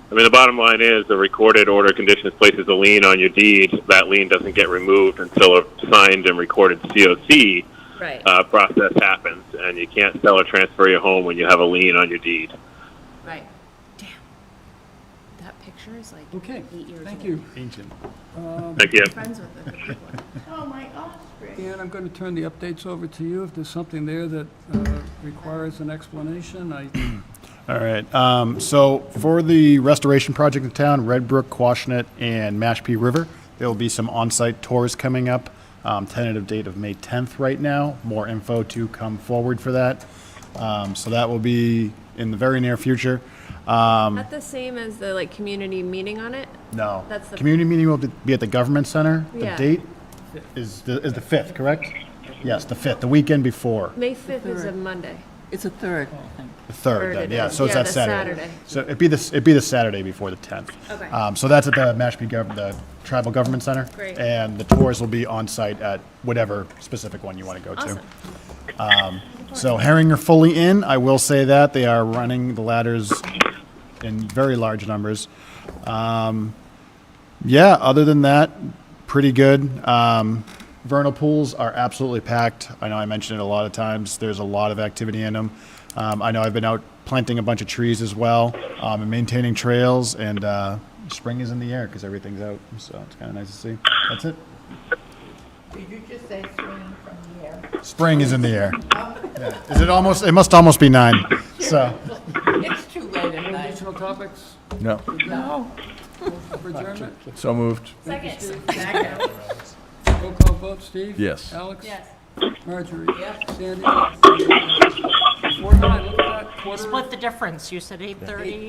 I mean, the bottom line is the recorded order of conditions places a lien on your deed. That lien doesn't get removed until a signed and recorded COC Right. process happens, and you can't sell or transfer your home when you have a lien on your deed. Right. Damn. That picture is like Okay, 8 years old. thank you. Ancient. Thank you. Friends with the people. Oh, my gosh, Rick. And I'm going to turn the updates over to you. If there's something there that requires an explanation, All right, so for the restoration project in town, Red Brook, Quashnet, and Mashpee River, there will be some on-site tours coming up. Tentative date of May 10th right now. More info to come forward for that. So that will be in the very near future. Not the same as the like community meeting on it? No. That's the- Community meeting will be at the Government Center. The Yeah. date is the 5th, correct? Yes, the 5th, the weekend before. May 5th is a Monday. It's a third, I think. The 3rd, Third then, it yeah, is. so it's Yeah, that the Saturday. Saturday. So it'd be the Saturday before the 10th. Okay. So that's at the Mashpee the Tribal Government Center. Great. And the tours will be on site at whatever specific one you want to go to. Awesome. So Herring are fully in. I will say that they are running the ladders in very large numbers. Yeah, other than that, pretty good. Vernal pools are absolutely packed. I know I mentioned it a lot of times. There's a lot of activity in them. I know I've been out planting a bunch of trees as well, and maintaining trails, and spring is in the air because everything's out, so it's kind of nice to see. That's it. Did you just say swinging from the air? Spring is in the air. Yeah. Is it almost? It must almost be 9. So. It's too late at no night. additional topics No. No. for adjournment? So moved. Second. Second. Roll call vote, Steve? Yes. Alex? Yes. Marjorie? Yep. Sandy? 4-9, look at that, quarter. Split the difference. You said 8:30.